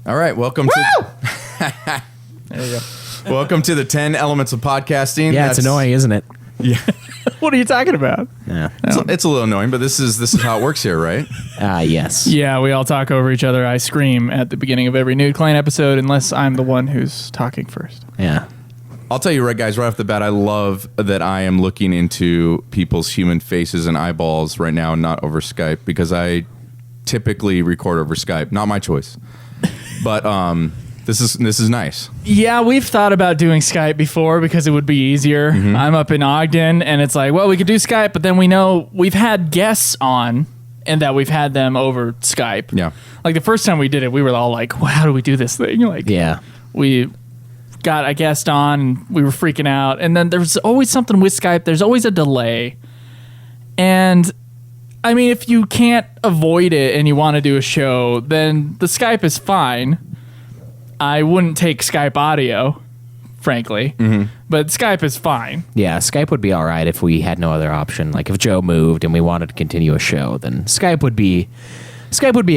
All right, welcome to. There you go. Welcome to the 10 Elements of Podcasting. Yeah, it's annoying, isn't it? Yeah, What are you talking about? Yeah. it's a little annoying, but this is how it works here, right? Yes. Yeah, we all talk over each other. I scream at the beginning of every Nude Clan episode unless I'm the one who's talking first. Yeah. I'll tell you right, guys, right off the bat, I love that I am looking into people's human faces and eyeballs right now, not over Skype, because I typically record over Skype. Not my choice, but this is nice. Yeah, we've thought about doing Skype before because it would be easier. I'm up in Ogden, and it's like, well, we could do Skype, but then we know we've had guests on and that we've had them over Skype. Yeah. Like the first time we did it, we were all like, well, how do we do this thing? Like, Yeah. we got a guest on, and we were freaking out. And then there's always something with Skype. There's always a delay. And I mean, if you can't avoid it and you want to do a show, then the Skype is fine. I wouldn't take Skype audio, frankly, but Skype is fine. Yeah, Skype would be all right if we had no other option. Like if Joe moved and we wanted to continue a show, then Skype would be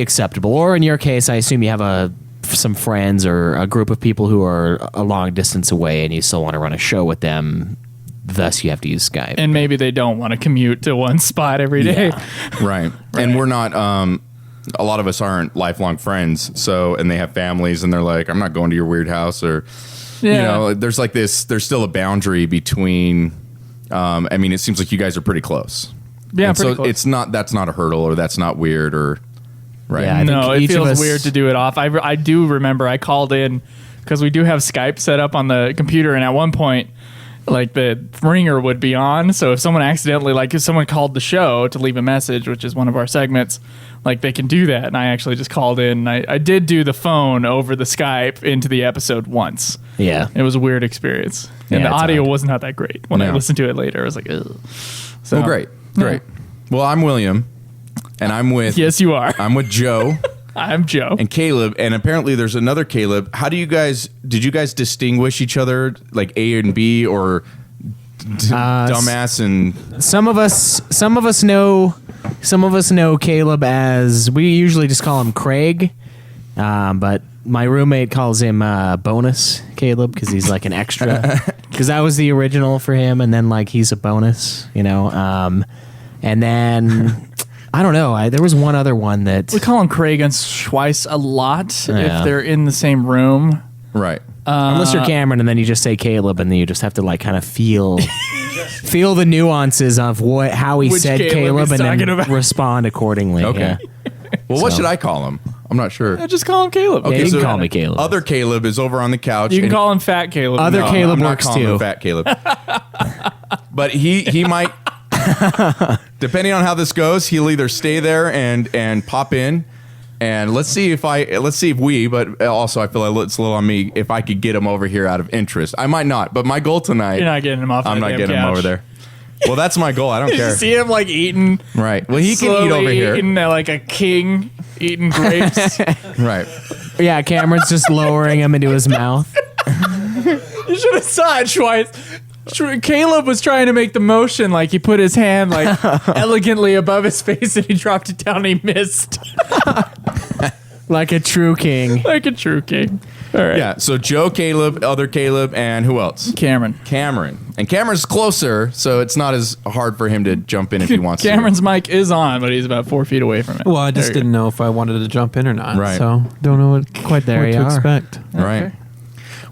acceptable. Or in your case, I assume you have some friends or a group of people who are a long distance away and you still want to run a show with them. Thus, you have to use Skype. And maybe they don't want to commute to one spot every day. Yeah. Right. And we're not, a lot of us aren't lifelong friends. So, and they have families and they're like, I'm not going to your weird house or, you know, there's like this, there's still a boundary between, I mean, it seems like you guys are pretty close. Yeah, And pretty so close. it's not, that's not a hurdle or that's not weird or, right. Yeah, I No, think it each of feels us- weird to do it off. I do remember I called in because we do have Skype set up on the computer, and at one point, like the ringer would be on. So if someone accidentally, like if someone called the show to leave a message, which is one of our segments, like they can do that. And I actually just called in. I did do the phone over the Skype into the episode once. Yeah. It was a weird experience, and Yeah, the it's audio odd. was not that great. When I No. listened to it later, I was like, ugh. So, Well, great. Great. Well, I'm William and I'm with, Yes, you are. I'm with Joe I'm Joe. and Caleb. And apparently there's another Caleb. How do you guys, did you guys distinguish each other like A and B or dumbass and Some of us know Caleb as, we usually just call him Craig, but my roommate calls him Bonus Caleb because he's like an extra. Because I was the original for him, and then like he's a bonus, you know. And then I don't know. There was one other one that We call him Craig and Schweiss a lot Yeah. if they're in the same room. right. unless you're Cameron, and then you just say Caleb, and then you just have to like kind of feel the nuances of how he Which said Caleb Caleb, he's and then talking about. respond accordingly. Okay. Yeah. Well, what So- should I call him? I'm not sure. I just call him Caleb. Yeah, you can so call me Caleb. Other Caleb is over on the couch. You can and- call him Fat Caleb. Other Caleb I'm not works calling him too. Fat Caleb. But he might, depending on how this goes, he'll either stay there and pop in, and let's see if we, but also I feel like it's a little on me if I could get him over here out of interest. I might not, but my goal tonight, You're not getting him off. I'm that not damn getting him couch. over there. Well, that's my goal. I don't You care. see him like eating. Right. Well, he can eat slowly over here. eating like a king eating grapes. Right. Yeah, Cameron's just lowering him into his mouth. You should have saw it, Schweiss. Caleb was trying to make the motion, like he put his hand like elegantly above his face, and he dropped it down. And he missed, Like a true king. like a true king. All right, Yeah. So Joe, Caleb, other Caleb, and who else? Cameron. Cameron. And Cameron's closer, so it's not as hard for him to jump in if he wants Cameron's mic is on, but he's about 4 feet away from it. Well, I just There you didn't know if I wanted to jump in or not. Right. So don't know what Quite there what you to are. expect. to. Right.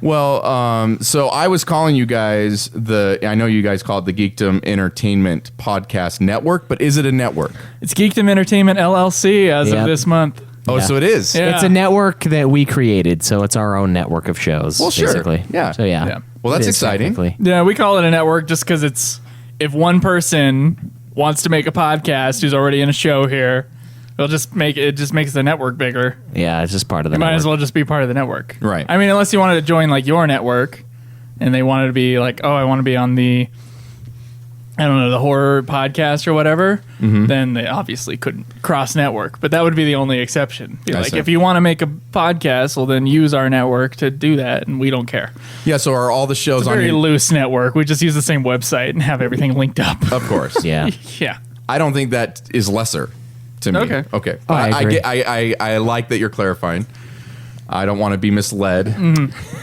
Well, so I was calling you guys I know you guys call it the Geekdom Entertainment Podcast Network, but is it a network? It's Geekdom Entertainment LLC as Yep. of this month. Oh, Yeah. so it is. Yeah. It's a network that we created, so it's our own network of shows. Well, sure. Basically. Yeah. So yeah. Yeah. Well, that's It is exciting. technically. Yeah, we call it a network just because it's if one person wants to make a podcast who's already in a show here, it'll just make it just makes the network bigger. Yeah, it's just part of the You might network. as well just be part of the network. Right. I mean, unless you wanted to join like your network and they wanted to be like, oh, I want to be on the I don't know, the horror podcast or whatever, then they obviously couldn't cross network. But that would be the only exception. Be I like, see. if you want to make a podcast, well, then use our network to do that, and we don't care. Yeah. So are all the shows on Very your? loose network. We just use the same website and have everything linked up. Of course. Yeah. Yeah. I don't think that is lesser to me. Okay. Okay. Oh, I agree. I like that you're clarifying. I don't want to be misled.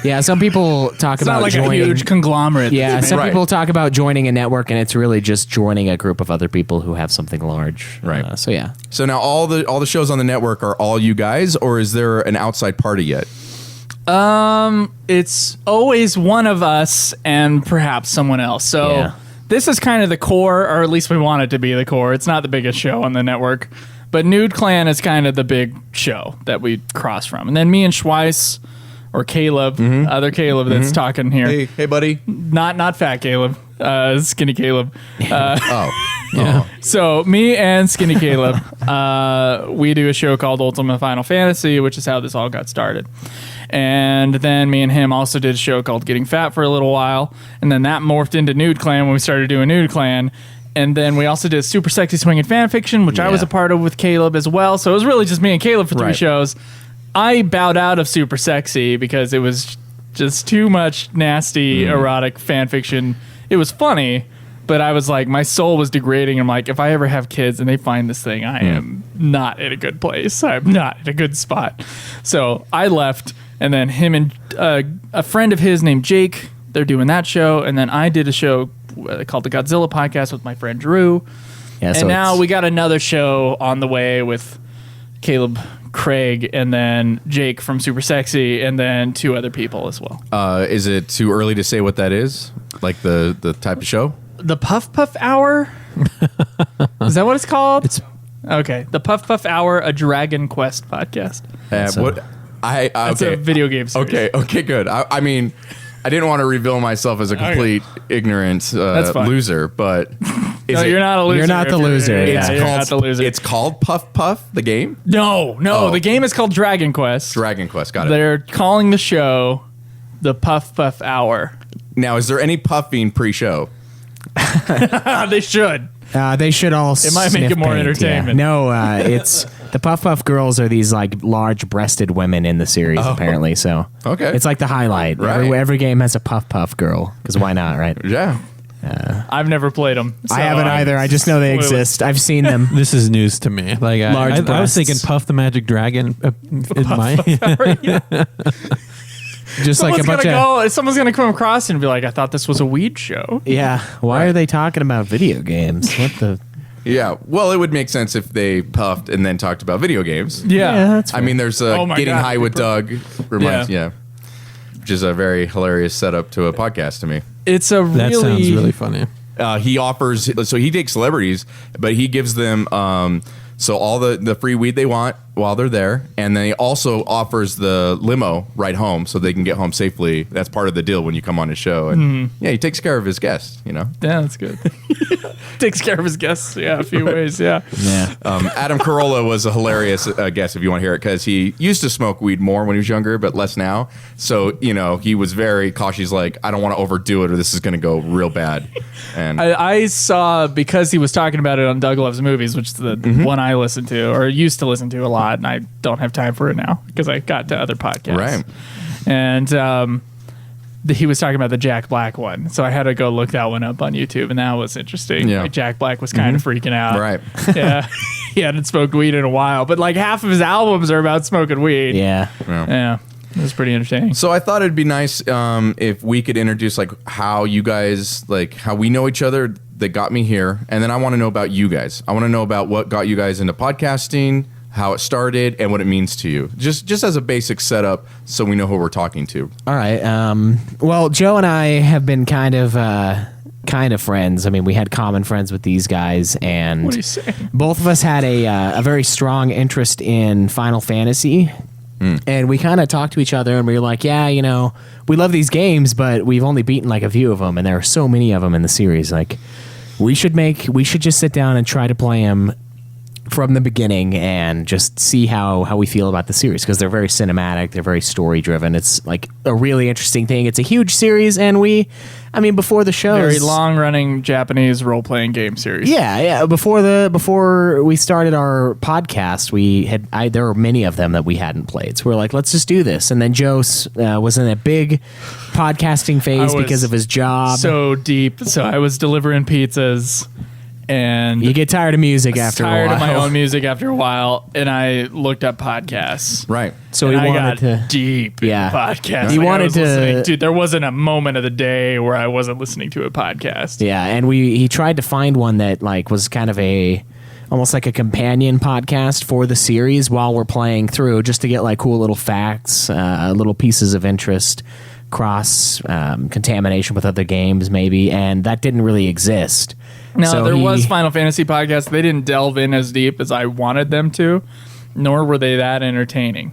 Yeah, some people talk It's about not like joining. a huge conglomerate. Yeah, some Right. people talk about joining a network, and it's really just joining a group of other people who have something large. Right. So yeah. So now all the shows on the network are all you guys, or is there an outside party yet? It's always one of us and perhaps someone else. So Yeah. this is kind of the core, or at least we want it to be the core. It's not the biggest show on the network, but Nude Clan is kind of the big show that we cross from. And then me and Schweiss, or Caleb, other Caleb that's talking here. Hey, buddy. Not fat Caleb, skinny Caleb. Oh, So me and Skinny Caleb, we do a show called Ultimate Final Fantasy, which is how this all got started. And then me and him also did a show called Getting Fat for a little while, and then that morphed into Nude Clan when we started doing Nude Clan. And then we also did Super Sexy Swinging Fan Fiction, which I was Yeah. a part of with Caleb as well. So it was really just me and Caleb for 3 Right. shows. I bowed out of Super Sexy because it was just too much nasty erotic fan fiction. It was funny, but I was like, my soul was degrading. I'm like, if I ever have kids and they find this thing, I am not in a good place. I'm not in a good spot. So I left, and then him and a friend of his named Jake, they're doing that show. And then I did a show called the Godzilla Podcast with my friend Drew. Yeah. And now we got another show on the way with Caleb, Craig, and then Jake from Super Sexy, and then 2 other people as well. is it too early to say what that is? Like the type of show? The Puff Puff Hour? Is that what it's called? It's Okay. The Puff Puff Hour, a Dragon Quest podcast. What? It's Okay. a video game series. Okay, good. I mean, I didn't want to reveal myself as a complete ignorant fine. loser, but No, you're not a loser. You're not if the loser, Yeah, yeah. you're not the loser. It's called Puff Puff, the game? no. Oh. The game is called Dragon Quest. Dragon Quest, got it. They're calling the show the Puff Puff Hour. Now, is there any puffing pre-show? They should. They should all. It might make sniff it more paint, entertainment. Yeah. No, it's the Puff Puff girls are these like large-breasted women in the series apparently. So Okay. it's like the highlight. Right. Every game has a Puff Puff girl because why not, right? Yeah. I've never played them. I haven't either. I just know they exist. I've seen them. this is news to me. Like Large I was breasts. thinking Puff the Magic Dragon. In my Just like a bunch of. Someone's gonna come across and be like, "I thought this was a weed show." Yeah. Why are they talking about video games? What the? Yeah. Well, it would make sense if they puffed and then talked about video games. Yeah. that's I mean, there's Oh my Getting God. High with Doug, reminds, yeah, which is a very hilarious setup to a podcast to me. It's a that really, sounds really funny. He offers, so he takes celebrities, but he gives them so all the free weed they want while they're there, and then he also offers the limo ride home so they can get home safely. That's part of the deal when you come on his show, and yeah, he takes care of his guests. You know, Yeah, that's good. Takes care of his guests. Yeah, a few ways. Yeah. Yeah. Adam Carolla was a hilarious guest if you want to hear it because he used to smoke weed more when he was younger, but less now. So you know, he was very cautious. He's like, I don't want to overdo it, or this is going to go real bad. And I saw, because he was talking about it on Doug Loves Movies, which is the one I listen to or used to listen to a lot, and I don't have time for it now because I got to other podcasts. Right. And he was talking about the Jack Black one, so I had to go look that one up on YouTube, and that was interesting. Yeah. Like Jack Black was kind of freaking out. right. Yeah. He hadn't smoked weed in a while, but like half of his albums are about smoking weed. Yeah. Yeah. It was pretty entertaining. So I thought it'd be nice if we could introduce like how you guys, like how we know each other that got me here, and then I want to know about you guys. I want to know about what got you guys into podcasting, how it started, and what it means to you. Just as a basic setup, so we know who we're talking to. All right. Well, Joe and I have been kind of friends. I mean, we had common friends with these guys, and What are you saying? both of us had a very strong interest in Final Fantasy. And we kind of talked to each other, and we were like, yeah, you know, we love these games, but we've only beaten like a few of them, and there are so many of them in the series. Like, we should just sit down and try to play them from the beginning and just see how we feel about the series, because they're very cinematic, they're very story driven. It's like a really interesting thing. It's a huge series, and before the show, Very long running Japanese role playing game series. yeah. Before we started our podcast, there were many of them that we hadn't played. So we're like, let's just do this. And then Joe was in a big podcasting phase I was because of his job. So deep. So I was delivering pizzas, and You get tired of music after a tired while. of my own music after a while, and I looked up podcasts. Right. So And he I wanted got to. deep Yeah. in podcasts. He Like, I wanted was to- listening to. There wasn't a moment of the day where I wasn't listening to a podcast. Yeah, and he tried to find one that like was kind of almost like a companion podcast for the series while we're playing through, just to get like cool little facts, little pieces of interest, cross contamination with other games maybe, and that didn't really exist. No, So there he- was Final Fantasy podcasts. They didn't delve in as deep as I wanted them to, nor were they that entertaining.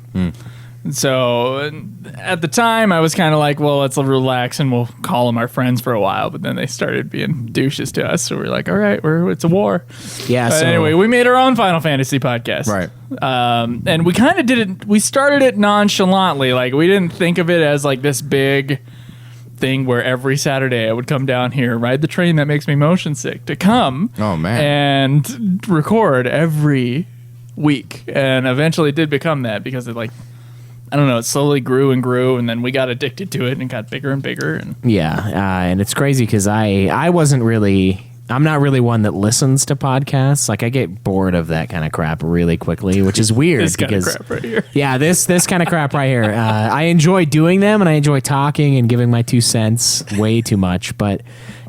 So at the time, I was kind of like, well, let's relax and we'll call them our friends for a while. But then they started being douches to us. So we're like, all right, it's a war. Yeah. But So anyway, we made our own Final Fantasy podcast. Right. And we kind of did it. We started it nonchalantly. Like, we didn't think of it as like this big thing where every Saturday I would come down here, ride the train that makes me motion sick, to come Oh, man. and record every week. And eventually it did become that because it, like, I don't know, it slowly grew and grew, and then we got addicted to it and it got bigger and bigger. And yeah, and it's crazy because I'm not really one that listens to podcasts. Like I get bored of that kind of crap really quickly, which is weird this kind of because crap right here. yeah, this kind of crap right here. I enjoy doing them and I enjoy talking and giving my 2 cents way too much, but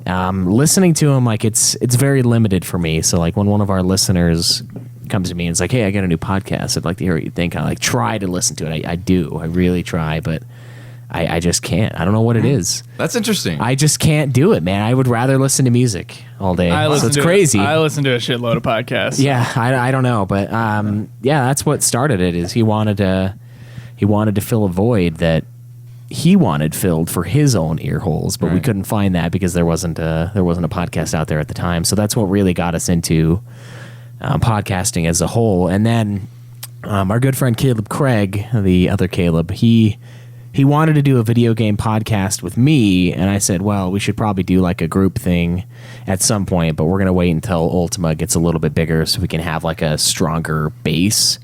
listening to them, like it's very limited for me. So like when one of our listeners comes to me and is like, "Hey, I got a new podcast. I'd like to hear what you think." I like try to listen to it. I do. I really try, but I just can't. I don't know what it is. That's interesting. I just can't do it, man. I would rather listen to music all day. So it's crazy. I listen to a shitload of podcasts. Yeah, I don't know, but yeah, that's what started it. Is he wanted to fill a void that he wanted filled for his own ear holes, but we Right. couldn't find that because there wasn't a podcast out there at the time. So that's what really got us into podcasting as a whole. And then our good friend Caleb Craig, the other Caleb, he wanted to do a video game podcast with me, and I said, well, we should probably do like a group thing at some point, but we're going to wait until Ultima gets a little bit bigger so we can have like a stronger base.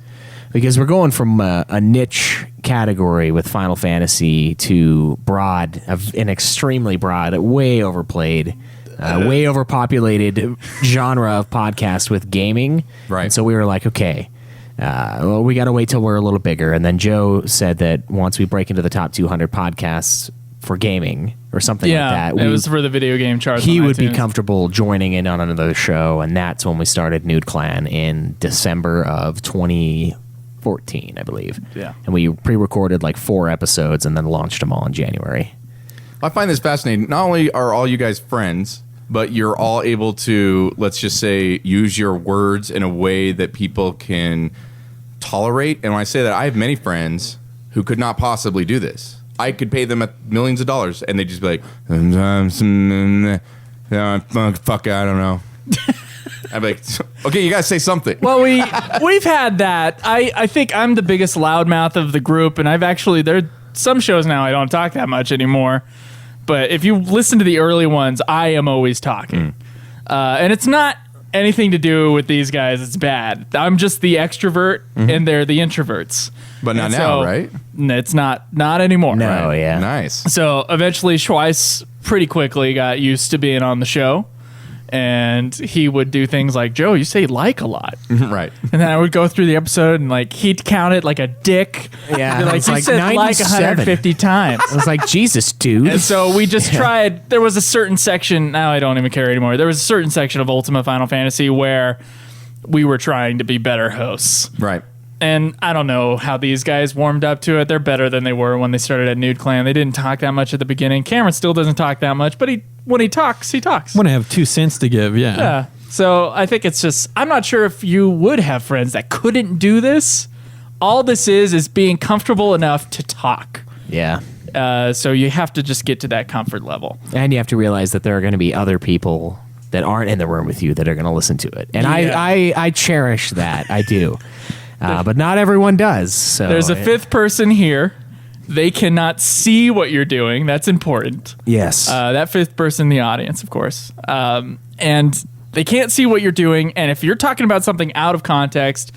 Because we're going from a niche category with Final Fantasy to broad, an extremely broad, way overplayed, way overpopulated genre of podcast with gaming. Right. And so we were like, okay, well, we got to wait till we're a little bigger. And then Joe said that once we break into the top 200 podcasts for gaming or something Yeah, like that, it was for the video game charts. he on would be iTunes. comfortable joining in on another show. And that's when we started Nude Clan in December of 2014, I believe. Yeah. And we pre-recorded like 4 episodes and then launched them all in January. I find this fascinating. Not only are all you guys friends, but you're all able to, let's just say, use your words in a way that people can tolerate. And when I say that, I have many friends who could not possibly do this. I could pay them millions of dollars, and they'd just be like, fuck, I don't know. I'd be like, okay, you gotta say something. Well, we've had that. I think I'm the biggest loudmouth of the group, and I've actually there are some shows now I don't talk that much anymore. But if you listen to the early ones, I am always talking, and it's not anything to do with these guys. It's bad. I'm just the extrovert, and they're the introverts. But not And now, right? It's not anymore. No, Right. yeah. Nice. So eventually, Schweiss pretty quickly got used to being on the show, and he would do things like, "Joe, you say like a lot," Right. and then I would go through the episode and like he'd count it like a dick. Yeah, Be like, it's you like said like 97. 150 times. I was like, Jesus, dude. And so we just tried. There was a certain section. Now I don't even care anymore. There was a certain section of Ultima Final Fantasy where we were trying to be better hosts. Right. And I don't know how these guys warmed up to it. They're better than they were when they started at Nude Clan. They didn't talk that much at the beginning. Cameron still doesn't talk that much, but when he talks, he talks. When I have 2 cents to give, yeah. Yeah. So I think it's just, I'm not sure if you would have friends that couldn't do this. All this is being comfortable enough to talk. Yeah. So you have to just get to that comfort level. And you have to realize that there are going to be other people that aren't in the room with you that are going to listen to it. And Yeah. I cherish that. I do. But not everyone does. So There's a fifth person here. They cannot see what you're doing. That's important. Yes. That fifth person in the audience, of course. And they can't see what you're doing. And if you're talking about something out of context,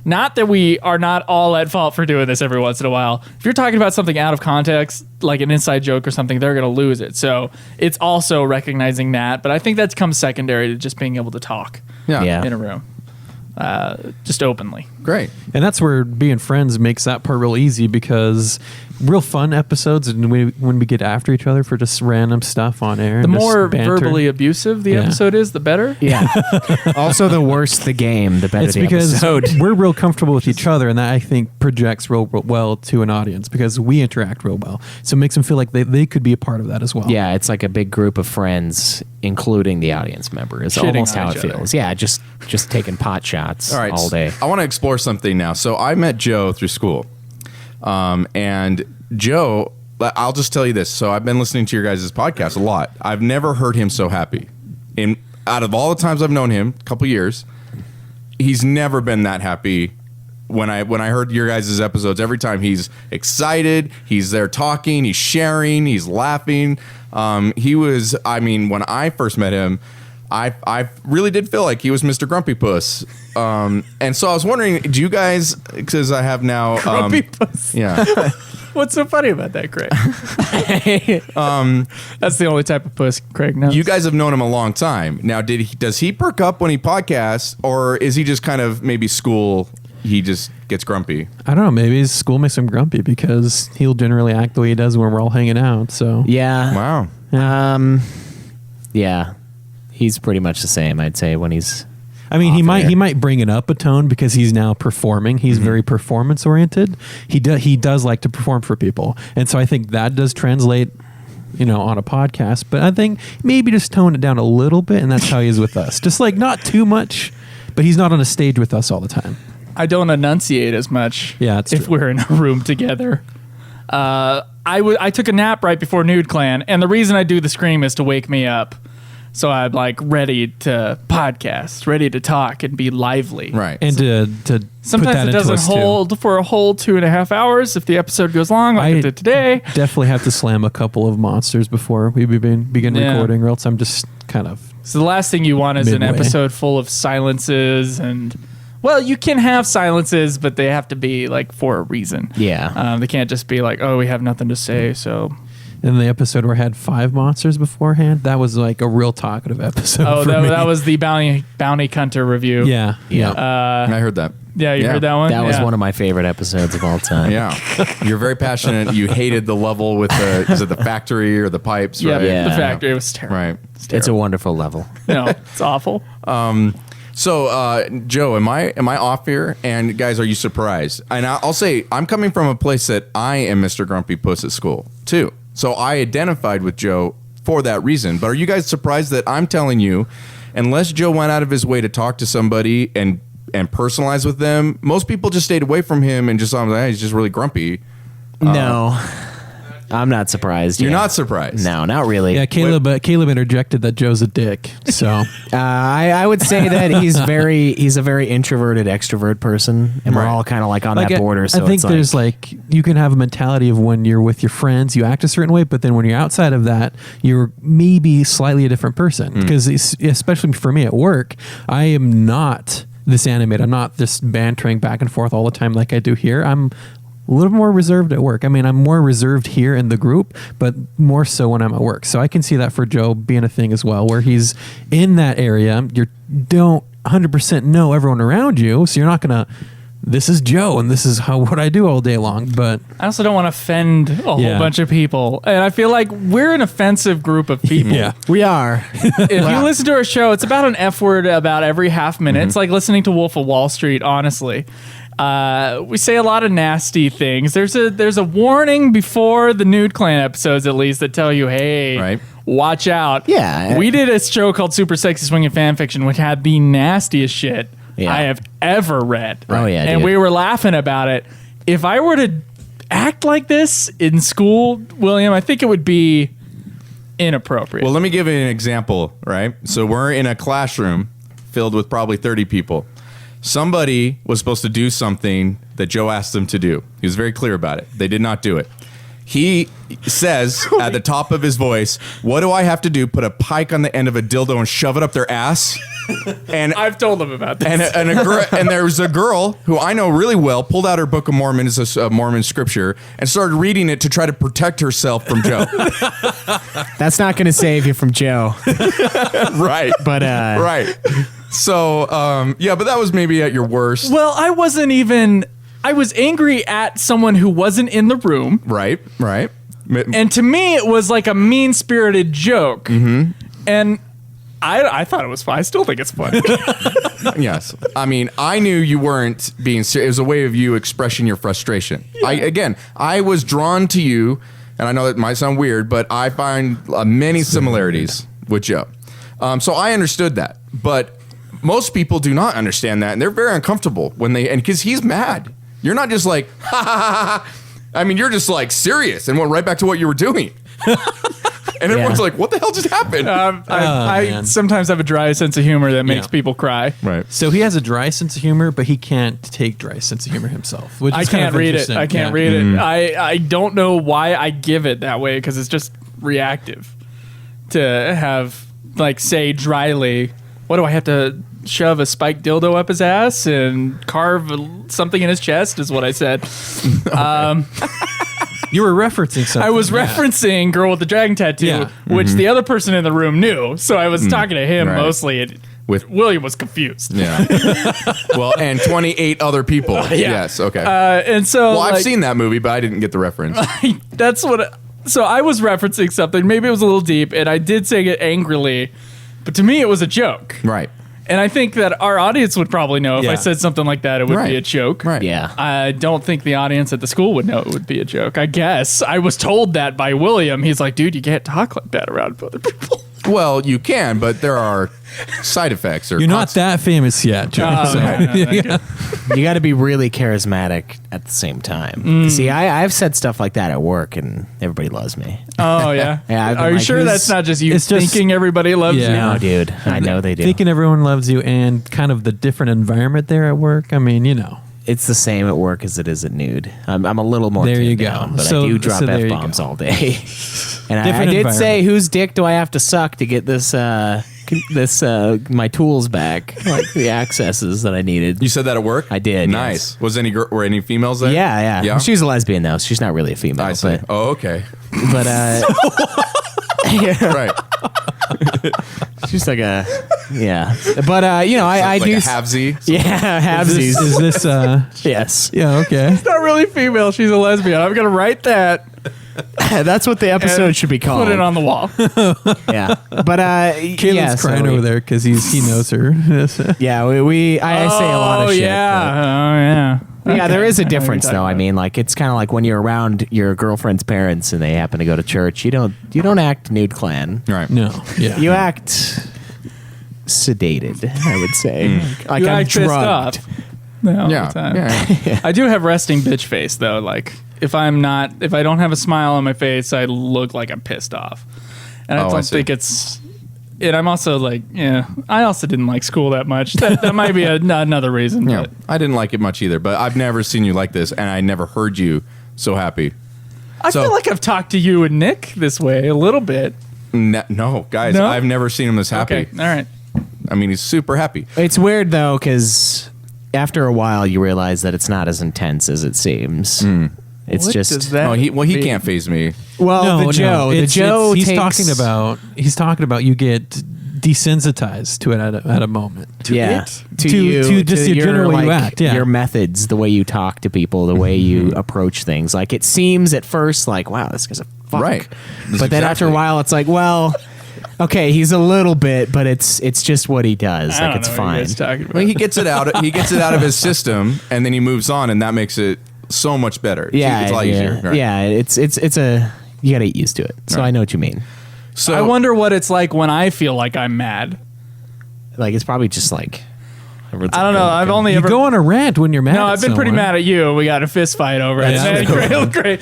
Not that we are not all at fault for doing this every once in a while. If you're talking about something out of context, like an inside joke or something, they're going to lose it. So it's also recognizing that. But I think that comes secondary to just being able to talk Yeah. in a room, just openly. Great. And that's where being friends makes that part real easy, because real fun episodes, and when we get after each other for just random stuff on air. The and just more banter. verbally abusive the Yeah. episode is, the better. Yeah. Also, the worse the game, the better It's the because episode. we're real comfortable with each other, and that I think projects real well to an audience because we interact real well. So it makes them feel like they could be a part of that as well. Yeah, it's like a big group of friends, including the audience member. Is Shitting almost on how it each other. feels. Yeah, just taking pot shots All right. all day. I want to explore something now. So I met Joe through school. And Joe, I'll just tell you this. So I've been listening to your guys' podcast a lot. I've never heard him so happy. Out of all the times I've known him, a couple years, he's never been that happy. When I heard your guys' episodes, every time he's excited, he's there talking, he's sharing, he's laughing. He was, I mean, when I first met him, I really did feel like he was Mr. Grumpy Puss. And so I was wondering, do you guys, because I have now... Grumpy Puss. Yeah. What's so funny about that, Craig? That's the only type of puss Craig knows. You guys have known him a long time. Now, does he perk up when he podcasts, or is he just kind of maybe school, he just gets grumpy? I don't know. Maybe his school makes him grumpy because he'll generally act the way he does when we're all hanging out. So Yeah. Wow. Yeah. He's pretty much the same, I'd say, when he's... I mean, he off air. might bring it up a tone because he's now performing. He's very performance oriented. He does like to perform for people, and so I think that does translate, on a podcast. But I think maybe just tone it down a little bit, and that's how he is with us. Just like not too much, but he's not on a stage with us all the time. I don't enunciate as much. Yeah, that's if true. we're in a room together. I took a nap right before Nude Clan, and the reason I do the scream is to wake me up. So I'm like ready to podcast, ready to talk and be lively. Right. And to put Sometimes that it into doesn't us too. hold for a whole 2.5 hours if the episode goes long like it did today. Definitely have to slam a couple of monsters before we begin Yeah. recording, or else I'm just kind of... So the last thing you want is an Midway. episode full of silences and... Well, you can have silences, but they have to be like for a reason. Yeah. They can't just be like, oh, we have nothing to say, so... In the episode where I had 5 monsters beforehand, that was like a real talkative episode. Oh, for me. that was the Bounty Hunter review. Yeah. Yeah. I heard that. Yeah, you Yeah. heard that one? That was Yeah. one of my favorite episodes of all time. Yeah. You're very passionate. You hated the level with is it the factory or the pipes, Yeah, right? Yeah. the factory. It was terrible. Right. It's a wonderful level. No, it's awful. So, Joe, am I off here? And guys, are you surprised? And I'll say I'm coming from a place that I am Mr. Grumpy Puss at school too. So I identified with Joe for that reason. But are you guys surprised that I'm telling you, unless Joe went out of his way to talk to somebody and personalize with them, most people just stayed away from him and just saw him like, hey, he's just really grumpy. No. I'm not surprised. You're yeah. not surprised. No, not really. Yeah, Caleb interjected that Joe's a dick. So I would say that he's a very introverted extrovert person, and we're Right. all kind of like on like, that border. So I think it's there's like you can have a mentality of when you're with your friends, you act a certain way, but then when you're outside of that, you're maybe slightly a different person. Because especially for me at work, I am not this animated. I'm not just bantering back and forth all the time like I do here. I'm a little more reserved at work. I mean, I'm more reserved here in the group, but more so when I'm at work. So I can see that for Joe being a thing as well, where he's in that area. You don't 100% know everyone around you, so you're not going to, this is Joe, and this is what I do all day long. But I also don't want to offend a whole Yeah. bunch of people. And I feel like we're an offensive group of people. yeah, we are. If you listen to our show, it's about an F word about every half minute. It's like listening to Wolf of Wall Street, honestly. We say a lot of nasty things. There's a warning before the Nude Clan episodes, at least, that tell you, hey, Right. watch out. Yeah. We did a show called Super Sexy Swinging Fanfiction, which had the nastiest shit Yeah. I have ever read. Oh, yeah, And dude. we were laughing about it. If I were to act like this in school, William, I think it would be inappropriate. Well, let me give you an example, right? So we're in a classroom filled with probably 30 people. Somebody was supposed to do something that Joe asked them to do. He was very clear about it. They did not do it. He says at the top of his voice, "What do I have to do? Put a pike on the end of a dildo and shove it up their ass?" And I've told him about this. and there was a girl who I know really well pulled out her Book of Mormon, as a Mormon scripture, and started reading it to try to protect herself from Joe. That's not going to save you from Joe. Right. But Right. So, yeah, but that was maybe at your worst. Well, I wasn't even. I was angry at someone who wasn't in the room. Right. Right. And to me, it was like a mean-spirited joke. Mm-hmm. And I thought it was fun. I still think it's fun. Yes. I mean, I knew you weren't being serious. It was a way of you expressing your frustration. Yeah. I was drawn to you, and I know that might sound weird, but I find many similarities with Joe. So I understood that. But most people do not understand that, and they're very uncomfortable when and because he's mad. You're not just like, ha, ha, ha, ha. I mean, you're just like serious and went right back to what you were doing. And everyone's like, what the hell just happened? I man. sometimes have a dry sense of humor that makes Yeah. people cry. Right. So he has a dry sense of humor, but he can't take dry sense of humor himself. Which I is kind can't of read it. interesting. I can't Yeah. read it. I don't know why I give it that way because it's just reactive to have, like, say dryly, what do I have to shove a spiked dildo up his ass and carve something in his chest is what I said. You were referencing something. I was yeah. referencing Girl with the Dragon Tattoo, Yeah. which the other person in the room knew. So I was talking to him Right. mostly. And With- William was confused. Yeah. Well, and 28 other people. Yes. Okay. And so well, I've like, seen that movie, but I didn't get the reference. that's what. So I was referencing something. Maybe it was a little deep, and I did say it angrily, but to me it was a joke. Right. And I think that our audience would probably know if I Yeah. said something like that, it would Right. be a joke. Right. yeah. I don't think the audience at the school would know it would be a joke. I guess I was told that by William. He's like, dude, you can't talk like that around other people. Well, you can, but there are side effects. Or You're not that famous yet, Joe. Oh, so- no, thank you. You got to be really charismatic at the same time. Mm. See, I've said stuff like that at work, and everybody loves me. Oh yeah. Yeah, I've been Are you like, sure who's- that's not just you It's just- thinking everybody loves Yeah. you? No, dude, I know they do. Thinking everyone loves you and kind of the different environment there at work. I mean, you know. It's the same at work as it is at nude. I'm a little more There you tamed go. down, but So- I do drop so there you F-bombs go. all day. And I Different did say, environment. whose dick do I have to suck to get this my tools back, like the accesses that I needed. You said that at work? I did, Nice. yes. Was were any females there? Yeah. Yeah. She's a lesbian though. She's not really a female, I see. but Oh, okay. Right. she's like a But I like do a halvesy. yeah, Is this, halvesies. is this Yes, yeah, okay. Not really female. She's a lesbian. I'm gonna write that. that's what the episode and should be called. Put it on the wall. Yeah, but Caleb's yeah, so crying over there because he knows her. Yeah, I say a lot of shit. Yeah. but- yeah, there is a I know what you're difference talking though. I about. mean, like it's kind of like when you're around your girlfriend's parents and they happen to go to church. You don't act nude clan. Right. No. Yeah. You act sedated. I would say like You I'm act pissed drugged. off. No, all Yeah. the time. Yeah. I do have resting bitch face though. Like if I don't have a smile on my face, I look like I'm pissed off, and I Oh, I don't see. think it's. And I'm also like, I also didn't like school that much. That might be another reason. Yeah. But I didn't like it much either, but I've never seen you like this, and I never heard you so happy. I So- feel like I've talked to you and Nick this way a little bit. No, guys, No? I've never seen him this happy. Okay, all right. I mean, he's super happy. It's weird though because after a while you realize that it's not as intense as it seems. It's What just does that Oh, he mean? can't phase me. well, the Joe He's takes, talking about you get desensitized to it at a moment. yeah To just the your, general way you like, act, yeah. your methods, the way you talk to people, the way you approach things. Like it seems at first like wow, this guy's a fuck, Right. but then after a Exactly. while it's like well. Okay, he's a little bit, but it's just what he does. I Like don't it's know what you fine. guys talking about. Well, he gets it out. He gets it out of his system, and then he moves on, and that makes it so much better. Yeah, it's a lot yeah, easier. Right. yeah. It's a you got to get used to it. So Right. I know what you mean. So I wonder what it's like when I feel like I'm mad. Like it's probably just like I don't know. I've only You ever. go on a rant when you're mad. No, at I've been pretty someone. mad at you. We got a fist fight over it. Yeah, And great.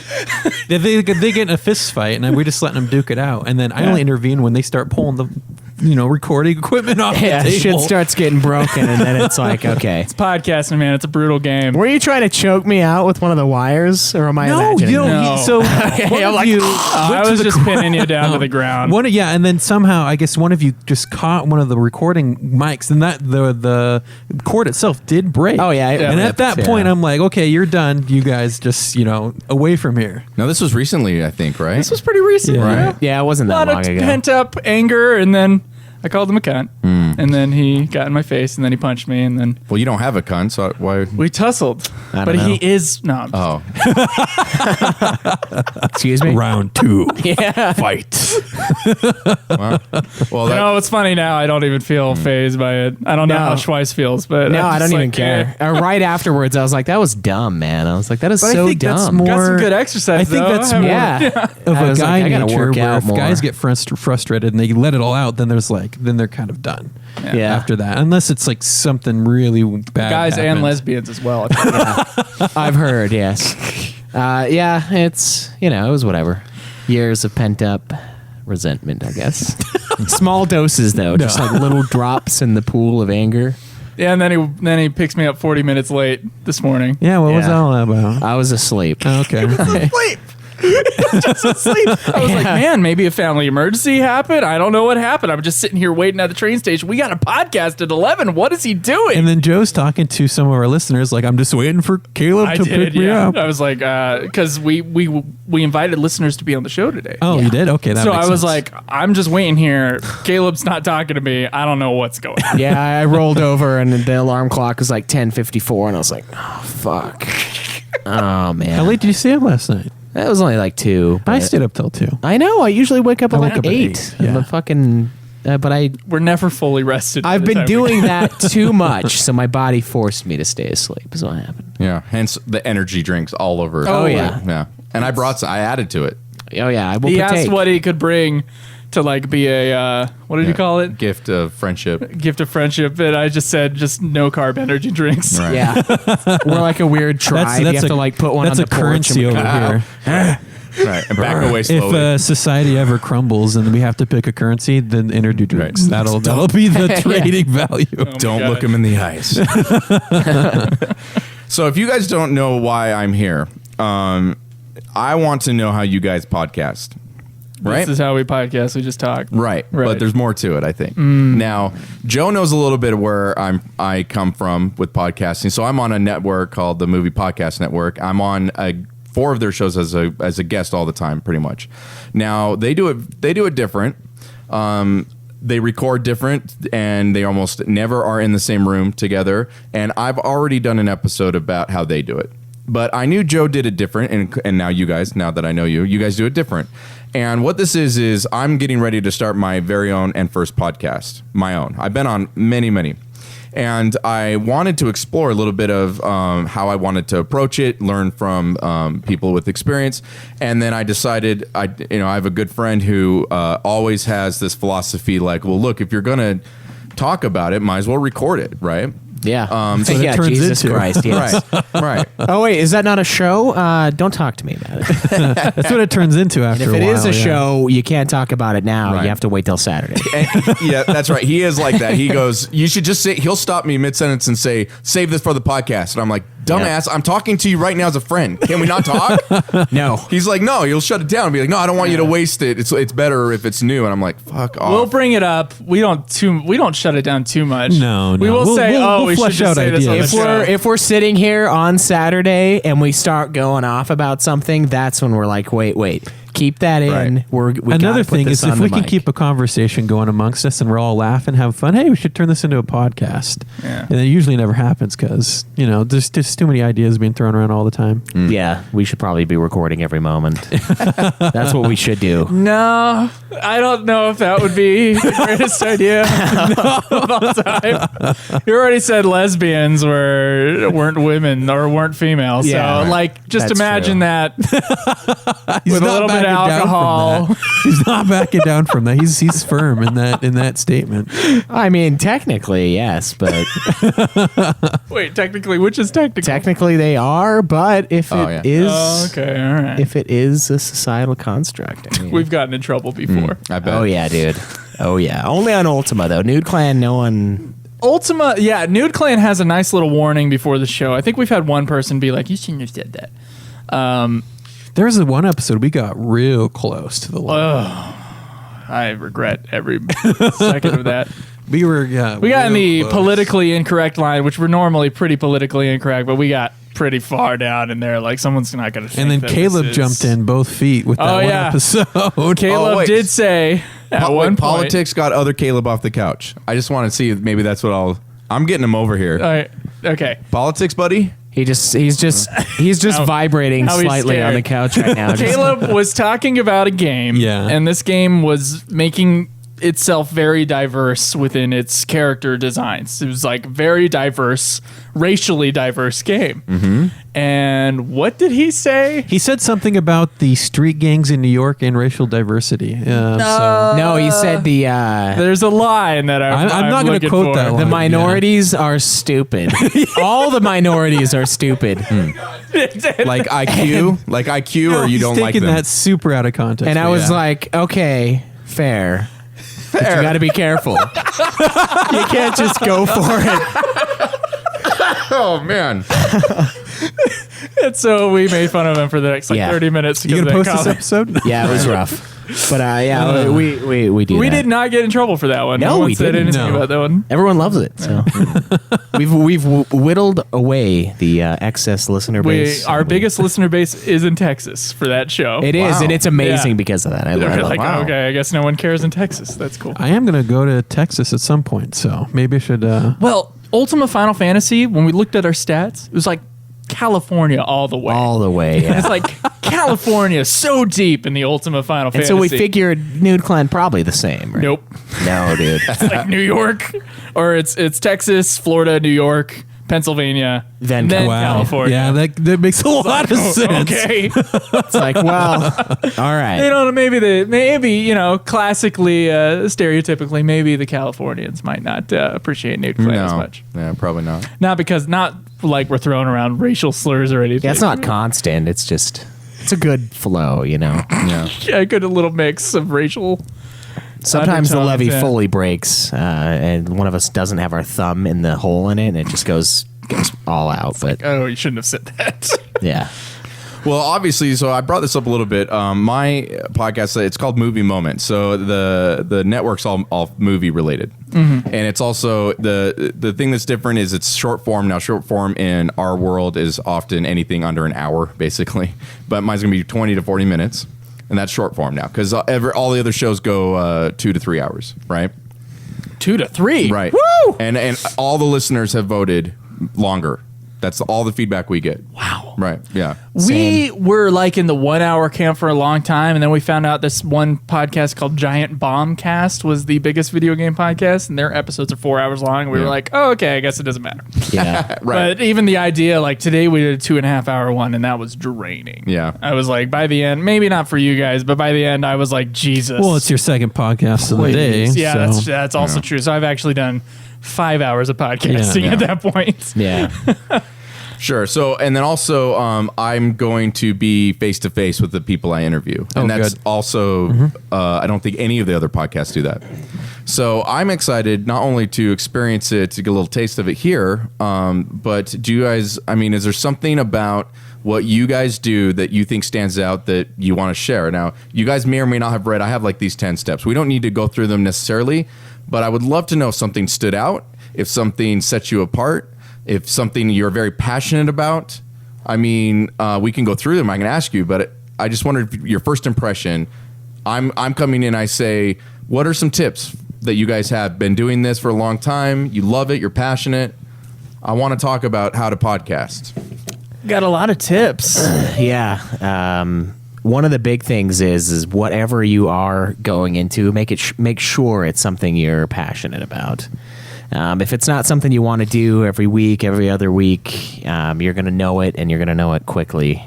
They get in a fist fight, and we're just letting them duke it out. And then I only intervene when they start pulling recording equipment off Yeah, the shit table. starts getting broken, and then it's like, okay. Podcasting, man, it's a brutal game. Were you trying to choke me out with one of the wires, or am I imagining? No. So Okay, one I'm of like, you I went to was the just pinning you down to the ground. and then somehow I guess one of you just caught one of the recording mics, and that the cord itself did break. Oh, yeah, and at that yeah. point I'm like, okay, you're done. You guys just away from here. Now this was recently, I think, right? This was pretty recent. Yeah. Yeah. Right. Yeah, it wasn't A that lot long of ago. pent up anger, and then I called him a cunt, and then he got in my face, and then he punched me, and then Well, you don't have a cunt, so why? we tussled. I don't But know. he is no. Oh, Excuse me? Round 2. Yeah. Fight. well, You know, it's funny now. I don't even feel phased by it. I don't know No. how Schweiss feels, but No, I'm I just don't even like, care. eh. Right afterwards, I was like, that was dumb, man. I was like, that is But I so think dumb. that's more- Got some good exercise. I think though. that's I more- haven't- yeah. Of I a was guy like, I gotta nature, work where out if more. guys get frustrated and they let it all out, then then they're kind of done. Yeah. After that, unless it's like something really bad. Guys and happens. lesbians as well. I've heard, yes. Yeah, it's, it was whatever. Years of pent up resentment, I guess. Small doses, though, just like little drops in the pool of anger. Yeah, and then he picks me up 40 minutes late this morning. Yeah, what was Yeah. that all about? I was asleep. Okay. Sleep. Just asleep. I was like, man, maybe a family emergency happened. I don't know what happened. I'm just sitting here waiting at the train station. We got a podcast at 11. What is he doing? And then Joe's talking to some of our listeners, like, I'm just waiting for Caleb I to did, pick me yeah. up. I was like, because we invited listeners to be on the show today. Oh, Yeah. you did? Okay, that So makes I was sense. like, I'm just waiting here. Caleb's not talking to me. I don't know what's going on. Yeah, I rolled over and the alarm clock was like 10:54, and I was like, oh, fuck. Oh, man. how late did you stay up last night? That was only like 2. I but- stayed up till 2. I know. I usually wake up at I like woke up at 8. 8, yeah. The fucking, but We're never fully rested. by I've the been time we doing get- that too much, so my body forced me to stay asleep. Is what happened. yeah. Hence the energy drinks all over. Oh, yeah. yeah. And I added to it. Oh yeah, I will He partake. asked what he could bring to like be a what did you call it? Gift of friendship. Gift of friendship. And I just said just no carb energy drinks. Right. Yeah, we're like a weird tribe. You have to like put one on that's the a currency porch. over here. Right. And back away If slowly. society ever crumbles and we have to pick a currency, then energy drinks. Right. That'll be the trading value. Don't God. look him in the eyes. So if you guys don't know why I'm here, I want to know how you guys podcast. Right? This is how we podcast. We just talk. Right. Right. But there's more to it, I think. Now, Joe knows a little bit of where I come from with podcasting. So I'm on a network called the Movie Podcast Network. I'm on 4 of their shows as a guest all the time, pretty much. Now, they do it different. They record different, and they almost never are in the same room together. And I've already done an episode about how they do it. But I knew Joe did it different, and now you guys, now that I know you guys do it different. And what this is I'm getting ready to start my very own and first podcast, my own. I've been on many. And I wanted to explore a little bit of how I wanted to approach it, learn from people with experience, and then I decided I have a good friend who always has this philosophy like, well, look, if you're gonna talk about it, might as well record it, right? Yeah. So it yeah. turns Jesus into. Christ. Yes. Right. Oh wait, is that not a show? Don't talk to me about it. That's what it turns into after If a it while. is a yeah. show, you can't talk about it now. Right. You have to wait till Saturday. Yeah, that's right. He is like that. He goes, you should just say, he'll stop me mid-sentence and say, save this for the podcast. And I'm like, dumbass, I'm talking to you right now as a friend. Can we not talk? No. He's like, no, he'll shut it down and be like, no, I don't want you to waste it. It's better if it's new. And I'm like, fuck off. We'll bring it up. We don't shut it down too much. No. We will We'll- say, we'll we should flesh just out say this on the ideas. show. If we're sitting here on Saturday and we start going off about something, that's when we're like, wait, keep that in. Right. We Another gotta put thing this is if on we the can mic. keep a conversation going amongst us and we're all laughing, have fun, hey, we should turn this into a podcast. Yeah. And it usually never happens because, there's just too many ideas being thrown around all the time. Yeah, we should probably be recording every moment. That's what we should do. No, I don't know if that would be the greatest idea of all time. You already said lesbians weren't women or weren't female. Yeah, so, right. like, just That's imagine true. that He's with a not little bit of backing down from alcohol. that. He's not backing down from that. He's firm in that statement. I mean, technically, yes, but Wait, technically, which is technical? technically they are. But if Oh, it yeah. is, Oh, okay, all right. if it is a societal construct, I mean, We've gotten in trouble before. I bet. oh yeah, dude. Oh yeah, only on Ultima though. Nude Clan, no one. Ultima, yeah, Nude Clan has a nice little warning before the show. I think we've had one person be like, "You shouldn't have said that." There was one episode we got real close to the line. I regret every second of that. We got in the close. politically incorrect line, which we're normally pretty politically incorrect, but we got pretty far down in there. Like, someone's not going to think And then that Caleb this is- jumped in both feet with that Oh, one yeah. episode. Caleb wait. did say at one point. Politics got other Caleb off the couch. I just want to see if maybe that's what I'm getting him over here. All right, okay. Politics, buddy. He's just vibrating now he's slightly on scared. the couch right now. Just- Caleb was talking about a game, Yeah. and this game was making itself very diverse within its character designs. It was like very diverse, racially diverse game. Mm-hmm. And what did he say? He said something about the street gangs in New York and racial diversity. no, he said the There's a line that I'm not gonna looking quote for. that the line. minorities are stupid. All the minorities are stupid. Like IQ, or you he's don't like taking them. that super out of context. And I was Yeah. like, okay, fair. But you got to be careful. You can't just go for it. Oh man. And so we made fun of him for the next like Yeah. 30 minutes. you because gonna of that post this comment. episode? Yeah, it was rough. But yeah, we do. We that. did not get in trouble for that one. No, one we said didn't. anything No. about that one. Everyone loves it. So we've whittled away the excess listener base. Our biggest listener base is in Texas for that show. It is, Wow. and it's amazing Yeah. because of that. I They're love like, it. Wow. okay, I guess no one cares in Texas. That's cool. I am going to go to Texas at some point, so maybe I should. Well, Ultima Final Fantasy, when we looked at our stats, it was like California all the way. All the way. Yeah. It's like California so deep in the Ultima Final And Fantasy. so we figured Nude Clan probably the same. Right? Nope. No, dude. Like New York, or it's Texas, Florida, New York, Pennsylvania, Then California. Yeah, that makes a lot of sense. Okay. It's like, well, all right. You know, maybe you know, classically, stereotypically, maybe the Californians might not appreciate Nude Clan as No. much. Yeah, probably not. Not like we're throwing around racial slurs or anything. Yeah, it's not constant. It's just, it's a good flow, you know. Yeah. Yeah, a good little mix of racial. Sometimes the undertones, levee yeah. fully breaks, and one of us doesn't have our thumb in the hole in it, and it just goes all out. But Oh, you shouldn't have said that. yeah, Well, obviously, so I brought this up a little bit. My podcast, it's called Movie Moment. So the network's all movie related, and it's also the thing that's different is it's short form. Now, short form in our world is often anything under an hour, basically. But mine's gonna be 20 to 40 minutes, and that's short form now because all the other shows go 2 to 3 hours, right? 2 to 3. Right. Woo! And all the listeners have voted longer. That's all the feedback we get. Wow. Right. Yeah. We were like in the 1 hour camp for a long time, and then we found out this one podcast called Giant Bombcast was the biggest video game podcast, and their episodes are 4 hours long. We were Yeah. like, oh, okay, I guess it doesn't matter. yeah. Right. But even the idea, like today we did a 2.5 hour one, and that was draining. Yeah. I was like, by the end, maybe not for you guys, but by the end, I was like, Jesus. Well, it's your second podcast of the day. Yeah, so. that's also true. So I've actually done 5 hours of podcasting Yeah. at that point. Yeah. Sure. So, and then also, I'm going to be face to face with the people I interview, and that's good. also. I don't think any of the other podcasts do that. So I'm excited not only to experience it, to get a little taste of it here, but do you guys? I mean, is there something about what you guys do that you think stands out that you want to share? Now, you guys may or may not have read. I have like these 10 steps. We don't need to go through them necessarily, but I would love to know if something stood out, if something sets you apart, if something you're very passionate about. I mean, we can go through them. I can ask you, but I just wondered if your first impression. I'm coming in. I say, what are some tips that you guys have been doing this for a long time? You love it. You're passionate. I want to talk about how to podcast. Got a lot of tips. Yeah. One of the big things is whatever you are going into, make sure it's something you're passionate about. If it's not something you want to do every week, every other week, you're going to know it, and you're going to know it quickly.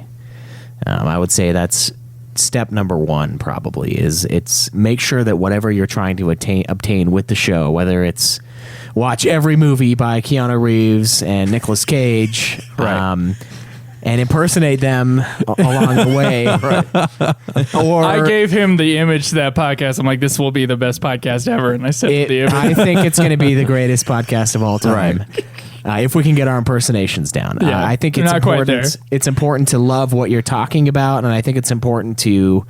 I would say that's step number one. Probably it's make sure that whatever you're trying to obtain with the show, whether it's watch every movie by Keanu Reeves and Nicolas Cage, Right. and impersonate them along the way. Or I gave him the image to that podcast. I'm like, this will be the best podcast ever. And I sent the image. I think it's going to be the greatest podcast of all time. If we can get our impersonations down. Yeah, I think we're it's not quite important. there. It's important to love what you're talking about, and I think it's important to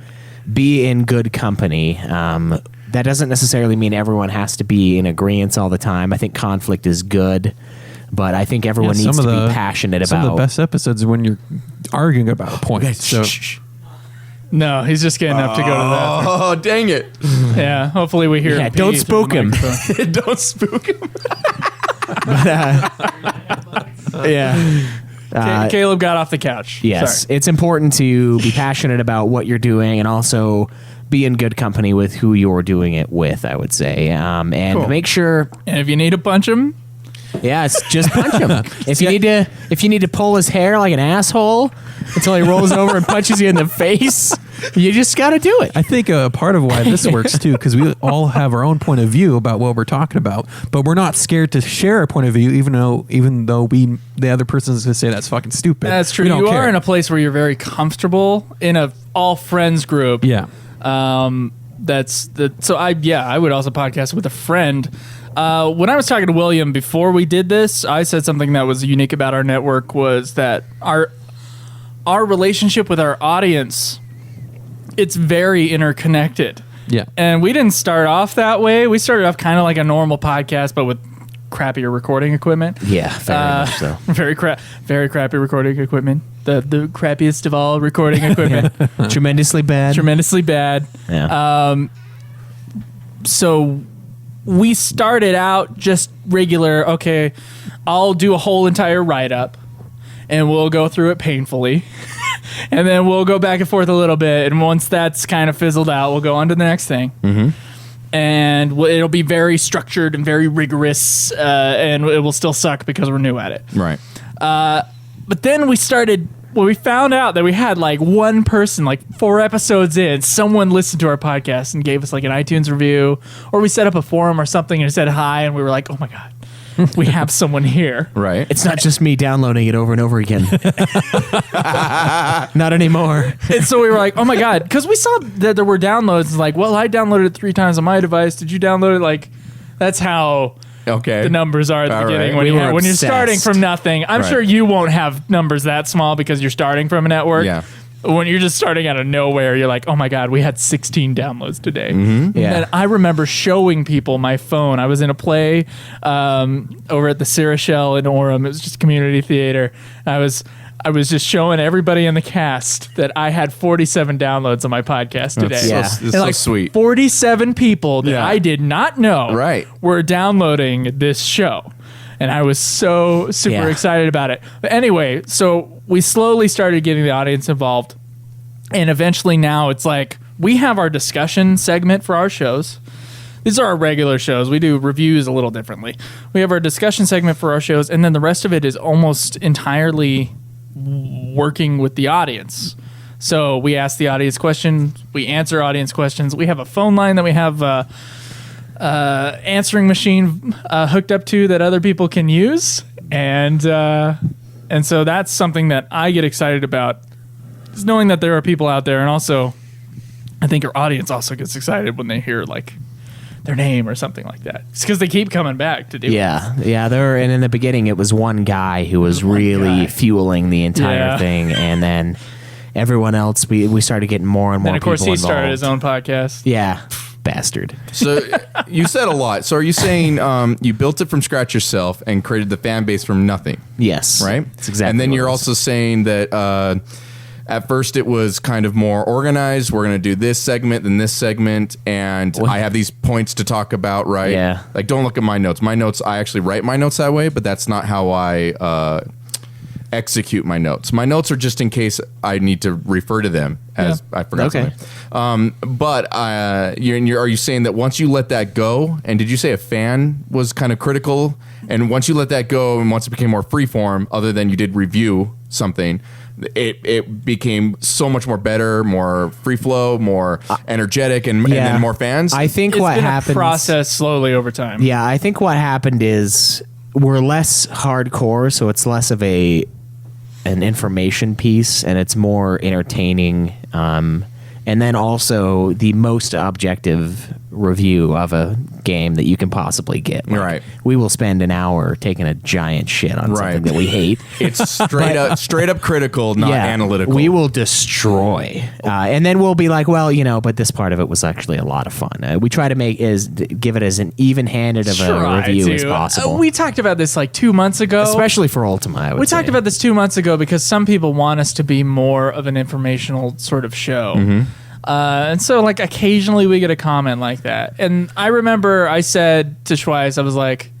be in good company. That doesn't necessarily mean everyone has to be in agreement all the time. I think conflict is good, but I think everyone needs to be passionate some about. of the best episodes are when you're arguing about a point. So No, he's just getting up to go to that. Oh, dang it. Yeah, hopefully we hear Yeah, him don't pee through spook the him. microphone. Don't spook him. Caleb got off the couch. Yes, Sorry. it's important to be passionate about what you're doing and also be in good company with who you're doing it with, I would say. And Cool. make sure, And if you need to punch him, it's just punch him. If you need to pull his hair like an asshole until he rolls over and punches you in the face, you just got to do it. I think part of why this works too, because we all have our own point of view about what we're talking about, but we're not scared to share our point of view, even though the other person's gonna say that's fucking stupid. that's true. We don't You care. are in a place where you're very comfortable in a all friends group. yeah. So I would also podcast with a friend. When I was talking to William before we did this, I said something that was unique about our network was that our relationship with our audience, it's very interconnected. Yeah. And we didn't start off that way. We started off kind of like a normal podcast, but with crappier recording equipment. Yeah, very much so. Very crappy recording equipment. The crappiest of all recording equipment. Tremendously bad. Tremendously bad. Yeah. So we started out just regular, okay, I'll do a whole entire write-up and we'll go through it painfully. And then we'll go back and forth a little bit. And once that's kind of fizzled out, we'll go on to the next thing. Mm-hmm. And it'll be very structured and very rigorous, and it will still suck because we're new at it. Right. But then we found out that we had like one person, like 4 episodes in, someone listened to our podcast and gave us like an iTunes review, or we set up a forum or something and said hi, and we were like, oh my God, we have someone here. Right. It's not just me downloading it over and over again. Not anymore. And so we were like, oh my God, because we saw that there were downloads. Like, well, I downloaded it 3 times on my device. Did you download it? Like, that's how Okay. the numbers are at the All beginning right. when you're obsessed. starting from nothing. I'm Right. sure you won't have numbers that small because you're starting from a network. Yeah. When you're just starting out of nowhere, you're like, oh my God, we had 16 downloads today. Yeah. And I remember showing people my phone. I was in a play over at the Sirachelle in Orem. It was just community theater. I was just showing everybody in the cast that I had 47 downloads on my podcast today. That's Yeah. so, And it's so sweet. 47 people that Yeah. I did not know Right. were downloading this show. And I was so super Yeah. excited about it. But anyway, so we slowly started getting the audience involved. And eventually now it's like we have our discussion segment for our shows. These are our regular shows. We do reviews a little differently. We have our discussion segment for our shows, and then the rest of it is almost entirely working with the audience. So we ask the audience questions, we answer audience questions. We have a phone line that we have answering machine hooked up to that other people can use, and so that's something that I get excited about, is knowing that there are people out there, and also I think our audience also gets excited when they hear like their name or something like that. It's because they keep coming back to do it. Yeah. And in the beginning, it was one guy who was really guy. fueling the entire Yeah. thing, and then everyone else, we started getting more and more. And of course, people he started involved. his own podcast. Yeah, bastard. So you said a lot. So are you saying you built it from scratch yourself and created the fan base from nothing, Yes, right? That's exactly. And then what you're it was. also saying that at first it was kind of more organized. We're going to do this segment, then this segment, and I have these points to talk about, right? Yeah. Like, don't look at my notes. My notes, I actually write my notes that way, but that's not how I execute my notes. My notes are just in case I need to refer to them as I forgot Okay. something. But are you saying that once you let that go, and did you say a fan was kind of critical? And once you let that go, and once it became more freeform, other than you did review something, it became so much more better, more free flow, more energetic, and then more fans. I think It's what been happens. a process slowly over time. Yeah, I think what happened is we're less hardcore, so it's less of a an information piece, and it's more entertaining. And then also the most objective review of a game that you can possibly get. Like, Right. We will spend an hour taking a giant shit on something that we hate. It's straight up critical, not analytical. We will destroy, and then we'll be like, well, but this part of it was actually a lot of fun. We try to give it as an even-handed of a review as possible. We talked about this like 2 months ago, especially for Ultima. I would We say. talked about this 2 months ago because some people want us to be more of an informational sort of show. And so, like, occasionally we get a comment like that. And I remember I said to Schweiss, I was like,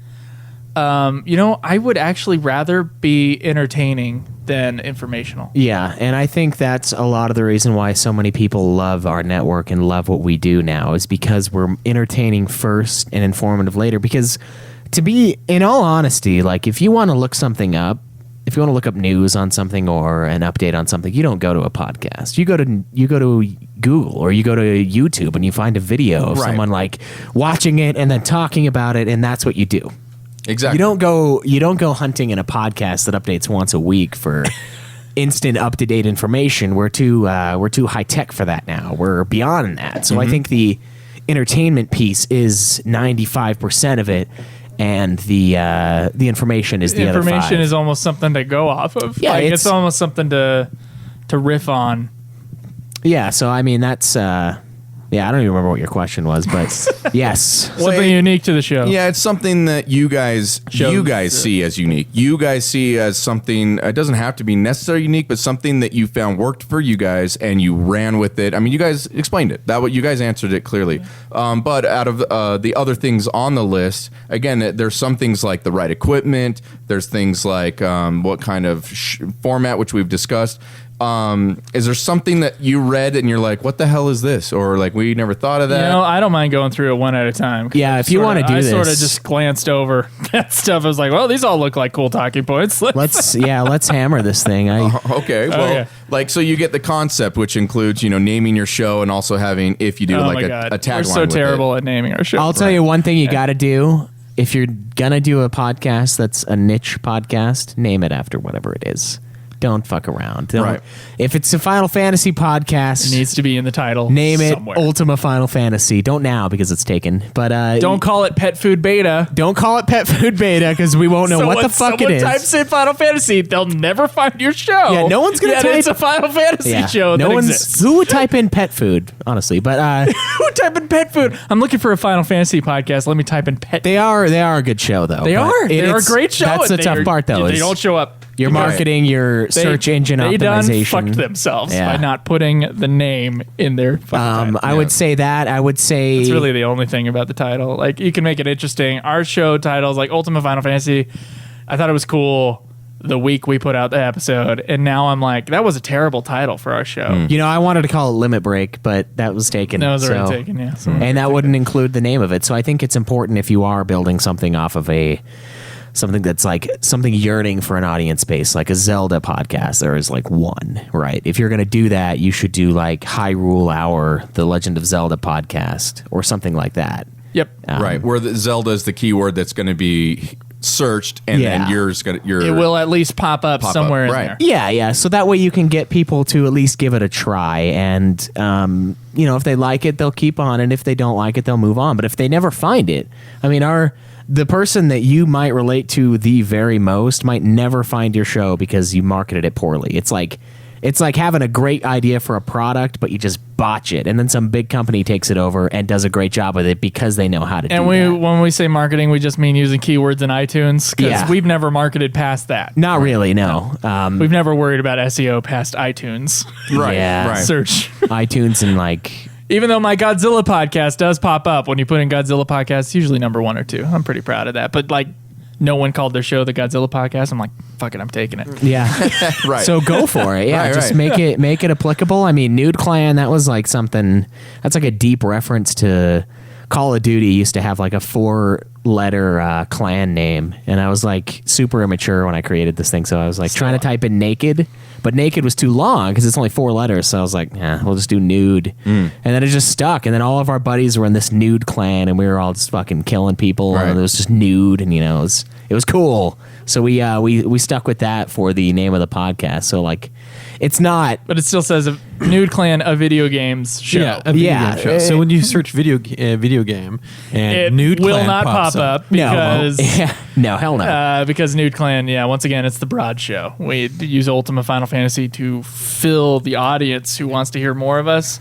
I would actually rather be entertaining than informational. Yeah, and I think that's a lot of the reason why so many people love our network and love what we do now is because we're entertaining first and informative later. Because to be, in all honesty, like, if you want to look something up, if you want to look up news on something or an update on something, you don't go to a podcast. You go to Google or you go to YouTube and you find a video of someone like watching it and then talking about it, and that's what you do. Exactly. You don't go hunting in a podcast that updates once a week for instant up-to-date information. We're too high tech for that now. We're beyond that. So I think the entertainment piece is 95% of it. And the information is the other 5. Information is almost something to go off of. Yeah, like, it's it's almost something to riff on. Yeah, so I mean that's I don't even remember what your question was, but yes. Something unique to the show. Yeah, it's something that you guys see as unique. You guys see as something. It doesn't have to be necessarily unique, but something that you found worked for you guys and you ran with it. I mean, you guys explained it. You guys answered it clearly. But out of the other things on the list, again, there's some things like the right equipment. There's things like what kind of format, which we've discussed. Is there something that you read and you're like, what the hell is this? Or like, we never thought of that? I don't mind going through it one at a time. Yeah, if you want to do this. I sort of just glanced over that stuff. I was like, well, these all look like cool talking points. Let's hammer this thing. Okay, well, like, so you get the concept, which includes, naming your show and also having, if you do a tagline. We're so terrible at naming our show. I'll tell you one thing you got to do. If you're going to do a podcast that's a niche podcast, name it after whatever it is. Don't fuck around. Right. If it's a Final Fantasy podcast, it needs to be in the title. Name somewhere. it Ultima Final Fantasy. Don't now because it's taken. But don't call it Pet Food Beta. Don't call it Pet Food Beta because we won't know what the fuck it is. Someone types in Final Fantasy, they'll never find your show. Yeah, no one's gonna type. It's a Final Fantasy show. No that one's. exists. Who would type in pet food? Honestly, but who would type in pet food? I'm looking for a Final Fantasy podcast. Let me type in pet. They are a good show though. They are a great show. That's the tough part though. They don't show up. Your marketing, your search engine optimization. They done fucked themselves by not putting the name in their fucking title. I would say that. I would say it's really the only thing about the title. Like, you can make it interesting. Our show titles like Ultima Final Fantasy, I thought it was cool the week we put out the episode, and now I'm like, that was a terrible title for our show. I wanted to call it Limit Break, but that was taken. That was already taken, yeah. And that wouldn't include the name of it. So I think it's important if you are building something off of something that's like something yearning for an audience base, like a Zelda podcast. There is like one, right? If you're going to do that, you should do like Hyrule Hour, the Legend of Zelda podcast, or something like that. Yep. Right, where the Zelda is the keyword that's going to be search, and then it will at least pop up somewhere in there. Yeah. So that way you can get people to at least give it a try, and if they like it, they'll keep on, and if they don't like it, they'll move on. But if they never find it, I mean, the person that you might relate to the very most might never find your show because you marketed it poorly. It's like having a great idea for a product, but you just botch it, and then some big company takes it over and does a great job with it because they know how to do that. And when we say marketing, we just mean using keywords in iTunes, because we've never marketed past that. Not really, no. We've never worried about SEO past iTunes. Right. Yeah. Right. Search. iTunes and like... Even though my Godzilla podcast does pop up when you put in Godzilla podcast, it's usually number 1 or 2. I'm pretty proud of that. But like, no one called their show the Godzilla podcast. I'm like, fuck it, I'm taking it. Yeah. Right. So go for it. Yeah. Right, just right. make it applicable. I mean, Nude Clan, that was like something, that's like a deep reference to Call of Duty used to have like a 4 letter clan name, and I was like super immature when I created this thing, so I was like trying to type in naked, but naked was too long because it's only 4 letters, so I was like, yeah, we'll just do nude. And then it just stuck, and then all of our buddies were in this nude clan, and we were all just fucking killing people, Right. and it was just nude, and it was cool. So we stuck with that for the name of the podcast. So like, it's not. But it still says a Nude Clan, a video games show. Yeah, a video Yeah, game show. So when you search video game and It Nude will Clan not pops pop up because No, hell no. because Nude Clan, once again, it's the broad show. We use Ultima Final Fantasy to fill the audience who wants to hear more of us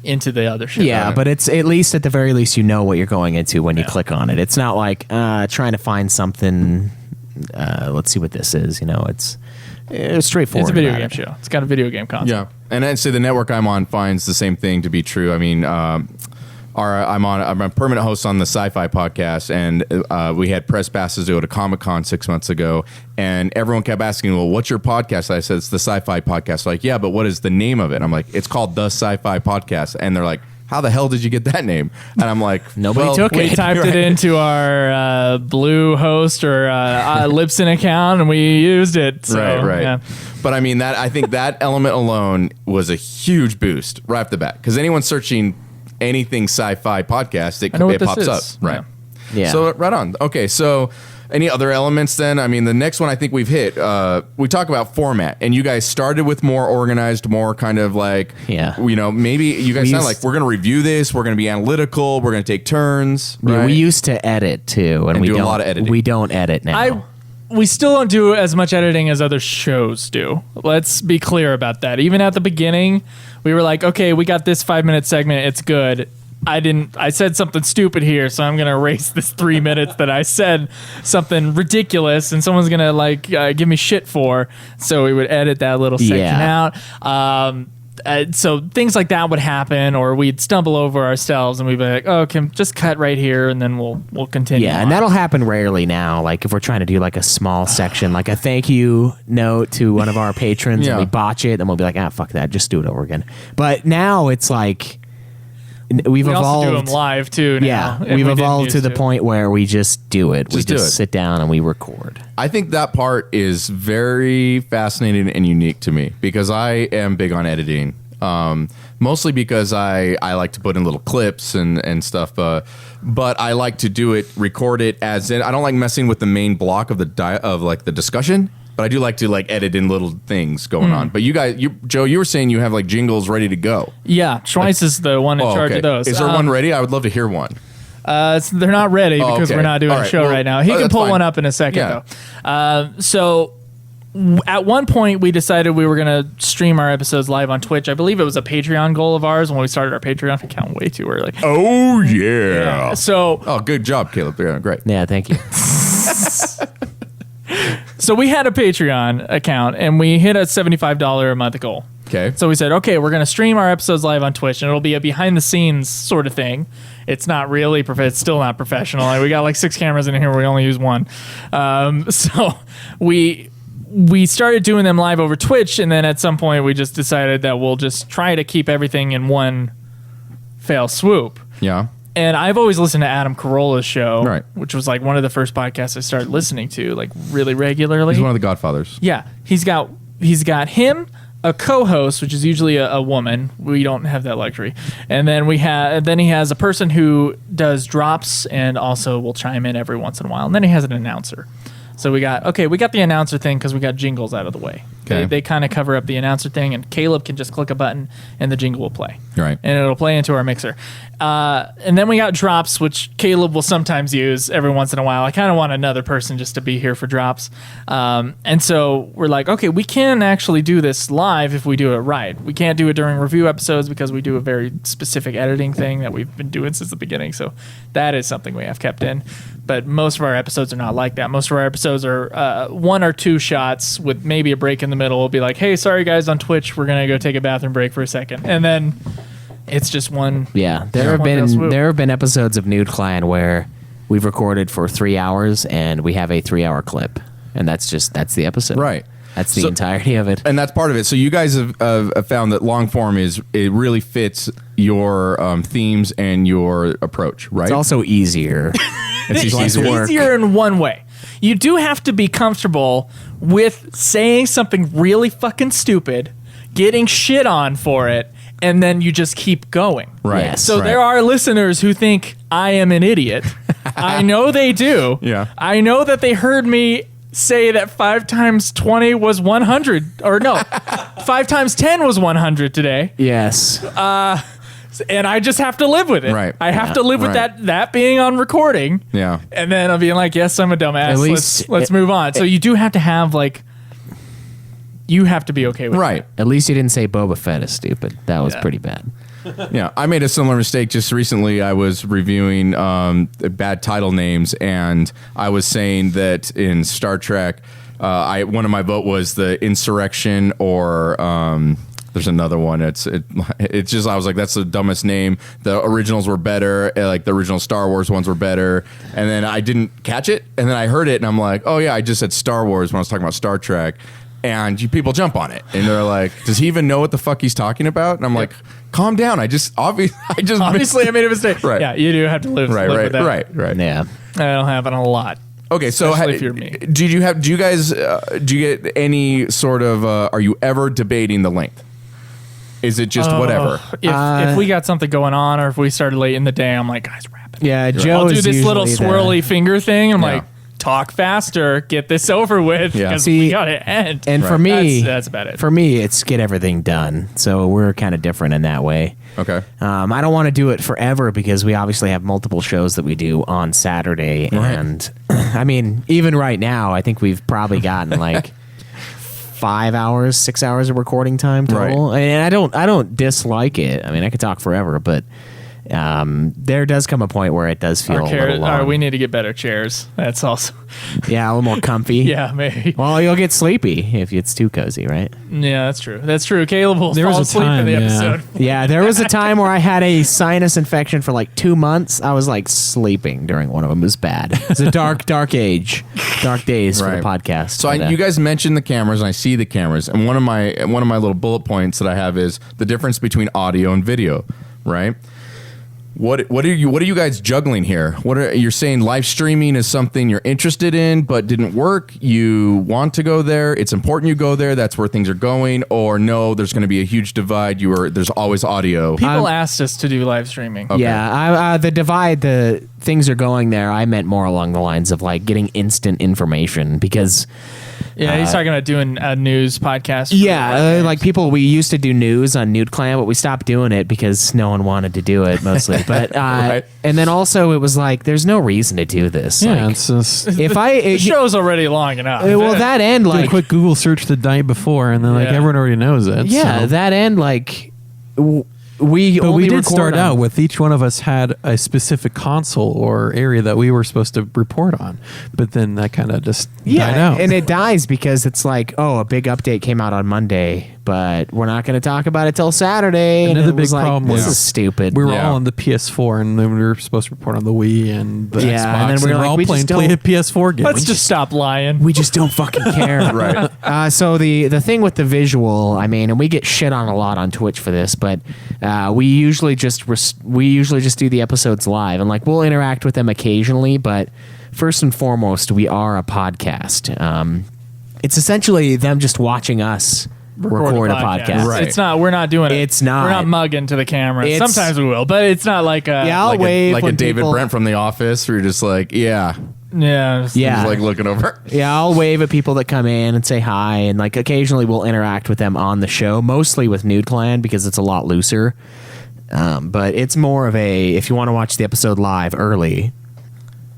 into the other show. Yeah, but it's at least at the very least you know what you're going into when you click on it. It's not like trying to find something. Let's see what this is. It's straightforward. It's a video about game it. show. It's got a video game concept. Yeah, and I'd say the network I'm on finds the same thing to be true. I mean, I'm a permanent host on the Sci-Fi podcast, and we had press passes to go to Comic-Con 6 months ago, and everyone kept asking, "Well, what's your podcast?" I said, "It's the Sci-Fi podcast." Like, yeah, but what is the name of it? I'm like, "It's called the Sci-Fi Podcast," and they're like, "How the hell did you get that name?" And I'm like, Nobody took We it. typed it into our Blue Host or Libsyn account, and we used it. So, right. yeah. But I mean, I think that element alone was a huge boost right off the bat, because anyone searching anything sci-fi podcast, I know what it this pops is. up. Right. Yeah. So right on. Okay. So any other elements then? I mean, the next one I think we've hit, we talk about format, and you guys started with more organized, more kind of like, Yeah. Maybe you guys We sound used- like we're going to review this. We're going to be analytical. We're going to take turns. Yeah, Right? we used to edit too, and we do a don't, lot of editing. We don't edit now. We still don't do as much editing as other shows do. Let's be clear about that. Even at the beginning, we were like, okay, we got this 5-minute segment. It's good. I said something stupid here, so I'm going to erase this 3 minutes that I said something ridiculous and someone's going to give me shit for. So we would edit that little section out. So things like that would happen, or we'd stumble over ourselves and we'd be like, oh, can just cut right here and then we'll continue. Yeah, on. and that'll happen rarely now. Like if we're trying to do like a small section, like a thank you note to one of our patrons, Yeah. and we botch it, then we'll be like, fuck that, just do it over again. But now it's like we've we evolved. also do them live too now. Yeah, and we've we didn't evolved to used the point where we just do it. We Just do just it. sit down and we record. I think that part is very fascinating and unique to me, because I am big on editing. Mostly because I like to put in little clips and stuff, but I like to do it, record it as in. I don't like messing with the main block of the discussion, but I do like to edit in little things going on. But you guys, Joe, you were saying you have jingles ready to go. Yeah, Schweiss is the one in charge of those. Is there one ready? I would love to hear one. They're not ready because okay. we're not doing All a right, show well, right now. He can that's pull fine. one up in a second, Yeah. though. So at one point, we decided we were going to stream our episodes live on Twitch. I believe it was a Patreon goal of ours when we started our Patreon account way too early. Oh yeah. So Oh, good job, Caleb. Yeah, great. Yeah, thank you. So we had a Patreon account and we hit a $75 a month goal. Okay. So we said, okay, we're going to stream our episodes live on Twitch, and it'll be a behind the scenes sort of thing. It's not really it's still not professional. We got 6 cameras in here. We only use one. So we started doing them live over Twitch, and then at some point we just decided that we'll just try to keep everything in one fell swoop. Yeah. And I've always listened to Adam Carolla's show, Right. which was one of the first podcasts I started listening to really regularly. He's one of the Godfathers. Yeah, he's got him, a co-host, which is usually a woman. We don't have that luxury. And then he has a person who does drops and also will chime in every once in a while. And then he has an announcer. So we got the announcer thing because we got jingles out of the way. Okay. They kind of cover up the announcer thing, and Caleb can just click a button and the jingle will play. Right. And it'll play into our mixer. And then we got drops, which Caleb will sometimes use every once in a while. I kind of want another person just to be here for drops. And so we're like, okay, we can actually do this live if we do it right. We can't do it during review episodes because we do a very specific editing thing that we've been doing since the beginning. So that is something we have kept in. But most of our episodes are not like that. Most of our episodes are 1 or 2 shots with maybe a break in the middle. We'll be like, hey, sorry guys, on Twitch, we're going to go take a bathroom break for a second. And then it's just one. Yeah, there One fell swoop. have been episodes of Nude Clan where we've recorded for 3 hours and we have a 3-hour clip, and that's the episode. Right. That's the So- entirety of it. And that's part of it. So you guys have found that long form it really fits your themes and your approach, right? It's also easier. It's It's easier. easier in one way. You do have to be comfortable with saying something really fucking stupid, getting shit on for it, and then you just keep going. Right. Yes. So right. there are listeners who think I am an idiot. I know they do. Yeah. I know that they heard me say that 5 times 20 was 100, or no, 5 times 10 was 100 today, Yes. and I just have to live with it. Right. I have to live with Right. that being on recording. Yeah. And then I'm being like, yes, I'm a dumbass. At least Let's move on. So you do have to have like, you have to be okay with Right. At least you didn't say Boba Fett is stupid. That was Yeah. pretty bad. Yeah, I made a similar mistake just recently. I was reviewing bad title names, and I was saying that in Star Trek, one of my vote was the Insurrection, or there's another one. It's just, I was like, that's the dumbest name. The originals were better, like the original Star Wars ones were better, and then I didn't catch it, and then I heard it, and I'm like, oh yeah, I just said Star Wars when I was talking about Star Trek. And people jump on it, and they're like, "Does he even know what the fuck he's talking about?" And I'm like, "Calm down. Obviously, Obviously, I made a mistake. Right. Yeah, you do have to live with that. Right. Yeah. That'll happen a lot. Okay, so Especially if you're me. do you guys do you get any sort of are you ever debating the length? Is it just whatever? If we got something going on, or if we started late in the day, I'm like, guys, wrap it. Yeah, Joe I'll do is this little usually swirly finger thing. I'm Yeah. like, talk faster, get this over with, Yeah. because See, we gotta end. And for me, that's about it. For me, it's get everything done. So we're kind of different in that way. Okay. I don't want to do it forever because we obviously have multiple shows that we do on Saturday, and I mean, even right now, I think we've probably gotten like 5 hours, 6 hours of recording time total. Right. And I don't dislike it. I mean, I could talk forever, but there does come a point where it does feel a little long. We need to get better chairs. That's also, Yeah, a little more comfy. yeah, maybe. Well, you'll get sleepy if it's too cozy, right? Yeah, that's true. That's true. Caleb will There fall was a asleep in time, the yeah. episode. Yeah, there was a time where I had a sinus infection for like 2 months. I was like sleeping during one of them. It was bad. It's a dark days for the Right. podcast. So But, you guys mentioned the cameras, and I see the cameras, and one of my little bullet points that I have is the difference between audio and video, right? What are you guys juggling here? You're saying live streaming is something you're interested in but didn't work? You want to go there? It's important you go there. That's where things are going. Or no, there's going to be a huge divide. There's always audio. People asked us to do live streaming. yeah, the divide, the things are going there. I meant more along the lines of like getting instant information because. Yeah, he's talking about doing a news podcast. for Yeah, games. like we used to do news on Nude Clan, but we stopped doing it because no one wanted to do it mostly. But Right. and then also it was like, there's no reason to do this. Yeah, Like, it's just if the show's already long enough. well, that end do a like quick Google search the night before, and then like Yeah. everyone already knows it. yeah, so. that end like we But only we did record start on- out with each one of us had a specific console or area that we were supposed to report on, but then that kind of just died out. and it dies because it's like, oh, a big update came out on Monday, but we're not going to talk about it till Saturday. And Another it was big like, problem this was is stupid. we were Yeah. all on the PS4, and then we were supposed to report on the Wii and the Yeah, Xbox, and then we were like, all we playing just don't- PS4 games. Let's just stop lying. we just don't fucking care. Right. So the thing with the visual, I mean, and we get shit on a lot on Twitch for this, but we usually just do the episodes live, and like we'll interact with them occasionally. But first and foremost, we are a podcast. It's essentially them just watching us record a podcast. Right. It's not. We're not doing it. It's not. We're not mugging to the camera. It's- Sometimes we will, but it's not like a. Yeah, I'll like wave like a when David people- Brent from The Office, where you're just like, yeah, Yeah. Yeah. just like looking over. Yeah, I'll wave at people that come in and say hi, and like occasionally we'll interact with them on the show, mostly with Nude Clan because it's a lot looser. But it's more of a, if you want to watch the episode live early,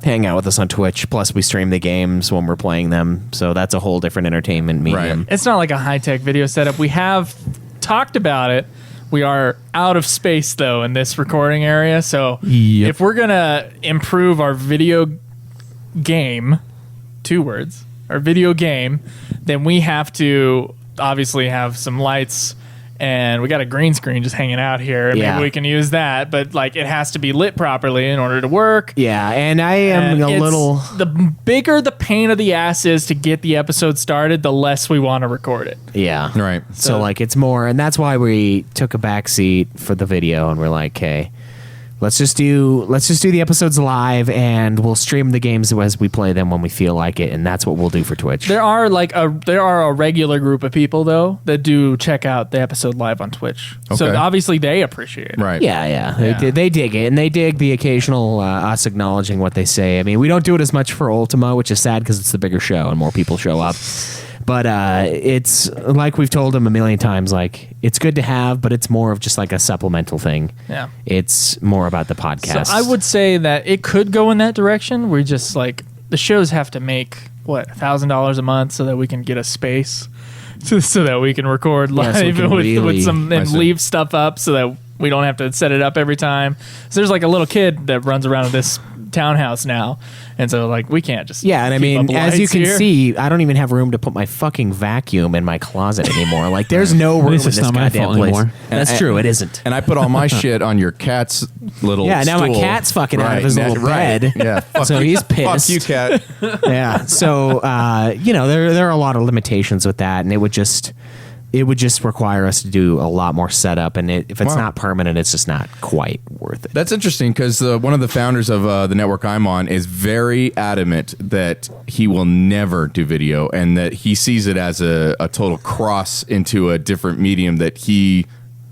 hang out with us on Twitch. Plus, we stream the games when we're playing them, so that's a whole different entertainment medium. Right. It's not like a high tech video setup. We have talked about it. We are out of space though in this recording area. So Yep. if we're gonna improve our video game, 2 words, our video game, then we have to obviously have some lights. And we got a green screen just hanging out here. And Yeah. maybe we can use that, but like it has to be lit properly in order to work. Yeah, and I am And a it's- little. The bigger the pain of the ass is to get the episode started, the less we want to record it. Yeah. Right. So like it's more, and that's why we took a back seat for the video, and we're like, okay, let's just do the episodes live, and we'll stream the games as we play them when we feel like it, and that's what we'll do for Twitch. There are a regular group of people though that do check out the episode live on Twitch. So Okay. obviously they appreciate it. Right. Yeah. They dig it, and they dig the occasional us acknowledging what they say. I mean, we don't do it as much for Ultima, which is sad because it's the bigger show and more people show up. But it's like we've told them a million times, like it's good to have, but it's more of just like a supplemental thing. Yeah. It's more about the podcast. So I would say that it could go in that direction. We're just like the shows have to make what $1,000 a month so that we can get a space, so that we can record Yeah, so we live can with really- some I and see. leave stuff up so that we don't have to set it up every time. So there's like a little kid that runs around this townhouse now, and so like we can't just Yeah, and I keep up mean, as you lights can here. see, I don't even have room to put my fucking vacuum in my closet anymore. Like, there's no room in least this it's not my goddamn fault place. anymore. That's true. It isn't. And I put all my shit on your cat's little Yeah, now my stool. cat's fucking out of his Right, little right. bed. Yeah. Fuck So you. he's Fuck pissed. you, cat. Yeah. So there are a lot of limitations with that, and it would just require us to do a lot more setup. And if it's Wow. not permanent, it's just not quite worth it. That's interesting because one of the founders of the network I'm on is very adamant that he will never do video and that he sees it as a total cross into a different medium that he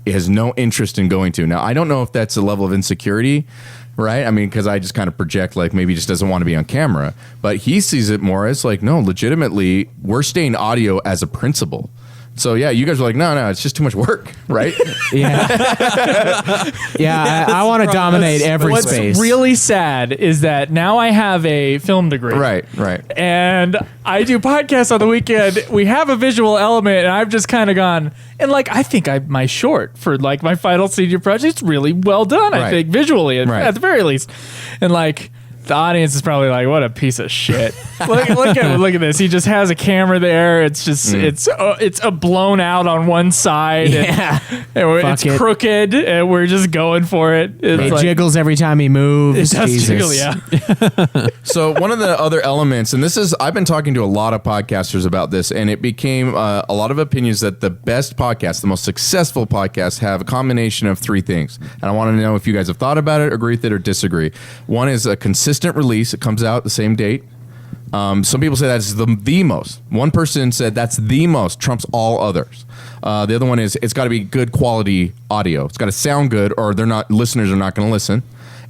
has no interest in going to. Now, I don't know if that's a level of insecurity, right? I mean, because I just kind of project like maybe he just doesn't want to be on camera, but he sees it more as like, no, legitimately, we're staying audio as a principle. So yeah, you guys are like, no, it's just too much work, right? Yeah. Yeah. I want to dominate every What's space. really sad is that now I have a film degree. right. And I do podcasts on the weekend. We have a visual element, and I've just kind of gone, and like I think my short for like my final senior project is really well done. I Right. think visually Right. at the very least, and like the audience is probably like, what a piece of shit. look at this. He just has a camera there. It's just it's a blown out on one side. Yeah. It's Fuck it. crooked, and we're just going for it. It's It like- jiggles every time he moves. It does Jesus. jiggle, yeah. So one of the other elements, and this is, I've been talking to a lot of podcasters about this, and it became a lot of opinions that the best podcasts, the most successful podcasts, have a combination of three things. And I want to know if you guys have thought about it, agree with it, or disagree. One is a consistent release; it comes out the same date. Some people say that's the most. One person said that's the most, trumps all others. The other one is it's got to be good quality audio. It's got to sound good, or listeners are not going to listen.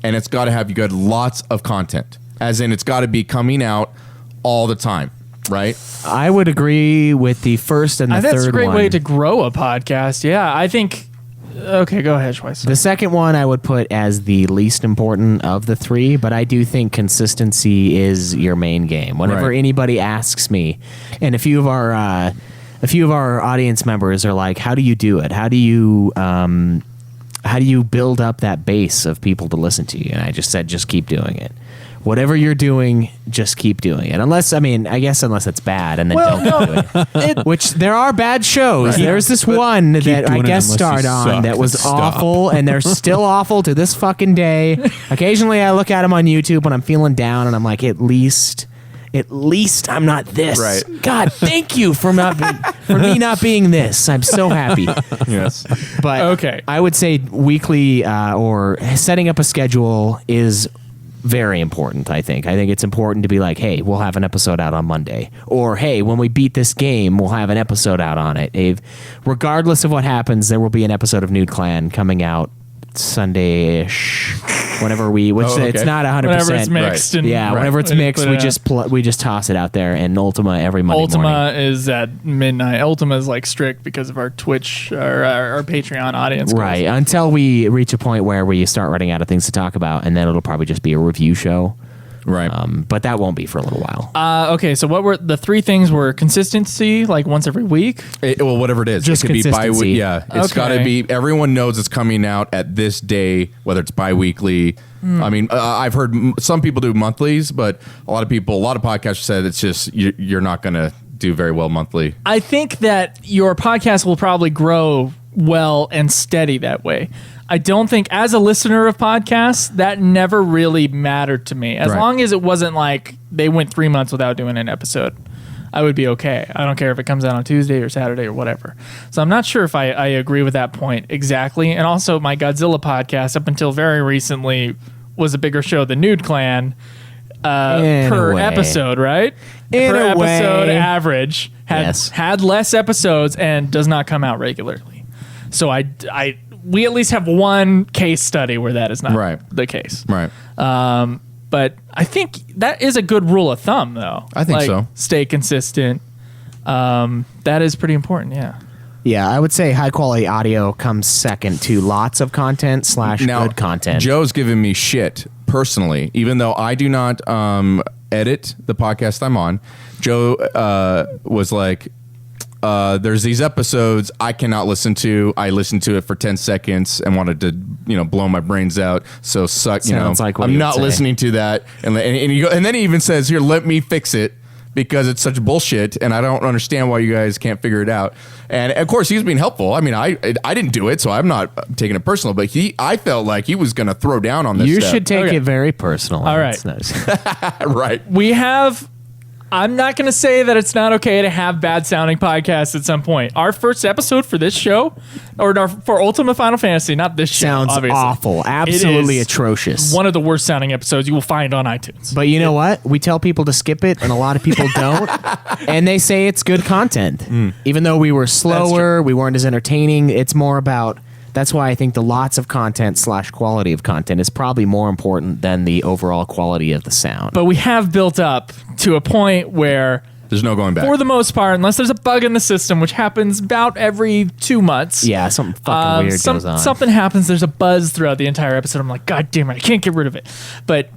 And it's got to have lots of content. As in, it's got to be coming out all the time, right? I would agree with the first and the third one. That's a great way to grow a podcast. Yeah, I think. Okay, go ahead, Schweiss. The second one I would put as the least important of the three, but I do think consistency is your main game. Whenever Right. anybody asks me, and a few of our audience members are like, "How do you do it? How do you build up that base of people to listen to you?" And I just said, just keep doing it. Whatever you're doing, just keep doing it. Unless it's bad, and then don't do it. Which there are bad shows. Right. There's this one that I doing it guest unless you starred on suck. that was Stop. awful, and they're still awful to this fucking day. Occasionally, I look at them on YouTube when I'm feeling down, and I'm like, at least I'm not this. Right. God, thank you for me not being this. I'm so happy. Yes. But Okay. I would say weekly or setting up a schedule is very important. I think it's important to be like, hey, we'll have an episode out on Monday, or hey, when we beat this game, we'll have an episode out on it. Regardless of what happens, there will be an episode of Nude Clan coming out Sunday-ish. Whenever it's not 100%. Whenever it's mixed. Right. And Yeah, whenever it's we mixed, put we it out. just toss it out there, and Ultima every Monday morning. Ultima is at midnight. Ultima is like strict because of our Twitch or our Patreon audience. goals. Right, until we reach a point where we start running out of things to talk about, and then it'll probably just be a review show. Right. But that won't be for a little while. Okay, so what were the three things? Were consistency, like once every week? Well, whatever it is. Just it could be consistency. Yeah. It's got to Okay. be, everyone knows it's coming out at this day, whether it's bi-weekly. I mean, I've heard some people do monthlies, but a lot of podcasters said it's just, you're not going to do very well monthly. I think that your podcast will probably grow well and steady that way. I don't think, as a listener of podcasts, that never really mattered to me. As Right. long as it wasn't like they went 3 months without doing an episode. I would be okay. I don't care if it comes out on Tuesday or Saturday or whatever. So I'm not sure if I agree with that point exactly. And also, my Godzilla podcast, up until very recently, was a bigger show than Nude Clan per episode, right? In per a way. episode average Yes. had less episodes and does not come out regularly. So we at least have one case study where that is not Right. the case. Right. But I think that is a good rule of thumb, though. I think so. Stay consistent. That is pretty important. Yeah. Yeah, I would say high quality audio comes second to lots of content / good content. Joe's giving me shit personally, even though I do not edit the podcast I'm on. Joe was like, there's these episodes I cannot listen to. I listened to it for 10 seconds and wanted to, blow my brains out. So Sounds like what I'm he would not say. listening to that. And then he even says, here, let me fix it because it's such bullshit and I don't understand why you guys can't figure it out. And of course he's being helpful. I mean, I didn't do it, so I'm not taking it personal, but I felt like he was going to throw down on this You stuff. should take Okay. it very personal. All right. Right. I'm not going to say that it's not okay to have bad sounding podcasts at some point. Our first episode for this show, for Ultimate Final Fantasy, not this show, Sounds obviously. awful. Absolutely It is atrocious. One of the worst sounding episodes you will find on iTunes. But you know what? We tell people to skip it, and a lot of people don't. And they say it's good content. Even though we were slower, we weren't as entertaining. It's more about... That's why I think the lots of content / quality of content is probably more important than the overall quality of the sound. But we have built up to a point where, There's no going back. for the most part, unless there's a bug in the system, which happens about every 2 months. yeah, something fucking weird goes on. Something happens. There's a buzz throughout the entire episode. I'm like, God damn it, I can't get rid of it. But,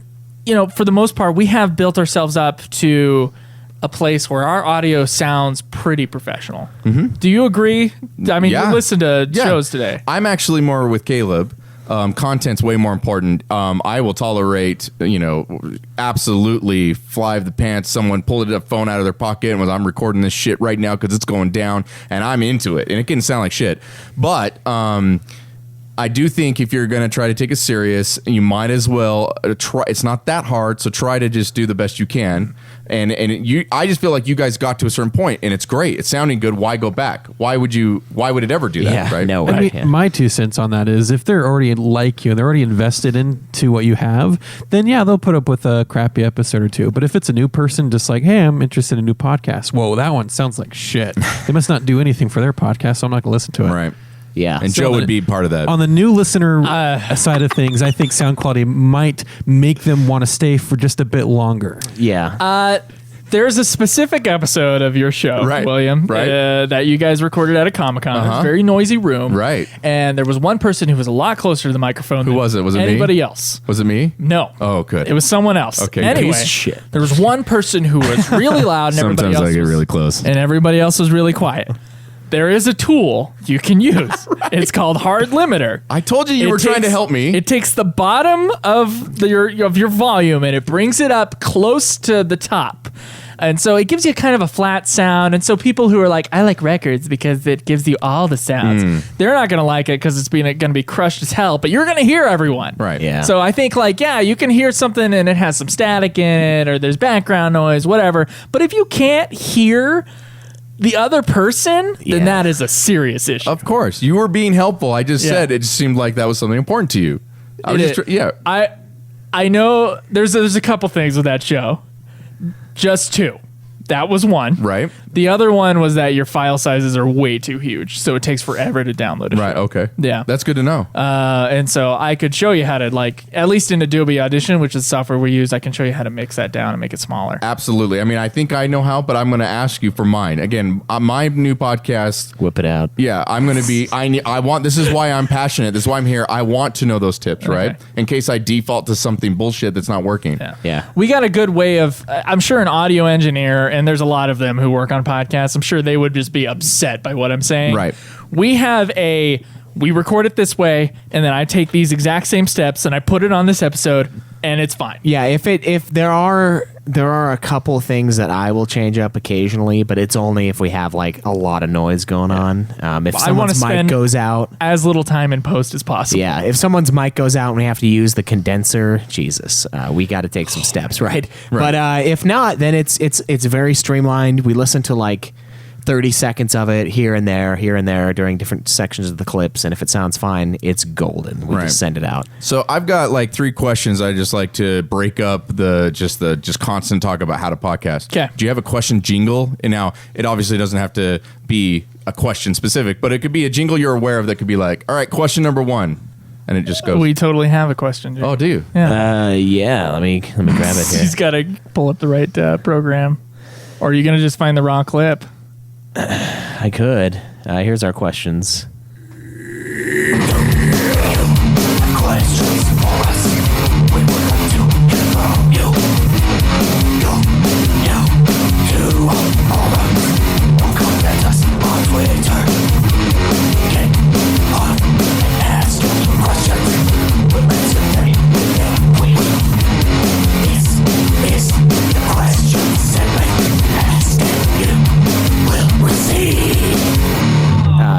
for the most part, we have built ourselves up to a place where our audio sounds pretty professional. Mm-hmm. Do you agree? I mean, Yeah. you listened to Yeah. shows today. I'm actually more with Caleb. Content's way more important. I will tolerate, absolutely fly of the pants. Someone pulled a phone out of their pocket and was, I'm recording this shit right now because it's going down, and I'm into it. And it can sound like shit. But I do think if you're going to try to take it serious, you might as well try. It's not that hard, so try to just do the best you can. And I just feel like you guys got to a certain point, and it's great. It's sounding good. Why go back? Why would it ever do that? Yeah, right? no I way. mean, Yeah. my 2 cents on that is if they're already like you, they're already invested into what you have, then yeah, they'll put up with a crappy episode or 2. But if it's a new person, just like, hey, I'm interested in a new podcast. Whoa, that one sounds like shit. They must not do anything for their podcast, so I'm not going to listen to it. Right. Yeah. And So Joe the- would be part of that. On the new listener side of things, I think sound quality might make them want to stay for just a bit longer. yeah. There's a specific episode of your show, Right, William, right. that you guys recorded at a Comic-Con. It was a very noisy room. Right. And there was one person who was a lot closer to the microphone Who than was it? Was it me? anybody else. Was it me? No. Oh, good. It was someone else. Okay, Anyway, piece of shit. there was one person who was really loud and everybody Sometimes else I get was, really close. and everybody else was really quiet. There is a tool you can use. It's called Hard Limiter. I told you It were trying to takes- help me. It takes the bottom of your volume and it brings it up close to the top. And so it gives you kind of a flat sound. And so people who are like, I like records because it gives you all the sounds, they're not going to like it because it's going to be crushed as hell, but you're going to hear everyone. Right. Yeah. So I think you can hear something and it has some static in it or there's background noise, whatever. But if you can't hear the other person, Yeah. then that is a serious issue. Of course. You were being helpful. I just Yeah. said it just seemed like that was something important to you. I was It just is. yeah. I know there's a couple things with that show. Just 2. That was one. Right. The other one was that your file sizes are way too huge, so it takes forever to download a Right. show. Okay. Yeah. That's good to know. And so I could show you how to, at least in Adobe Audition, which is the software we use, I can show you how to mix that down and make it smaller. Absolutely. I mean, I think I know how, but I'm going to ask you for mine. Again, my new podcast. Whip it out. Yeah, I'm going to be. I want. This is why I'm passionate. This is why I'm here. I want to know those tips, right? Okay. In case I default to something bullshit that's not working. Yeah. We got a good way of, I'm sure an audio engineer, and there's a lot of them who work on podcasts, I'm sure they would just be upset by what I'm saying. Right. We record it this way, and then I take these exact same steps and I put it on this episode, and it's fine. Yeah, if there are there are a couple things that I will change up occasionally, but it's only if we have like a lot of noise going on. If I wanna someone's mic spend- goes out, As little time in post as possible. yeah, if someone's mic goes out and we have to use the condenser, Jesus, we got to take some steps, right? But if not, then it's very streamlined. We listen to like 30 seconds of it here and there during different sections of the clips, and if it sounds fine, it's golden. We Right. just send it out. So I've got like 3 questions. I just like to break up the constant talk about how to podcast. 'Kay. Do you have a question jingle? And now it obviously doesn't have to be a question specific, but it could be a jingle you're aware of that could be like, all right, question number 1, and it just goes. We totally have a question. Dude. Oh, do you? Yeah. Yeah, let me grab it here. He's got to pull up the right program. Or are you going to just find the raw clip? I could. Here's our questions.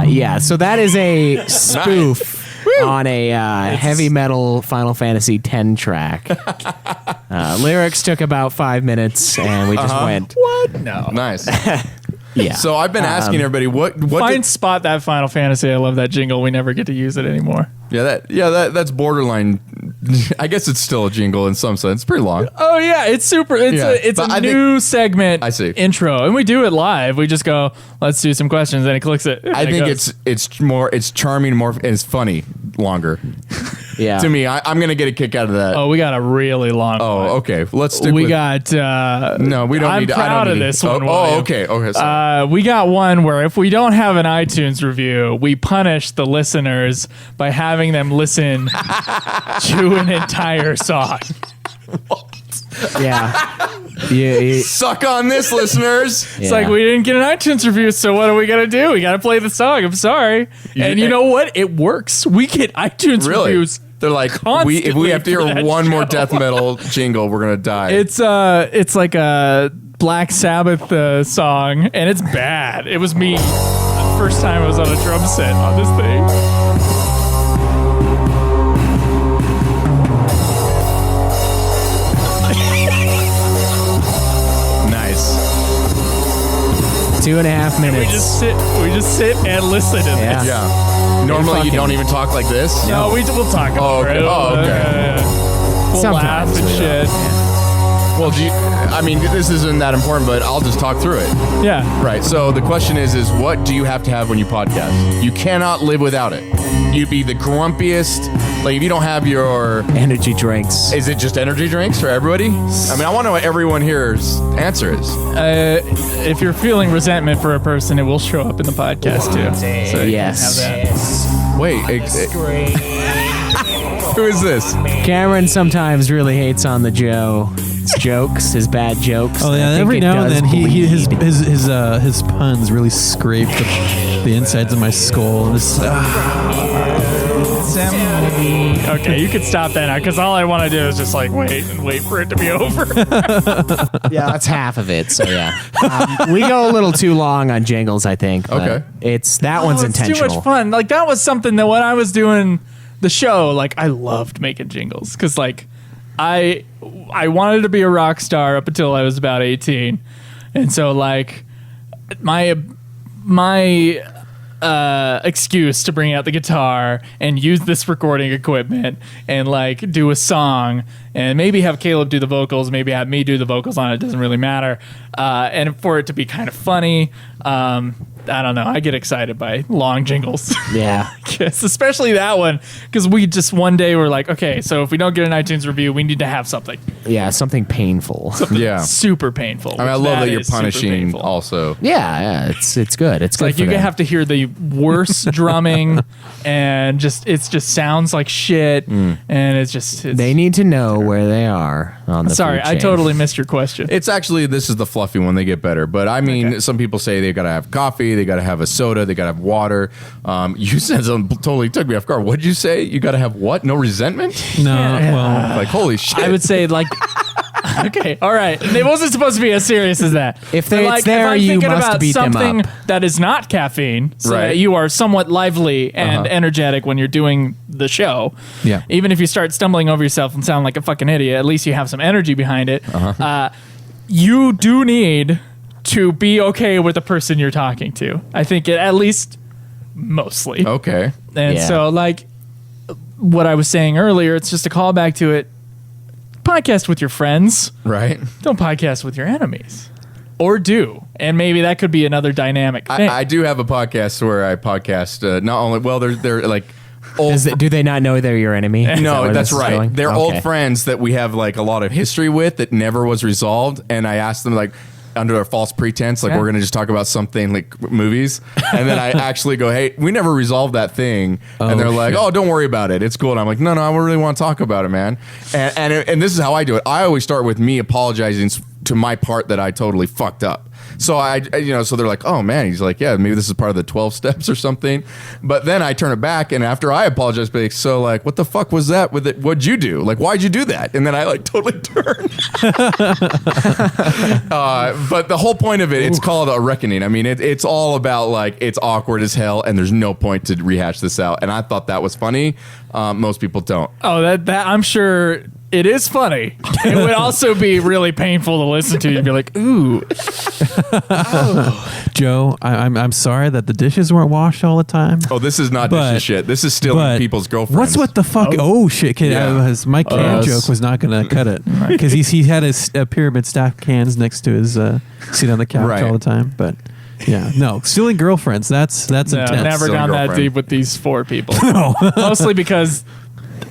Yeah, so that is a spoof on a heavy metal Final Fantasy X track. Lyrics took about 5 minutes, and we just went, What? No. Nice. yeah. So I've been asking everybody what Find spot that Final Fantasy. I love that jingle. We never get to use it anymore. that's borderline. I guess it's still a jingle in some sense. It's pretty long. Oh yeah, it's super. It's but a I think- new segment. I see. Intro, and we do it live. We just go, let's do some questions, and he clicks it. and I it think goes. it's charming, more and it's funny longer. yeah. To me, I'm gonna get a kick out of that. Oh, we got a really long. one. Okay. Let's stick We with. got. No, we don't I'm need. proud I don't of need this to, one. Oh, William. okay. Sorry. We got one where if we don't have an iTunes review, we punish the listeners by having them listen to an entire song. Yeah. You- Suck on this, listeners. It's like we didn't get an iTunes review, so what are we gonna do? We gotta play the song. I'm sorry. And you know what? It works. We get iTunes Really? reviews. They're like, if we Constantly have to for hear that one more show. death metal jingle, we're gonna die. It's like a Black Sabbath song, and it's bad. It was me the first time I was on a drum set on this thing. nice. 2.5 We minutes. just sit and listen to this. Yeah. Yeah. Normally, you fucking- don't even talk like this. No, we'll talk about Oh, okay. it. Oh, okay. We'll laugh Sometimes and we shit. Well, I mean, this isn't that important, but I'll just talk through it. Yeah. Right. So the question is what do you have to have when you podcast? You cannot live without it. You'd be the grumpiest. Like if you don't have your, Energy drinks. is it just energy drinks for everybody? I mean, I want to know what everyone here's answer is. If you're feeling resentment for a person, it will show up in the podcast too. So you Yes. can have that. Wait, who is this? Cameron sometimes really hates on the Joe. His jokes, his bad jokes. Oh I yeah, think every it now and does then his bleed. his puns really scrape the insides of my skull. And it's, Okay, you can stop that now because all I want to do is just like wait for it to be over. Yeah, that's half of it. So yeah, we go a little too long on jingles, I think. but Okay. it's that one's It's intentional. too much fun. Like that was something that when I was doing the show, like I loved making jingles because like I wanted to be a rock star up until I was about 18, and so like my excuse to bring out the guitar and use this recording equipment and like do a song and maybe have Caleb do the vocals, maybe have me do the vocals on it, doesn't really matter, and for it to be kind of funny. I don't know. I get excited by long jingles. Yeah. Yes, especially that one because we just one day were like, okay, so if we don't get an iTunes review, we need to have something Yeah, something painful. Yeah. super painful. I mean, I which love that you're is super punishing painful. also. Yeah, it's good. It's good. Like for you them. have to hear the worst drumming, and it just sounds like shit, and it's They need to know where they are on the. Sorry, food I chain. totally missed your question. It's actually, this is the fluffy one. They get better. But I mean, some people say they got to have coffee, they got to have a soda, they got to have water. You said something totally took me off guard. What'd you say? You got to have what? No resentment? no, well, Like, holy shit. I would say like Okay, all right. It wasn't supposed to be as serious as that. If But, it's there, I'm you thinking must about beat them something up. that is not caffeine, so Right. that you are somewhat lively and energetic when you're doing the show. Yeah. Even if you start stumbling over yourself and sound like a fucking idiot, at least you have some energy behind it. You do need to be okay with the person you're talking to. I think at least mostly. Okay. And Yeah. so, like what I was saying earlier, it's just a callback to it. Podcast with your friends. Right. Don't podcast with your enemies. Or do. And maybe that could be another dynamic thing. I do have a podcast where I podcast not only, well, they're like old. Do they not know they're your enemy? Is that No, where that's this is right. going? They're Okay. old friends that we have like a lot of history with that never was resolved. And I asked them like under a false pretense, like Yeah. we're going to just talk about something like movies. And then I actually go, hey, we never resolved that thing. And they're like, oh, don't worry about it. It's cool. And I'm like, no, I really want to talk about it, man. And this is how I do it. I always start with me apologizing to my part that I totally fucked up. So so they're like, oh man, he's like, yeah, maybe this is part of the 12 steps or something. But then I turn it back, and after I apologize, be like, so like, what the fuck was that with it? What'd you do? Like, why'd you do that? And then I like totally turn. But the whole point of it, it's called a reckoning. I mean, it's all about like, it's awkward as hell, and there's no point to rehash this out. And I thought that was funny. Most people don't. Oh, that I'm sure it is funny. It would also be really painful to listen to. You'd be like, ooh. Joe, I'm sorry that the dishes weren't washed all the time. Oh, this is not But- dishes shit. This is stealing But people's girlfriends. what's what the fuck? Oh, shit! Kid, Yeah. my can that's- joke was not going to cut it because he had his pyramid stacked cans next to his seat on the couch Right. all the time. But yeah, no, stealing girlfriends. That's No, intense. never Silly gone that girlfriend. deep with these four people. Mostly because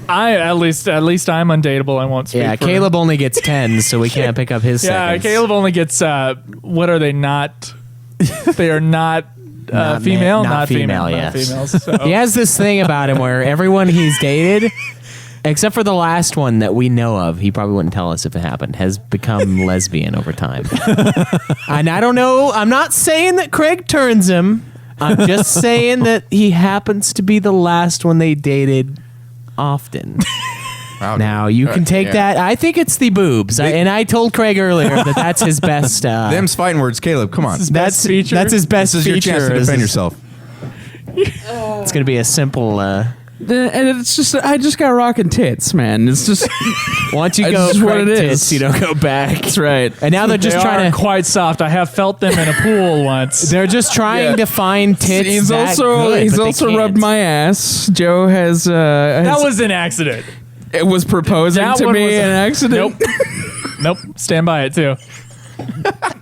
at least I'm undateable. I won't speak Yeah, for Caleb only gets 10, so we can't pick up his Yeah, seconds. Caleb only gets what are they not? They are not, Not female, ma- not not female, female, yes. not females. So. He has this thing about him where everyone he's dated, except for the last one that we know of, he probably wouldn't tell us if it happened, has become lesbian over time. And I don't know, I'm not saying that Craig turns him. I'm just saying that he happens to be the last one they dated often. Wow. Now, you can take Yeah. that. I think it's the boobs. And I told Craig earlier that that's his best. Them's fighting words, Caleb. Come on. This is That's best feature. That's his best This is your feature. chance to This defend is- yourself. It's going to be a simple. And it's just, I just got rocking tits, man. It's just, Once you It's go just what Craig it tits, is. you don't go back. that's right. And now they're just They trying are to. quite soft. I have felt them in a pool once. They're just trying Yeah. to find tits. He's that also good, he's but they also can't. rubbed my ass. Joe has That was an accident. it was proposing That to one me was an accident. Nope. Stand by it too.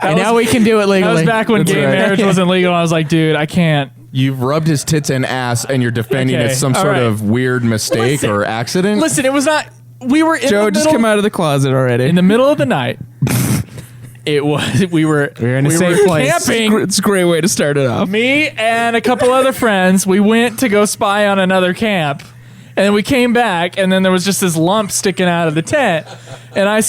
And now we can do it That legally. was back when That's gay right. marriage wasn't legal. I was like, dude, I can't. You've rubbed his tits and ass, and you're defending Okay, it's some all sort right. of weird mistake Listen. or accident. Listen, it was not. We were in Joe the just middle, came out of the closet already. in the middle of the night. It was. We were in a safe were place. camping. It's a great way to start it off. Me and a couple other friends, we went to go spy on another camp. And then we came back, and then there was just this lump sticking out of the tent. And I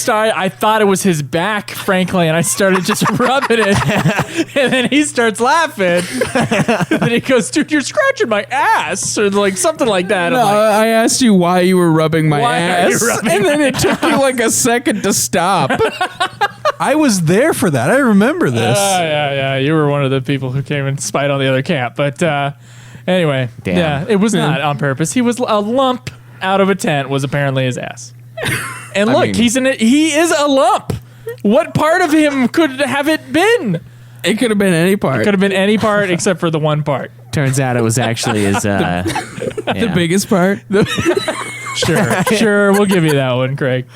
thought it was his back, frankly, and I started just rubbing it. And then he starts laughing. And then he goes, dude, you're scratching my ass, or like something like that. No, I'm like, I asked you why you were rubbing my Why are you ass, rubbing and then it took you like a second to stop. I was there for that. I remember this. yeah. You were one of the people who came and spied on the other camp. But anyway, Damn. yeah, it was not on purpose. He was a lump out of a tent was apparently his ass. And look, mean- he is a lump. What part of him could have it been? It could have been any part. Could have been any part except for the one part. Turns out it was actually his. The biggest part. Sure, we'll give you that one, Craig.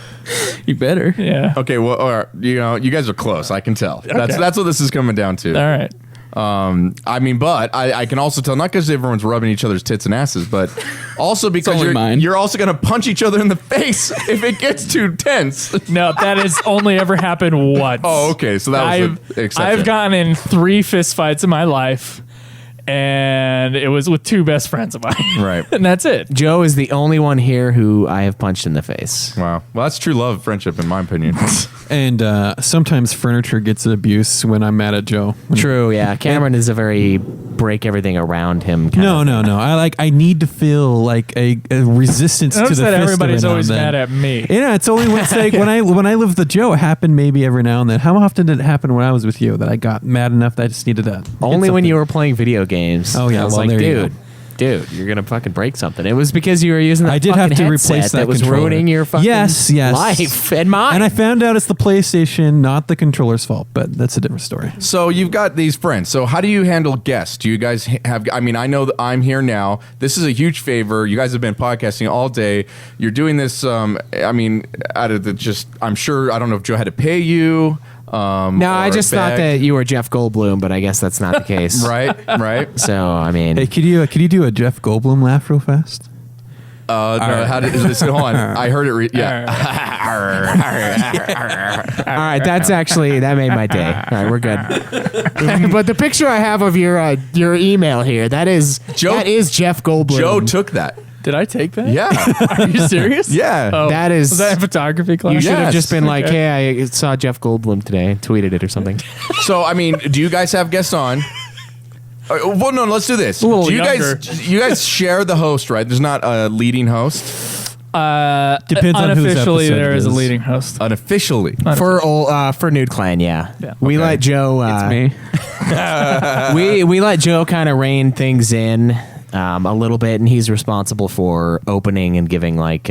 You better. Yeah. Okay, well, or, you guys are close. I can tell. That's what this is coming down to. All right. I mean, but I can also tell, not because everyone's rubbing each other's tits and asses, but also because only mine. you're also going to punch each other in the face if it gets too tense. No, that has only ever happened once. Oh, okay. So that was an exception. I've gotten in 3 fist fights in my life, and it was with two best friends of mine. Right. And that's it. Joe is the only one here who I have punched in the face. Wow. Well, that's true love, friendship, in my opinion. And sometimes furniture gets abuse when I'm mad at Joe. True, yeah. Cameron is a very break everything around him kind No, of. no, no. I need to feel like a resistance to the Notice fist that every everybody's now and always then. mad at me. Yeah, it's only when it's like when I lived with Joe, it happened maybe every now and then. How often did it happen when I was with you that I got mad enough that I just needed to Only hit when you something? were playing video games. Oh, yeah, I was well, like, there you dude, you're gonna fucking break something. It was because you were using that I did have fucking to headset replace that was controller. ruining your fucking Yes. life and mine. And I found out it's the PlayStation, not the controller's fault, but that's a different story. So you've got these friends. So how do you handle guests? Do you guys have? I mean, I know that I'm here now. This is a huge favor. You guys have been podcasting all day. You're doing this. I mean, out of the just, I'm sure. I don't know if Joe had to pay you. no, I or just thought beg. that you were Jeff Goldblum, but I guess that's not the case. Right. So I mean, Hey, could you do a Jeff Goldblum laugh real fast? No, how did this? Hold on. I heard it. Yeah. all right, that made my day. All right, we're good. But the picture I have of your email here, that is Jeff Goldblum. Joe took that. Did I take that? Yeah. Are you serious? Yeah. Oh, That is- Was that in photography class? You should have Yes. just been like, Okay. "Hey, I saw Jeff Goldblum today. Tweeted it or something." So I mean, do you guys have guests on? Well, no. Let's do this. little Do you younger. you guys share the host, right? There's not a leading host. Depends on whose unofficially, episode there it is a is. leading host. Unofficially. For Nude Clan, yeah. We Okay. let Joe. Me. we let Joe kind of rein things in a little bit, and he's responsible for opening and giving like.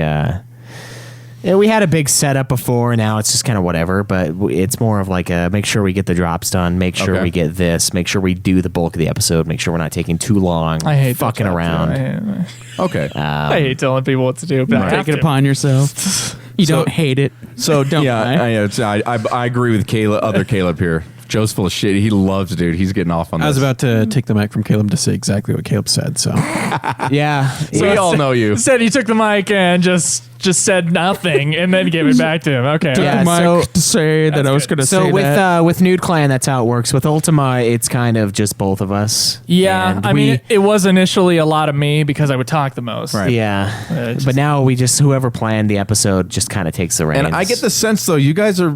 Yeah, we had a big setup before, and now it's just kind of whatever. But it's more of like a make sure we get the drops done, make sure Okay. we get this, make sure we do the bulk of the episode, make sure we're not taking too long. I hate fucking that around. too. Okay. I hate telling people what to do, but I have Take it to. upon yourself. You So- don't hate it. So Don't yeah, lie. I agree with Caleb. Other Caleb here. Joe's full of shit. He loves, dude. He's getting off on this. I was about to take the mic from Caleb to say exactly what Caleb said. So Yeah. We all know you. Said he took the mic and just said nothing and then gave it back to him. Okay. Yeah, Mike so- to say that I was good. going to So say with that. with Nude Clan, that's how it works. With Ultima, it's kind of just both of us. Yeah, And I mean, it was initially a lot of me because I would talk the most. Right. yeah. just- But now we just whoever planned the episode just kind of takes the reins. And I get the sense though, you guys are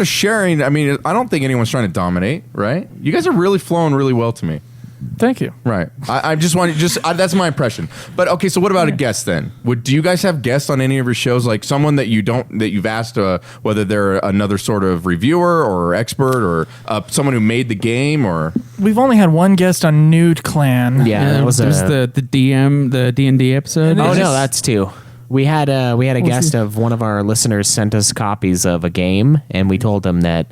sharing. I mean, I don't think anyone's trying to dominate, right? You guys are really flowing really well to me. Thank you. Right. I just want that's my impression. But okay, so what about a guest then? Do you guys have guests on any of your shows? Like someone that you've asked whether they're another sort of reviewer or expert or someone who made the game or We've only had one guest on Nude Clan. Yeah, that was there's the DM, the D&D episode. And Oh It's no, just- that's two. We had a guest of one of our listeners sent us copies of a game, and we told him that.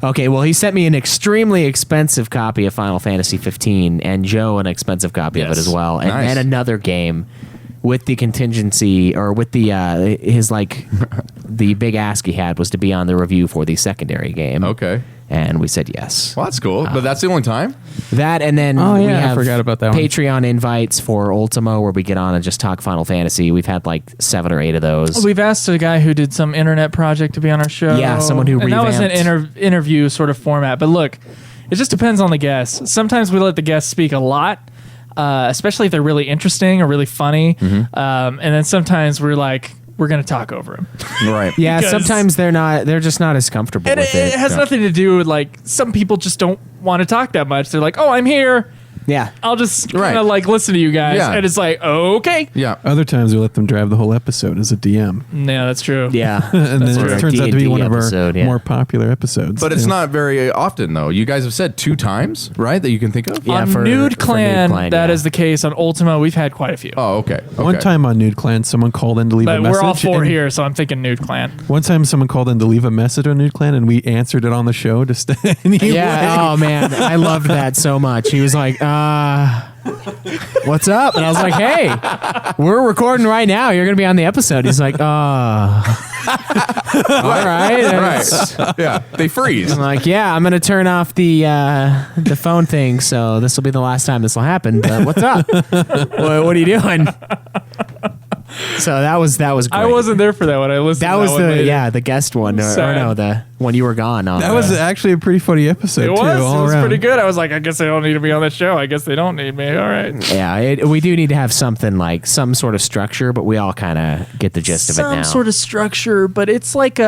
Okay, well, he sent me an extremely expensive copy of Final Fantasy 15, and Joe an expensive copy of it Yes. as well, and Nice. then another game with the contingency or with the his like the big ask he had was to be on the review for the secondary game. okay. And we said yes. Well, that's cool. But that's the only time. That and then Oh, we yeah, I have forgot about that one. Patreon invites for Ultima where we get on and just talk Final Fantasy. We've had like 7 or 8 of those. We've asked a guy who did some internet project to be on our show. Yeah, someone who and that was an revamped. interview sort of format. But look, it just depends on the guest. Sometimes we let the guests speak a lot, especially if they're really interesting or really funny. Mm-hmm. And then sometimes we're like, we're going to talk over them. Right. Yeah, Because- sometimes they're just not as comfortable And with it has nothing to do with like some people just don't want to talk that much. They're like, oh, I'm here. Yeah. I'll just kind Right. of like listen to you guys. Yeah. And it's like, okay. Yeah. other times we let them drive the whole episode as a DM, Yeah, that's true. Yeah. and then true. it turns out to be D&D one of our episode, yeah. more popular episodes. But it's Yeah. not very often though. You guys have said 2 times, right? That you can think of? Yeah, on for- Nude for Clan, Nude Clan, that yeah. is the case. On Ultima, we've had quite a few. Oh, okay. One time on Nude Clan, someone called in to leave a But message. we're all 4 and here, so I'm thinking Nude Clan. One time, someone called in to leave a message on Nude Clan, and we answered it on the show. Just anyway. Yeah. Oh man, I loved that so much. He was like, what's up? And I was like, hey, we're recording right now. You're gonna be on the episode. He's like, all right. And it's- Right. Yeah. They freeze. I'm like, yeah, I'm gonna turn off the phone thing, so this will be the last time this will happen. But what's up? What are you doing? So that was great. I wasn't there for that one. I listened. That to was that one later. the guest one, or Sad. no, the when you were gone. On That was actually a pretty funny episode, It was. too. It all was around. pretty good. I was like, I guess they don't need to be on the show. I guess they don't need me. All right. yeah. We do need to have something like some sort of structure, but we all kind of get the gist of it now. Some sort of structure, but it's like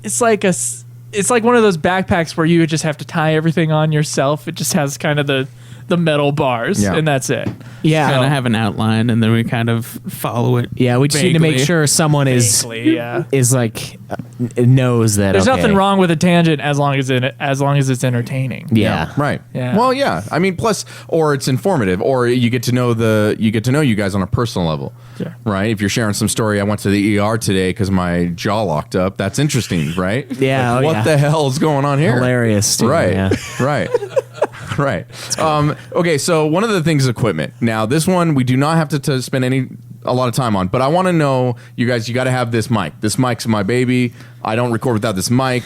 it's like one of those backpacks where you would just have to tie everything on yourself. It just has kind of the metal bars, Yeah. and that's it. yeah, Kind of have an outline, and then we kind of follow it. yeah. We just need to make vaguely. sure someone Basically, yeah. is like knows that. There's okay. nothing wrong with a tangent as long as it's entertaining. Yeah. Right. Yeah. Well, yeah. I mean, plus, or it's informative, or you get to know you guys on a personal level. Sure. Right. If you're sharing some story, I went to the ER today because my jaw locked up. That's interesting, right? Yeah, Like, oh, what yeah. the hell is going on here? Hilarious. Too, Right. Yeah. Right. Right. Okay. So one of the things is equipment. Now, this one we do not have to spend a lot of time on, but I want to know, you guys, you got to have this mic. This mic's my baby. I don't record without this mic.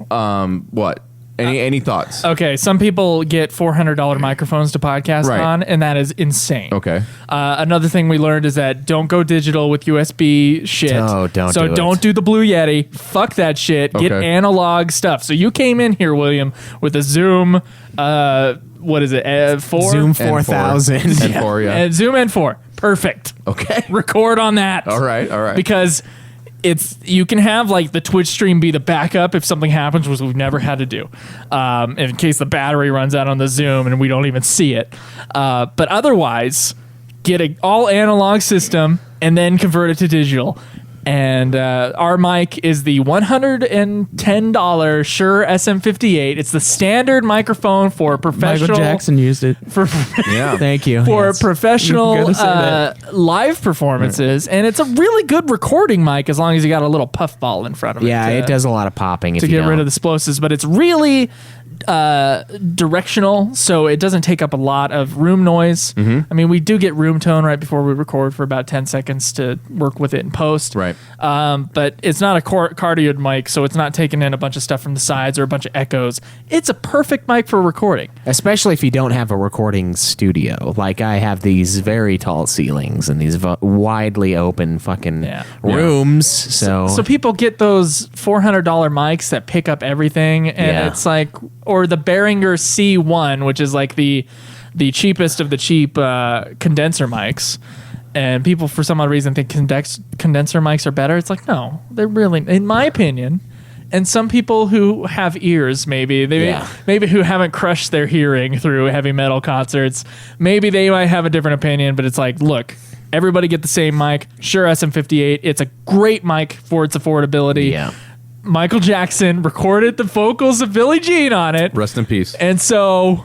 What? Any thoughts? Okay, some people get $400 microphones to podcast Right. on, and that is insane. Okay. Another thing we learned is that don't go digital with USB shit. No, don't So do it. don't do the Blue Yeti. Fuck that shit. Get Okay. analog stuff. So you came in here, William, with a Zoom. What is it? 4? Zoom N4. 4000. N4, yeah. And Zoom N4. Perfect. Okay. Record on that. All right. All right. Because you can have like the Twitch stream be the backup if something happens, which we've never had to do, in case the battery runs out on the Zoom and we don't even see it. But otherwise, get an all analog system and then convert it to digital. And our mic is the $110 Shure SM58. It's the standard microphone for professional. Michael Jackson used it. For yeah. Thank you. for Yes. professional You gotta say live performances, and it's a really good recording mic as long as you got a little puffball in front of it. Yeah, to- it does a lot of popping. to get rid of the explosives, but it's really directional, so it doesn't take up a lot of room noise. I mean, we do get room tone right before we record for about 10 seconds to work with it in post. Right. But it's not a cardioid mic, so it's not taking in a bunch of stuff from the sides or a bunch of echoes. It's a perfect mic for recording. Especially if you don't have a recording studio. Like I have these very tall ceilings and these widely open fucking Yeah. rooms. So, So people get those $400 mics that pick up everything, and Yeah. it's like, or the Behringer C1, which is like the cheapest of the cheap condenser mics. And people, for some odd reason, think condenser mics are better. It's like, no, they're really, in my opinion. And some people who have ears, maybe who haven't crushed their hearing through heavy metal concerts, maybe they might have a different opinion. But it's like, look, everybody get the same mic. Shure SM58. It's a great mic for its affordability. yeah. Michael Jackson recorded the vocals of Billie Jean on it. Rest in peace. And so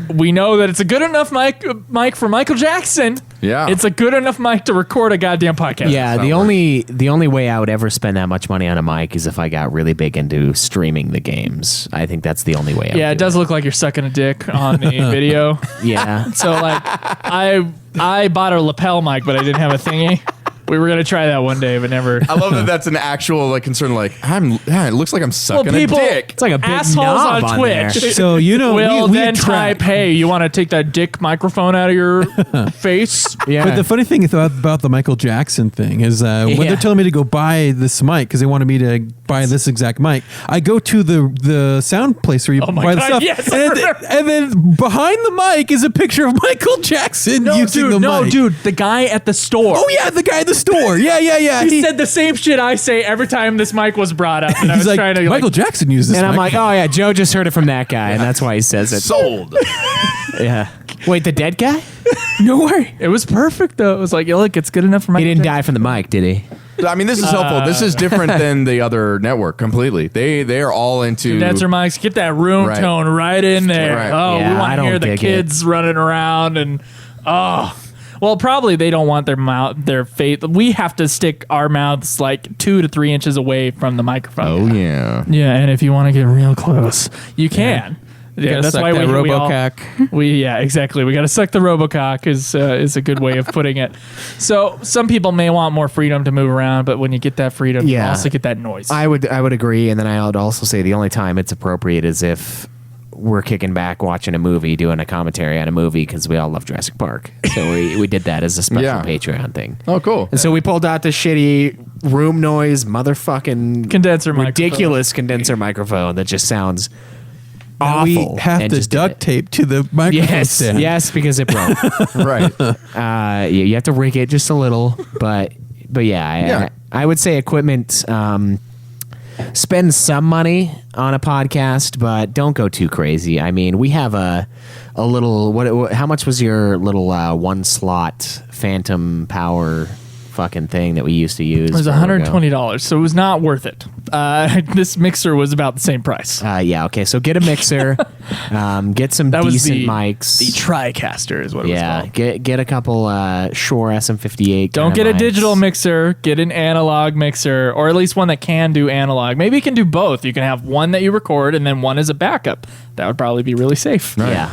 we know that it's a good enough mic for Michael Jackson. Yeah. It's a good enough mic to record a goddamn podcast. Yeah, the only way I would ever spend that much money on a mic is if I got really big into streaming the games. I think that's the only way. Yeah, it does look like you're sucking a dick on the video. Yeah, So like I bought a lapel mic, but I didn't have a thingy. We were gonna try that one day, but never. I love that that's an actual like concern. Like it looks like I'm sucking people- a dick. it's like a big Assholes knob on there. Twitch So, will we then track. type, "Hey, you want to take that dick microphone out of your face?" Yeah, But the funny thing about the Michael Jackson thing is when Yeah. they're telling me to go buy this mic because they wanted me to buy this exact mic, I go to the sound place where you Oh my buy the God, stuff, yes, I and, remember. and then behind the mic is a picture of Michael Jackson using the mic. dude, the guy at the store. Oh yeah, the guy at the store. Yeah. He said the same shit I say every time this mic was brought up. And I He's was like, trying to Michael Jackson used this and I'm mic. like, oh yeah, Joe just heard it from that guy, and that's why he says it. Sold. Yeah. Wait, the dead guy? no way. It was perfect though. It was like, look, it's good enough for my. He didn't die from the mic, did he? I mean, this is helpful. This is different than the other network completely. They are all into Condenser mics, get that room Right. tone right in there. Right. Oh, Yeah, we I want to don't hear the dig kids running around and well, probably they don't want their face. We have to stick our mouths like 2 to 3 inches away from the microphone. Oh yeah. Yeah, and if you want to get real close, you can. Yeah, Gotta that's suck why that we all, RoboCock. yeah, exactly. We got to suck the RoboCock is a good way of putting it. So some people may want more freedom to move around, but when you get that freedom, you Yeah. also get that noise. I would agree, and then I would also say the only time it's appropriate is if we're kicking back watching a movie, doing a commentary on a movie because we all love Jurassic Park. So we did that as a special Yeah. Patreon thing. Oh, cool. And so we pulled out the shitty room noise, motherfucking Condenser microphone. ridiculous condenser microphone that just sounds Now we awful. have and to just did duct it. tape to the microphone Yes, stand. yes, because it broke. Right. You have to rig it just a little, but yeah, Yeah. I would say equipment. Spend some money on a podcast, but don't go too crazy. I mean, we have a little. What? How much was your little one slot Phantom Power fucking thing that we used to use? It was $120, so it was not worth it. This mixer was about the same price. Yeah. Okay. So get a mixer. Get some That was decent the mics. The TriCaster is what it was Yeah. called. Get a couple Shure SM58. Don't kinda get a mics. digital mixer. Get an analog mixer, or at least one that can do analog. Maybe you can do both. You can have one that you record and then one as a backup. That would probably be really safe. Yeah.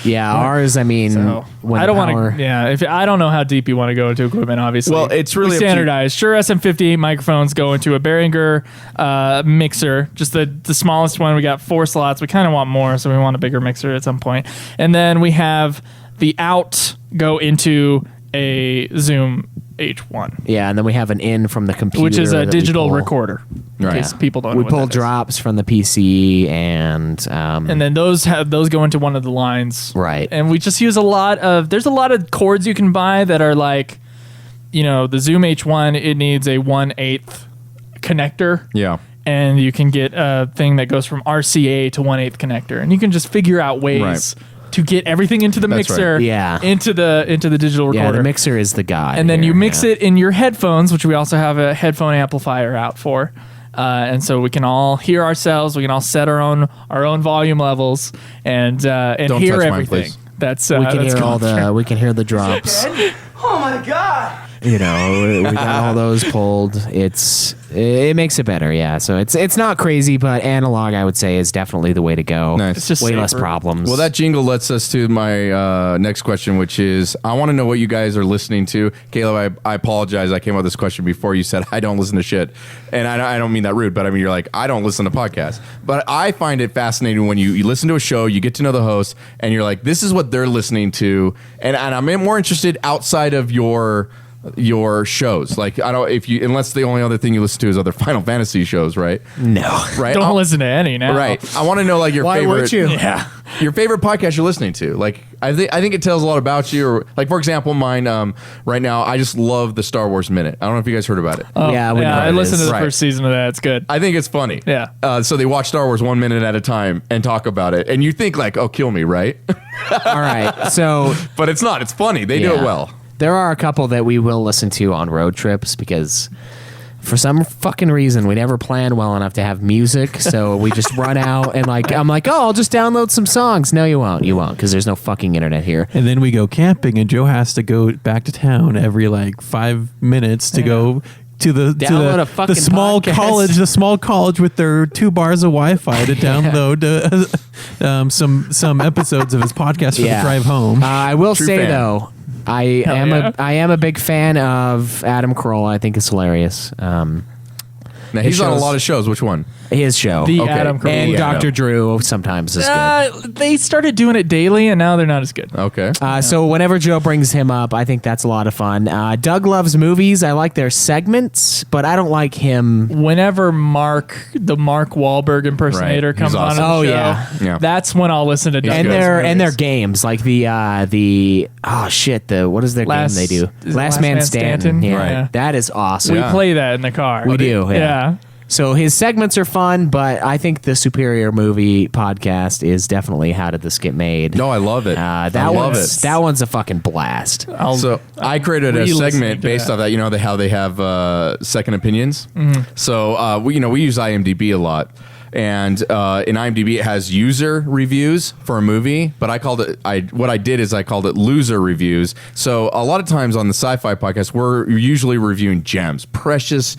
Yeah. Ours. I mean, So when I don't the want power- to. Yeah, if I don't know how deep you want to go into equipment, obviously. Well, it's really we up to you. standardized. Sure, SM58 microphones go into a Behringer mixer, just the smallest one. We got 4 slots. We kind of want more, so we want a bigger mixer at some point. And then we have the out go into a Zoom H1, Yeah, and then we have an in from the computer, which is a that we digital pull. recorder. In Right. case people don't know We what pull that is. drops from the PC, and And then those go into one of the lines. Right. And we just use there's a lot of cords you can buy that are like, the Zoom H1, it needs a 1/8 connector. Yeah. And you can get a thing that goes from RCA to 1/8 connector. And you can just figure out ways Right. to get everything into the That's mixer, right. Yeah. into the digital recorder. yeah, the mixer is the guy. And then here, you mix yeah. it in your headphones, which we also have a headphone amplifier out for. And so we can all hear ourselves. We can all set our own volume levels and Don't hear touch mine, everything. please. That's We can that's hear all going the. We can hear the drops. Oh my god! We got all those pulled. It makes it better, yeah. So it's not crazy, but analog, I would say, is definitely the way to go. Nice. It's just way less safer. problems. Well, that jingle lets us to my next question, which is I want to know what you guys are listening to. Caleb, I apologize. I came up with this question before you said I don't listen to shit. And I don't mean that rude, but I mean, you're like, I don't listen to podcasts. But I find it fascinating when you listen to a show, you get to know the host, and you're like, this is what they're listening to. And I'm more interested outside of your shows. Like, I don't, unless the only other thing you listen to is other Final Fantasy shows, right? no. Right. Don't listen to any now. Right. I want to know like your Why favorite. would you? Yeah. Your favorite podcast you're listening to. Like I think it tells a lot about you. Or like for example, mine right now I just love the Star Wars Minute. I don't know if you guys heard about it. Yeah, we know I what it listened to is. the Right. first season of that. It's good. I think it's funny. Yeah. So they watch Star Wars 1 minute at a time and talk about it, and you think like, "Oh, kill me," right? All right. So But it's not. It's funny. They do it yeah. well. There are a couple that we will listen to on road trips because for some fucking reason we never plan well enough to have music, so we just run out and I'm like, oh, I'll just download some songs. No, you won't because there's no fucking internet here. And then we go camping, and Joe has to go back to town every 5 minutes to go to Download a the fucking small podcast. college with their 2 bars of Wi-Fi to download some episodes of his podcast for the drive home. I will True say fan. though, I yeah. am a big fan of Adam Carolla. I think it's hilarious. Now he's on a shows- lot of shows. Which one? His show The Okay. Adam Carolla. and Yeah, Dr. no. Drew sometimes is good. They started doing it daily, and now they're not as good. Okay. So whenever Joe brings him up, I think that's a lot of fun. Doug loves movies. I like their segments, but I don't like him. Whenever the Mark Wahlberg impersonator Right. comes He's on awesome. the Oh, show, yeah. Yeah. that's when I'll listen to He's And good. their games, like the what is their game they do? is it Last Man Stanton. Yeah, Right. that is awesome. We Yeah. play that in the car. We do, yeah. Yeah. So his segments are fun, but I think the superior movie podcast is definitely How Did This Get Made? No, I love it. I love one's, it. That one's a fucking blast. I'll, I created a re-listening segment to based that. off that. You know how they have second opinions. Mm-hmm. So we use IMDb a lot, and in IMDb it has user reviews for a movie. But I called it. What I did is I called it loser reviews. So a lot of times on the Sci-Fi podcast, we're usually reviewing gems, precious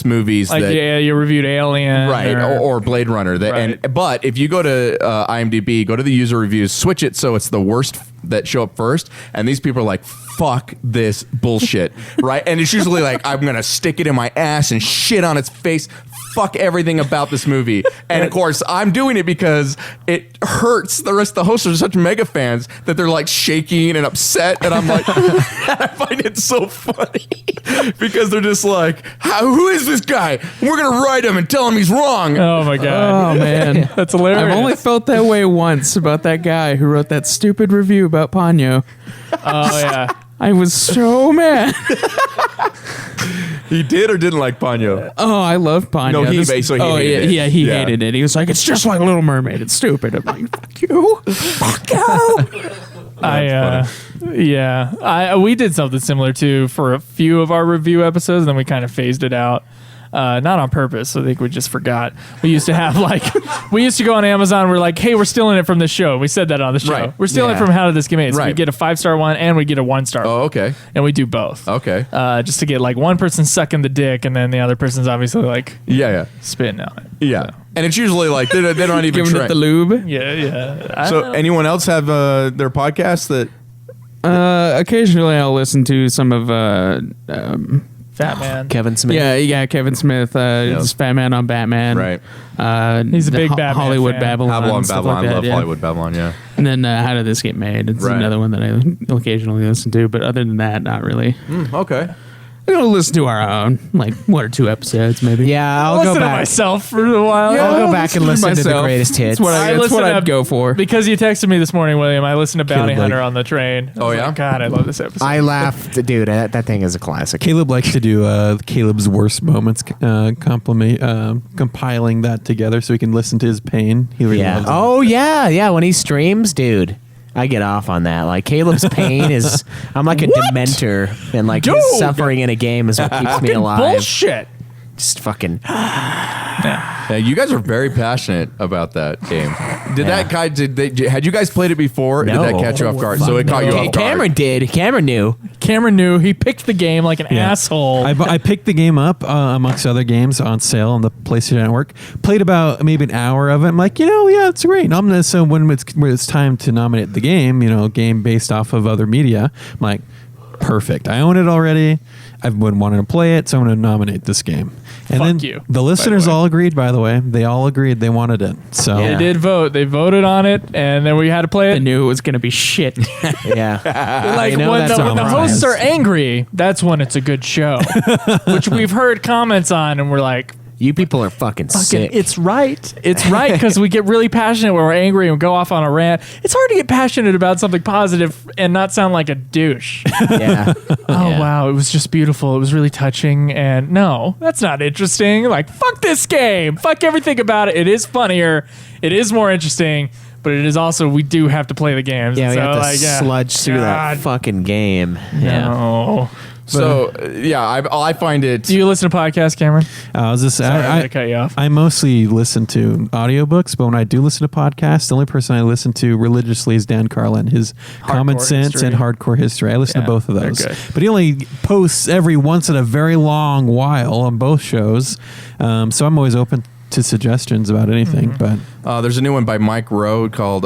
movies like, that. you reviewed Alien. Right, or Blade Runner. Right. But if you go to IMDb, go to the user reviews, switch it so it's the worst that show up first, and these people are like, fuck this bullshit, right? And it's usually like, I'm going to stick it in my ass and shit on its face. Fuck everything about this movie. And of course, I'm doing it because it hurts the rest of the hosts are such mega fans that they're like shaking and upset, and I'm like, I find it so funny because they're just like, who is this guy? We're gonna write him and tell him he's wrong. Oh my god. Oh man, That's hilarious. I've only felt that way once about that guy who wrote that stupid review about Ponyo. Oh yeah. I was so mad. He did or didn't like Ponyo? Oh, I love Ponyo. No, he basically hated yeah, it. yeah, he Yeah. hated it. He was like, "It's just like Little Mermaid. It's stupid." I'm like, "Fuck you, fuck you." We did something similar too for a few of our review episodes, and then we kind of phased it out. Not on purpose. I think we just forgot. We used to have we used to go on Amazon. We're like, hey, we're stealing it from the show. We said that on the show. Right. We're stealing it Yeah. from How Did This Get Made? So we Right. get a 5-star one and we get a 1-star Oh, one. okay. And we do both. Okay. Just to get like one person sucking the dick and then the other person's obviously like Yeah. spitting on it. Yeah. And it's usually like they don't even Giving it try. the lube. Yeah. So anyone else have their podcast that? Occasionally, I'll listen to some of. Fat Man. Kevin Smith. Yeah, Kevin Smith. It's Fat Man on Batman. Right. He's a the big Batman Hollywood fan. Babylon. Babylon, stuff Babylon. like that, I love yeah. Hollywood Babylon. Yeah. And then How Did This Get Made? It's Right. another one that I occasionally listen to, but other than that, not really. Okay. I'm gonna listen to our own, like 1 or 2 episodes, maybe. Yeah, I'll Listen go to back. myself for a while. I'll go back and listen to the myself. greatest hits. That's what, I that's listen what to- I'd go for. Because you texted me this morning, William, I listened to Bounty Caleb, Hunter on the train. I was yeah? like, God, I love this episode. I laughed, dude. That thing is a classic. Caleb likes to do Caleb's worst moments, compiling that together so he can listen to his pain. He really Yeah. loves it. Oh yeah. When he streams, dude, I get off on that. Like Caleb's pain is, I'm like a dementor, and like his Dude! suffering in a game is what keeps me alive. Bullshit. Just fucking. Yeah, you guys are very passionate about that game. Did that guy? Had you guys played it before? Or No. Did that catch you off guard? So it caught you off guard. Cameron did. Cameron knew. Cameron knew he picked the game like an Yeah. asshole. I picked the game up amongst other games on sale on the PlayStation Network. Played about maybe an hour of it. I'm like, yeah, it's great. So when it's time to nominate the game, game based off of other media, I'm like, perfect. I own it already. I've been wanting to play it, so I'm going to nominate this game. And Fuck then you, the listeners way. all agreed. By the way, they all agreed they wanted it. So They did vote. They voted on it, and then we had to play I it. knew it was gonna be shit. Yeah. Like know when that's the, when the all hosts right. are angry, that's when it's a good show. Which we've heard comments on, and we're like, You people are fucking sick. it's right. It's right because we get really passionate when we're angry and go off on a rant. It's hard to get passionate about something positive and not sound like a douche. Yeah. Oh Yeah. wow, it was just beautiful. It was really touching, and no, that's not interesting. Like fuck this game. Fuck everything about it. It is funnier. It is more interesting, but it is also we do have to play the games. Yeah, we so, have to like, yeah. sludge through that God, fucking game. Yeah. No. So I find it. Do you listen to podcasts, Cameron? I was just Sorry, I'm I gonna cut you off. I mostly listen to audiobooks, but when I do listen to podcasts, the only person I listen to religiously is Dan Carlin. His Common Sense History. and Hardcore History. I listen Yeah, to both of they're those. good. But he only posts every once in a very long while on both shows. So I'm always open to suggestions about anything. Mm-hmm. But There's a new one by Mike Rowe called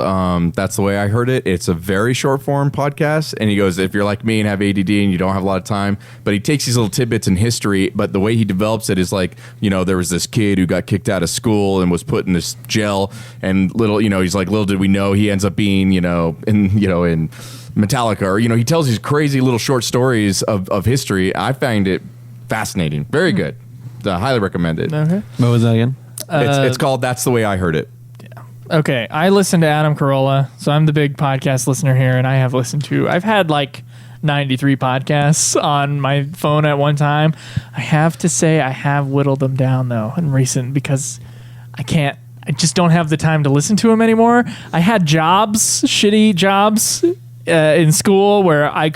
That's the Way I Heard It. It's a very short form podcast. And he goes, if you're like me and have ADD and you don't have a lot of time, but he takes these little tidbits in history. But the way he develops it is like, there was this kid who got kicked out of school and was put in this jail. And he's like, little did we know he ends up being, in Metallica. Or, he tells these crazy little short stories of history. I find it fascinating. Very good. Highly recommend it. Okay. what was that again? It's called That's the Way I Heard It. Okay, I listen to Adam Carolla, so I'm the big podcast listener here, and I've had like 93 podcasts on my phone at one time. I have to say I have whittled them down though in recent because I just don't have the time to listen to them anymore. I had shitty jobs in school where I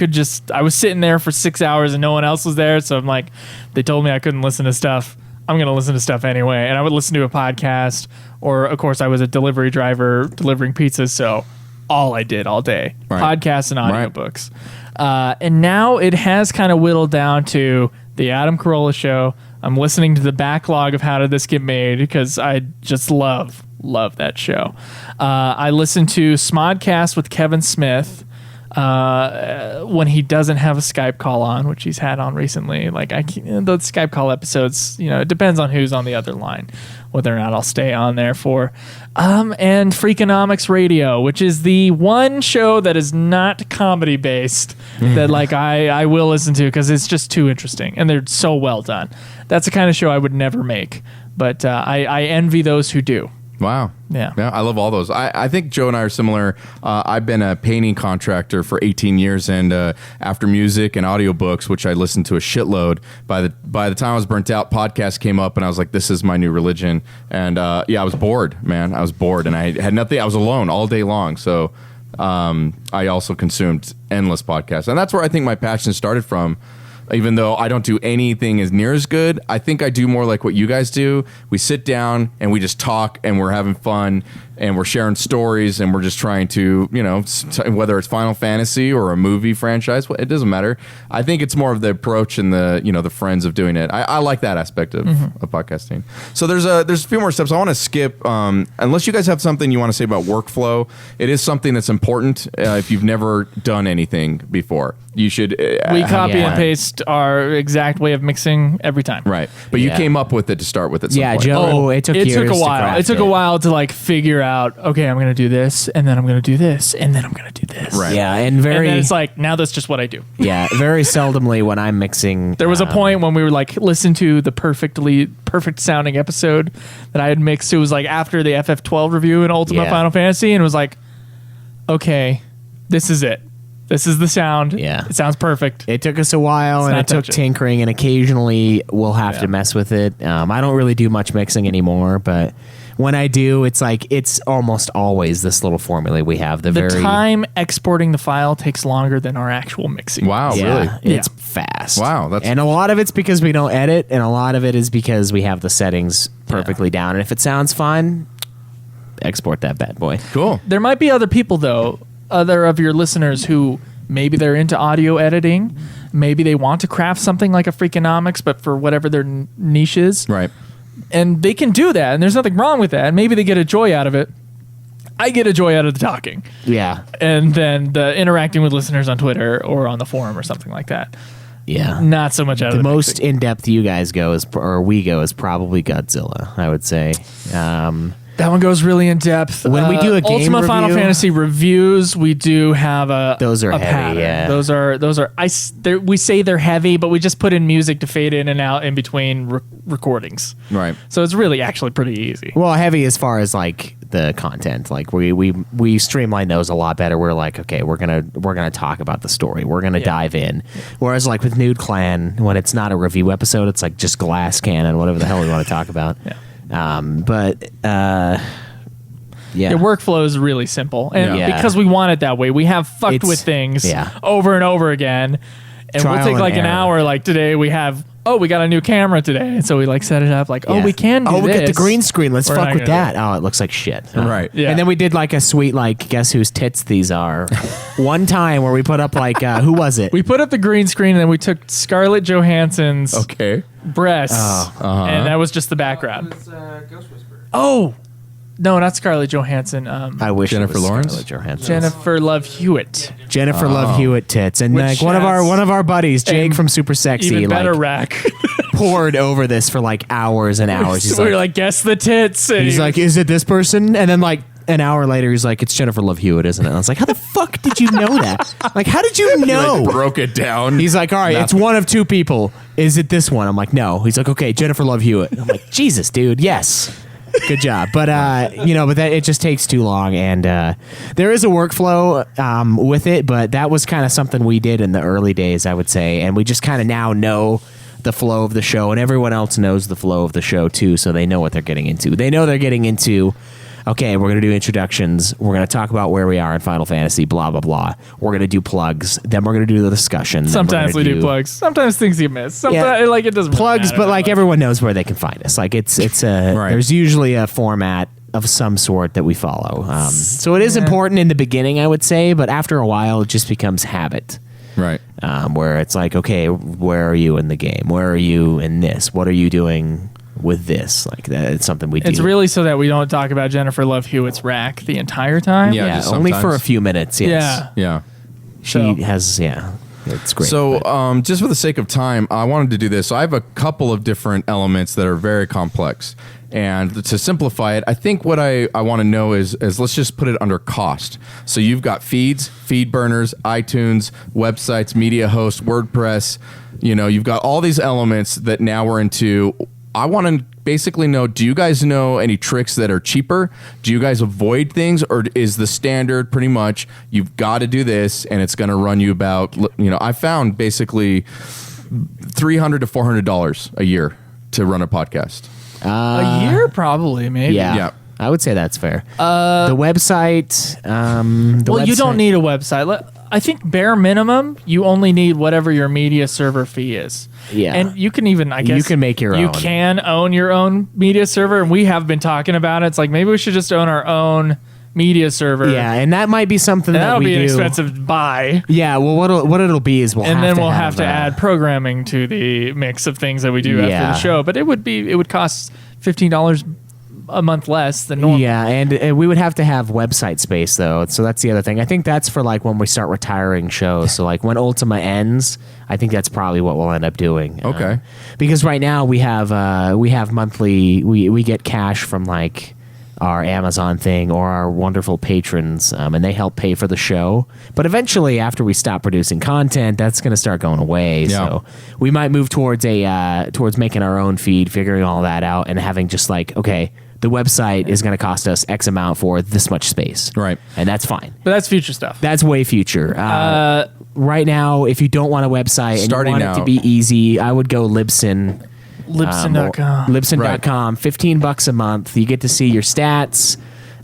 was sitting there for 6 hours and no one else was there, so I'm like, they told me I couldn't listen to stuff. I'm going to listen to stuff anyway. And I would listen to a podcast, or of course I was a delivery driver delivering pizzas. So all I did all day, Right. podcasts and Right. audiobooks. And now it has kind of whittled down to the Adam Carolla show. I'm listening to the backlog of How Did This Get Made because I just love that show. I listen to Smodcast with Kevin Smith. when he doesn't have a Skype call on, which he's had on recently. Like the Skype call episodes, it depends on who's on the other line, whether or not I'll stay on there for. And Freakonomics Radio, which is the one show that is not comedy based that like I will listen to because it's just too interesting and they're so well done. That's the kind of show I would never make, but I envy those who do. Wow. Yeah. I love all those. I think Joe and I are similar. I've been a painting contractor for 18 years, and after music and audiobooks, which I listened to a shitload, by the time I was burnt out, podcasts came up, and I was like, this is my new religion. And I was bored, man. I was bored, and I had nothing. I was alone all day long. So I also consumed endless podcasts. And that's where I think my passion started from. Even though I don't do anything as near as good, I think I do more like what you guys do. We sit down and we just talk and we're having fun and we're sharing stories and we're just trying to, whether it's Final Fantasy or a movie franchise, it doesn't matter. I think it's more of the approach and the friends of doing it. I like that aspect of podcasting. So there's a few more steps I want to skip. Unless you guys have something you want to say about workflow, it is something that's important if you've never done anything before. You should. We copy and paste our exact way of mixing every time. Right. But you came up with it to start with at some point. Joe, it took years a while. to craft It took a while to like figure out, okay, I'm going to do this, and then I'm going to do this, and then I'm going to do this. Right. Yeah, and And then it's like, now that's just what I do. yeah, very seldomly when I'm mixing. There was a point when we were like, listen to the perfect sounding episode that I had mixed. It was like after the FF12 review in Ultimate Final Fantasy, and it was like, okay, this is it. This is the sound. Yeah. It sounds perfect. It took us a while, Let's and not it took touch it. tinkering, and occasionally we'll have to mess with it. I don't really do much mixing anymore, but when I do, it's like it's almost always this little formula we have. The very time exporting the file takes longer than our actual mixing. Wow, yeah, really? it's fast. Wow, that's- and a lot of it's because we don't edit, and a lot of it is because we have the settings perfectly down. And if it sounds fine, export that bad boy. Cool. There might be other people, though, other of your listeners who maybe they're into audio editing. Maybe they want to craft something like a Freakonomics, but for whatever their niche is. Right. And they can do that, and there's nothing wrong with that. And maybe they get a joy out of it. I get a joy out of the talking. Yeah, And then the interacting with listeners on Twitter or on the forum or something like that. yeah. Not so much out of The the most mixing. in depth you guys go is, or we go, is probably Godzilla. I would say. That one goes really in depth. When we do a game Ultimate Final review- Fantasy reviews, we do have Those are a heavy, pattern. yeah. Those are we say they're heavy, but we just put in music to fade in and out in between recordings. Right. So it's really actually pretty easy. Well, heavy as far as like the content, like we streamline those a lot better. We're like, okay, we're gonna talk about the story. We're gonna dive in. Whereas like with Nude Clan, when it's not a review episode, it's like just Glass Cannon, whatever the hell we want to talk about. Yeah. Yeah. Your workflow is really simple, and Yeah. because we want it that way, we have fucked It's- with things yeah. over and over again, and Trial we'll take and like an error. hour. Like today, we got a new camera today, and so we like set it up. Like, Yeah. we can do we this. get the green screen. Let's We're fuck not with gonna do that. Oh, it looks like shit. Right. Yeah. And then we did like a sweet like guess whose tits these are. One time where we put up like who was it? We put up the green screen, and then we took Scarlett Johansson's Okay. breasts, Oh. and that was just the background. Oh, no, not Scarlett Johansson. I wish it Jennifer was Lawrence? Scarlett Johansson. Jennifer Love Hewitt. Jennifer Love Hewitt tits, and Which like one of has our buddies, Jake an from Super Sexy, Even better like rack. poured over this for like hours and hours. He's So we were like, like, guess the tits. And he's like, is it this person? And then like an hour later, he's like, it's Jennifer Love Hewitt, isn't it? And I was like, how the fuck did you know that? Like, how did you know? Like, broke it down. He's like, all right, it's one of two people. Is it this one? I'm like, no. He's like, okay, Jennifer Love Hewitt. I'm like, Jesus, dude, yes. Good job. But, but that it just takes too long. And there is a workflow with it, but that was kind of something we did in the early days, I would say. And we just kind of now know the flow of the show, and everyone else knows the flow of the show too, so they know what they're getting into. They know they're getting into, okay, we're going to do introductions. We're going to talk about where we are in Final Fantasy, blah, blah, blah. We're going to do plugs. Then we're going to do the discussion. then we're Sometimes we gonna do plugs. Sometimes things get missed. Sometimes Yeah. like it doesn't really plugs, matter but that like much. everyone knows where they can find us. Like it's Right. there's usually a format of some sort that we follow. So it is important in the beginning, I would say, but after a while, it just becomes habit. Right. Where it's like, okay, where are you in the game? Where are you in this? What are you doing with this? Like that, it's something we do. It's really so that we don't talk about Jennifer Love Hewitt's rack the entire time. Yeah. yeah, just only for a sometimes. few minutes. Yes. Yeah. Yeah. So- has, it's great. So, but- just for the sake of time, I wanted to do this. So, I have a couple of different elements that are very complex. And to simplify it, I think what I want to know is let's just put it under cost. So, you've got feeds, feed burners, iTunes, websites, media host, WordPress. You've got all these elements that now we're into. I want to basically know, do you guys know any tricks that are cheaper? Do you guys avoid things, or is the standard pretty much you've got to do this and it's going to run you about, I found basically $300 to $400 a year to run a podcast. A year, probably, maybe. Yeah. I would say that's fair. The website. Well, you don't need a website. I think bare minimum, you only need whatever your media server fee is. Yeah. And you can even, I guess, You can make your You own. can own your own media server, and we have been talking about it. It's like maybe we should just own our own media server. Yeah, and that might be something And that that'll we be an do. expensive buy. Yeah, well, what it'll be is we'll And have then to we'll have to uh, add programming to the mix of things that we do after Yeah. the show. But it would cost $15 a month less than normal. Yeah, and we would have to have website space though. So that's the other thing. I think that's for like when we start retiring shows. So like when Ultima ends, I think that's probably what we'll end up doing. Okay. Because right now we have monthly we get cash from like our Amazon thing or our wonderful patrons, and they help pay for the show. But eventually, after we stop producing content, that's going to start going away. Yeah. So we might move towards towards making our own feed, figuring all that out, and having just like, okay, the website is going to cost us X amount for this much space, Right. And that's fine. But that's future stuff. That's way future. Right now, if you don't want a website and Starting you want it out. to be easy, I would go Libsyn. Libsyn.com. Libsyn.com, $15 a month. You get to see your stats.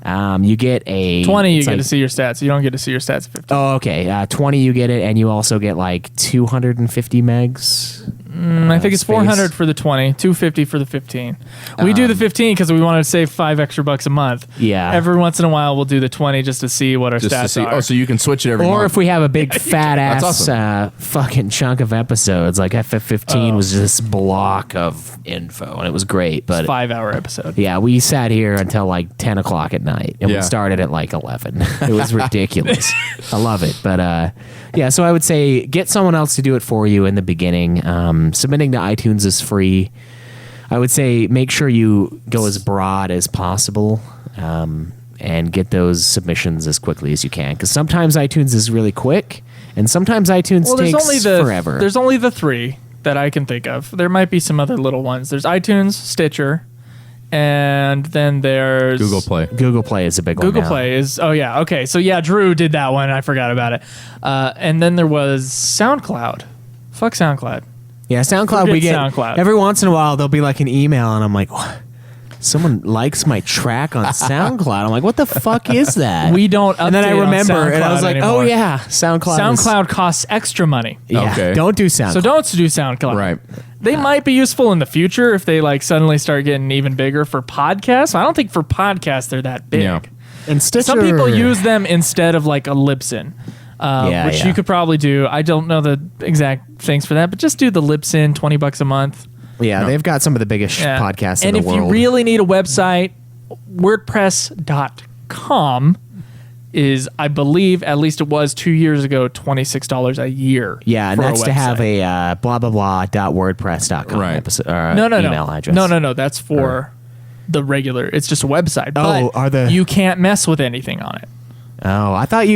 You get a 20, you it's get like- to see your stats. You don't get to see your stats at 50. Oh, okay. 20, you get it, and you also get like 250 megs. I think it's space. 400 for the 20, 250 for the 15. We do the 15 because we wanted to save $5 extra a month. Yeah. Every once in a while, we'll do the 20 just to see what our Just to stats see. are. Oh, so you can switch it every Or month. if we have a big fat That's ass awesome. fucking chunk of episodes, like FF15 was this block of info, and it was great. But 5-hour episode. yeah, we sat here until like 10 o'clock at night, and Yeah. we started at like 11. It was ridiculous. I love it. But yeah, so I would say get someone else to do it for you in the beginning. Submitting to iTunes is free. I would say make sure you go as broad as possible and get those submissions as quickly as you can. Because sometimes iTunes is really quick, and sometimes iTunes takes forever. There's only the 3 that I can think of. There might be some other little ones. There's iTunes, Stitcher, and then there's Google Play. Google Play is a big one. Google now. Play is okay. So yeah, Drew did that one. I forgot about it. And then there was SoundCloud. Fuck SoundCloud. Yeah, SoundCloud. Forget We get SoundCloud. every once in a while there'll be like an email, and I'm like, what? Someone likes my track on SoundCloud. I'm like, what the fuck is that? We don't. and then I update on remember, and I was SoundCloud like, anymore. oh yeah, SoundCloud. is- SoundCloud costs extra money. yeah, Okay. don't do SoundCloud. So don't do SoundCloud. Right. They might be useful in the future if they like suddenly start getting even bigger for podcasts. I don't think for podcasts they're that big. Yeah. And Stitcher. Some people use them instead of like a Libsyn, Yeah, which yeah. you could probably do. I don't know the exact things for that, but just do the Libsyn, $20 a month. Yeah, they've got some of the biggest Yeah. podcasts and in the world. if you really need a website, WordPress.com is, I believe, at least it was 2 years ago, $26 a year. yeah, and for a that's to have website. a blah blah blah.wordpress.com Right. episode, no email address. No, that's for the regular. It's just a website. Oh, But you can't mess with anything on it. Oh, I thought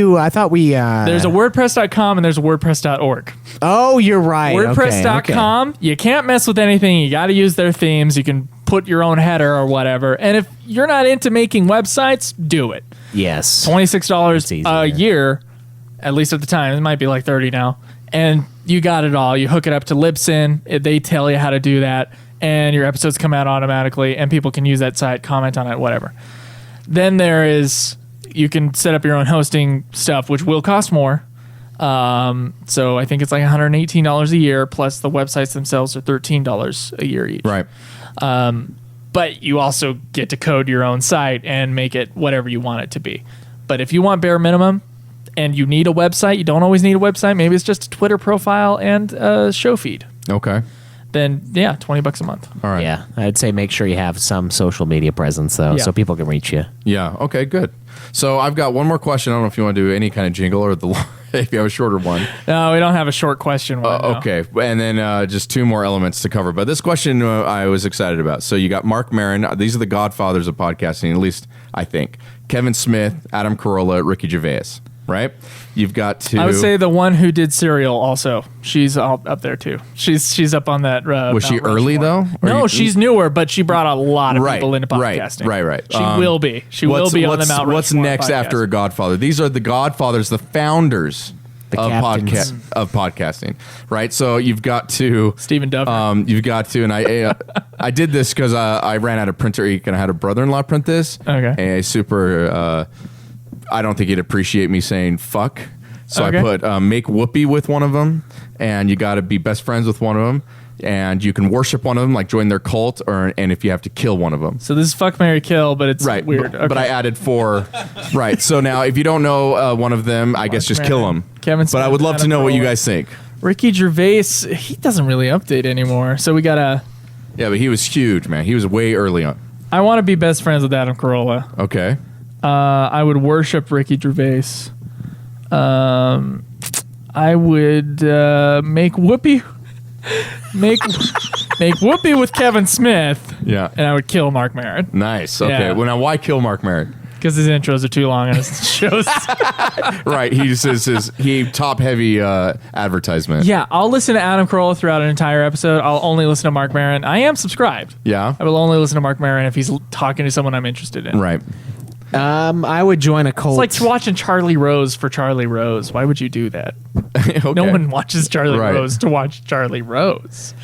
we. There's a WordPress.com and there's a WordPress.org. Oh, you're right. WordPress.com, you can't mess with anything. You got to use their themes. You can put your own header or whatever. And if you're not into making websites, do it. Yes. $26 It's easier. a year, at least at the time. It might be like 30 now. And you got it all. You hook it up to Libsyn. They tell you how to do that. And your episodes come out automatically. And people can use that site, comment on it, whatever. Then there is, you can set up your own hosting stuff, which will cost more. So I think it's like $118 a year, plus the websites themselves are $13 a year each. Right. But you also get to code your own site and make it whatever you want it to be. But if you want bare minimum and you need a website, you don't always need a website. Maybe it's just a Twitter profile and a show feed. Okay. Then yeah, $20 a month. All right. Yeah, I'd say make sure you have some social media presence though, Yeah. so people can reach you. Yeah. Okay. Good. So I've got one more question. I don't know if you want to do any kind of jingle or the if you have a shorter one. No, we don't have a short question one. no. Okay, and then just two more elements to cover. But this question I was excited about. So you got Mark Maron. These are the godfathers of podcasting, at least I think. Kevin Smith, Adam Carolla, Ricky Gervais. Right? You've got to. I would say the one who did Serial also. She's up there too. She's up on that. Was she Mount early Rushmore. though? Or No, you- she's newer, but she brought a lot of Right, people into podcasting. right. She will be. She will be on the Mount Rushmore. What's next podcast. after a Godfather? These are the Godfathers, the founders The of captains. of podcasting, right? So you've got to Stephen Duffer. You've got to, and I did this because I ran out of printer ink and I had a brother-in-law print this. Okay. A super. I don't think he'd appreciate me saying fuck. So Okay. I put make whoopee with one of them, and you got to be best friends with one of them, and you can worship one of them, like join their cult, and if you have to kill one of them. So this is fuck, marry, kill, but it's Right, weird. But I added 4. Right, so now if you don't know one of them, I guess just kill them. Kevin But I would Smith, love to Adam know what you Carolla. guys think. Ricky Gervais, he doesn't really update anymore. So we gotta. Yeah, but he was huge, man. He was way early on. I want to be best friends with Adam Carolla. Okay. I would worship Ricky Gervais. I would make Whoopi. Make Whoopi with Kevin Smith, Yeah. and I would kill Mark Maron Nice. Okay. Yeah. Well, now why kill Mark Maron? because his intros are too long and his shows. Right. He says he top heavy advertisement. Yeah, I'll listen to Adam Carolla throughout an entire episode. I'll only listen to Mark Maron. I am subscribed. Yeah. I will only listen to Mark Maron if he's talking to someone I'm interested in. Right. I would join a cult. It's like watching Charlie Rose for Charlie Rose. Why would you do that? Okay. No one watches Charlie Right. Rose to watch Charlie Rose.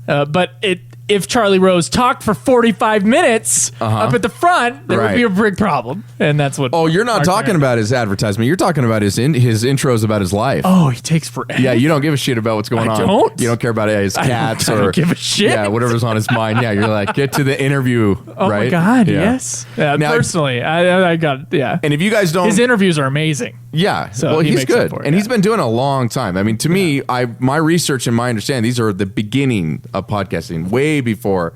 But if Charlie Rose talked for 45 minutes up at the front, there would Right. be a big problem. And that's what. Oh, you're not Mark talking Maron- about his advertisement. You're talking about his intros about his life. Oh, he takes forever. Yeah, you don't give a shit about what's going I on. don't. You don't care about his cats I or don't give a shit. Yeah, whatever's on his mind. Yeah, you're like, get to the interview. Oh right? my God, Yeah. yes. Yeah, Now- personally, I got, yeah. And if you guys don't, His interviews are amazing. yeah, So well, he he's makes up good, for it, and yeah. he's been doing it a long time. I mean, to me, my research and my understanding, these are the beginning of podcasting, way before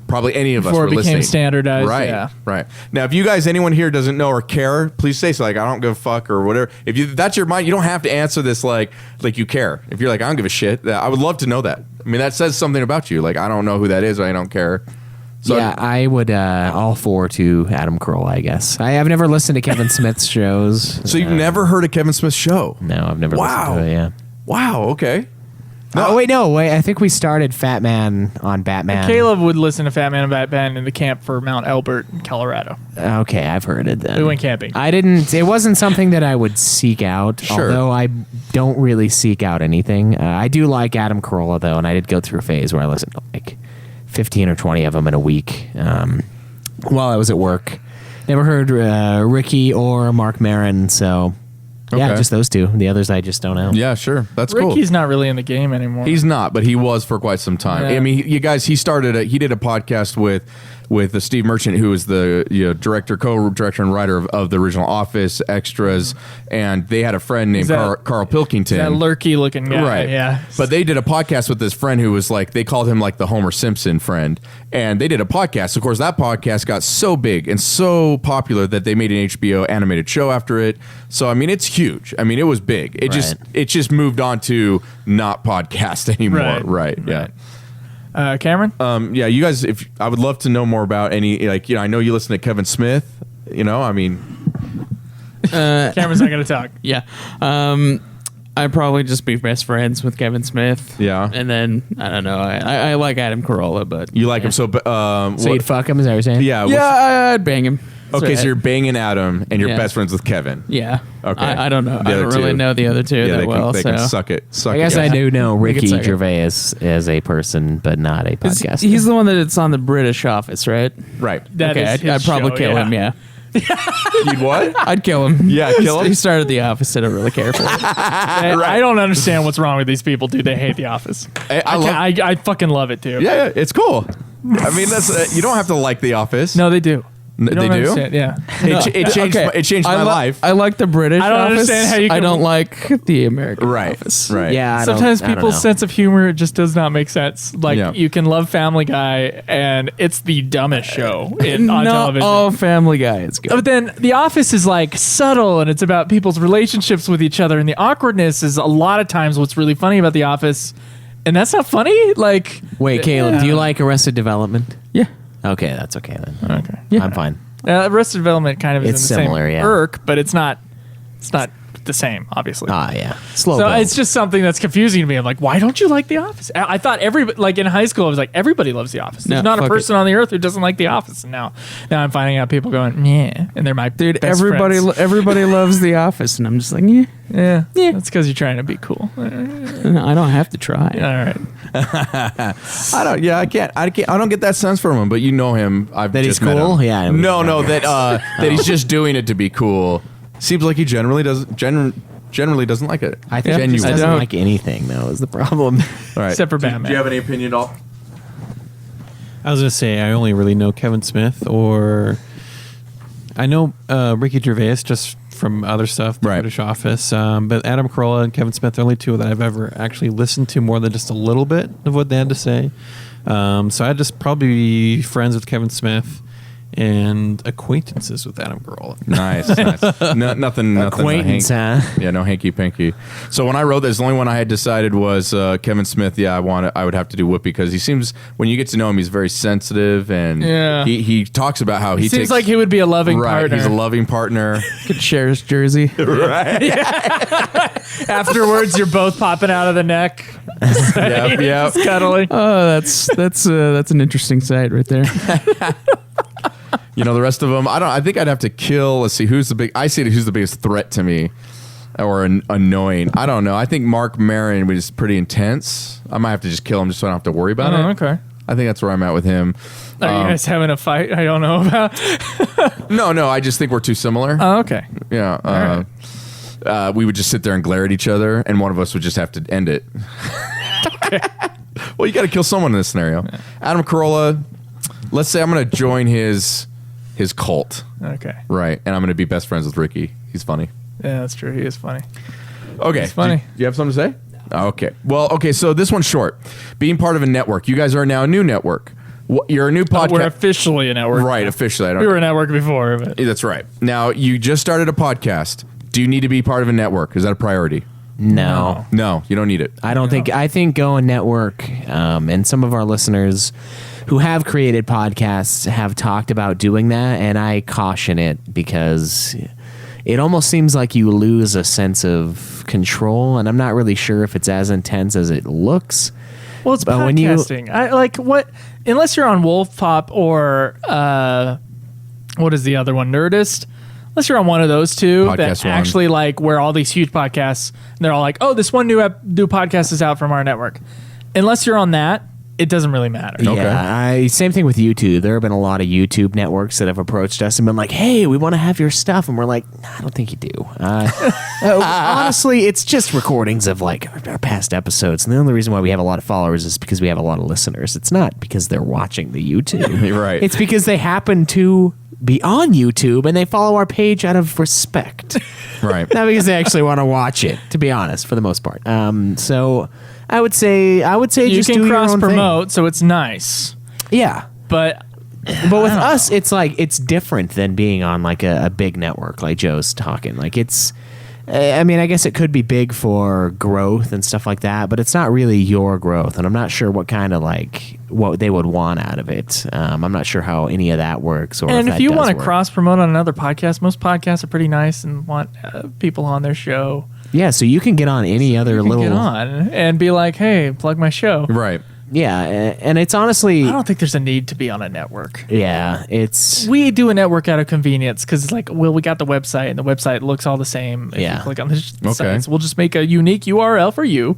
probably any of us Before were it became listening. standardized, Right, yeah. right. Now, if you guys, anyone here doesn't know or care, please say so. Like, I don't give a fuck or whatever. If that's your mind, you don't have to answer this like you care. If you're like, I don't give a shit, I would love to know that. I mean, that says something about you. Like, I don't know who that is, or I don't care. So yeah, I would all 4 to Adam Carolla, I guess. I have never listened to Kevin Smith's shows. So you've never heard of Kevin Smith's show? No, I've never Wow. listened to it, yeah. Wow. Okay. Oh, wait. I think we started Fat Man on Batman. Caleb would listen to Fat Man and Batman in the camp for Mount Elbert in Colorado. Okay, I've heard it then. We went camping. It wasn't something that I would seek out, Sure. although I don't really seek out anything. I do like Adam Carolla, though, and I did go through a phase where I listened to like 15 or 20 of them in a week while I was at work. Never heard Ricky or Mark Maron, so yeah, Okay. just those two. The others I just don't know. Yeah, sure. That's cool. Ricky's not really in the game anymore. He's not, but he was for quite some time. Yeah. I mean, you guys, he did a podcast with Steve Merchant, who was the director, co-director, and writer of the original Office, Extras, and they had a friend named that- Carl Pilkington. that lurky looking guy. Right. Yeah. But they did a podcast with this friend who was like, they called him like the Homer Simpson friend. And they did a podcast. Of course, that podcast got so big and so popular that they made an HBO animated show after it. So, I mean, it's huge. I mean, it was big. It just moved on to not podcast anymore. Right. Yeah. Cameron? Yeah, you guys, I would love to know more about any, like, I know you listen to Kevin Smith, I mean, Cameron's not going to talk. Yeah. I'd probably just be best friends with Kevin Smith. Yeah. And then, I don't know, I like Adam Carolla, but... you like him. So, So you'd fuck him, is that what you're saying? yeah. Yeah, I'd bang him. Okay, so you're banging Adam and you're Yeah. best friends with Kevin. Yeah. Okay. I don't know. The I other don't really two. know the other two Yeah, that well, they so... can suck it. I guess it. I do know Ricky suck it. Gervais as a person, but not a podcast. He's the one that's on the British Office, right? Right. That okay, is his I'd probably show, kill him, yeah. You'd what? I'd kill him. Yeah, kill him? He started The Office. I don't really care for it. I don't understand what's wrong with these people, dude. They hate The Office. I I fucking love it, too. Yeah, it's cool. I mean, that's you don't have to like The Office. No, they do. You don't They do? understand, yeah. It changed my life. I like the British I don't Office. understand how you I can- don't like the American Right. Office. Right. Yeah, Sometimes I don't people's know. sense of humor just does not make sense. Like Yeah. you can love Family Guy, and it's the dumbest show on Not television. all Family Guy is good. But then The Office is like subtle, and it's about people's relationships with each other, and the awkwardness is a lot of times what's really funny about The Office, and that's not funny. Like, Wait, Caleb, do you like Arrested Development? Yeah. Okay, that's okay then. okay, Yeah. I'm fine. Arrested Development kind of is It's in the similar, same yeah. irk, but it's not the same, obviously. Ah, yeah. Slow So build. it's just something that's confusing to me. I'm like, why don't you like The Office? I thought like in high school, I was like, everybody loves The Office. There's No, not a fuck person on the earth who doesn't like The Office. And now I'm finding out people going, yeah, and they're my Dude, best friends. everybody loves The Office, and I'm just like, yeah, Yeah, that's because you're trying to be cool. All I don't have to try. right. I don't. Yeah, I can't. I don't get that sense from him. But you know him. I've That just he's met cool? him. Yeah, I know No, that he's just doing it to be cool. Seems like he generally doesn't like it. I think he Genuine. just I doesn't don't. like anything, though, is the problem. All right. Except for Do Batman. you have any opinion at all? I was gonna say I only really know Kevin Smith, or I know Ricky Gervais just from other stuff, the Right. British Office. But Adam Carolla and Kevin Smith are the only two that I've ever actually listened to more than just a little bit of what they had to say. So I'd just probably be friends with Kevin Smith and acquaintances with Adam Carolla. Nice. Nothing. Acquaintance, hank- huh? Yeah, no hanky panky. So when I wrote this, the only one I had decided was Kevin Smith. Yeah, I would have to do Whoopi because he seems, when you get to know him, he's very sensitive and Yeah. he talks about how he Seems takes, like he would be a loving right. partner. He's a loving partner. Could share his jersey. Afterwards, you're both popping out of the neck, Yep. cuddling. Oh, that's an interesting sight right there. You know, the rest of them, I think I'd have to kill. Let's see, who's the biggest threat to me or annoying? I don't know. I think Mark Maron was pretty intense. I might have to just kill him just so I don't have to worry about it. Okay. I think that's where I'm at with him. Are you guys having a fight? I don't know about. No, I just think we're too similar. Oh, okay. Yeah. We would just sit there and glare at each other, and one of us would just have to end it. Well, you got to kill someone in this scenario. Adam Carolla, let's say I'm going to join his cult, Okay. right? And I'm going to be best friends with Ricky. He's funny. Yeah, that's true. He is funny. Okay. He's funny. Do you have something to say? Okay. Well, okay, so this one's short. Being part of a network. You guys are now a new network. You're a new podcast. We're officially a network. Right, officially. I don't We were a network before, but That's right. Now, you just started a podcast. Do you need to be part of a network? Is that a priority? No. No, you don't need it. I don't think. I think Go and Network, and some of our listeners who have created podcasts have talked about doing that, and I caution it because it almost seems like you lose a sense of control, and I'm not really sure if it's as intense as it looks. well, it's But when you- podcasting. I like what unless you're on Wolf Pop or what is the other one, Nerdist. Unless you're on one of those two Podcast that One. actually like where all these huge podcasts, they're all like, oh, this one new podcast is out from our network. Unless you're on that, it doesn't really matter. Okay. Yeah, same thing with YouTube. There have been a lot of YouTube networks that have approached us and been like, "Hey, we want to have your stuff," and we're like, nah, "I don't think you do." Honestly, it's just recordings of like our past episodes, and the only reason why we have a lot of followers is because we have a lot of listeners. It's not because they're watching the YouTube. Right. It's because they happen to be on YouTube and they follow our page out of respect. Right. Not because they actually want to watch it, to be honest, for the most part. So I would say You just can do your cross own thing. promote, so it's nice. Yeah. But But with us, it's like it's different than being on like a big network like Joe's talking. Like it's, I mean, I guess it could be big for growth and stuff like that, but it's not really your growth, and I'm not sure what kind of like what they would want out of it. I'm not sure how any of that works. Or and if that you does want to work. cross promote on another podcast, most podcasts are pretty nice and want people on their show. Yeah, so you can get on any other You can little. get on and be like, hey, plug my show. Right. Yeah, and it's honestly, I don't think there's a need to be on a network. yeah, it's We do a network out of convenience because it's like, well, we got the website and the website looks all the same. If Yeah. you click on the Okay. sites, we'll just make a unique URL for you.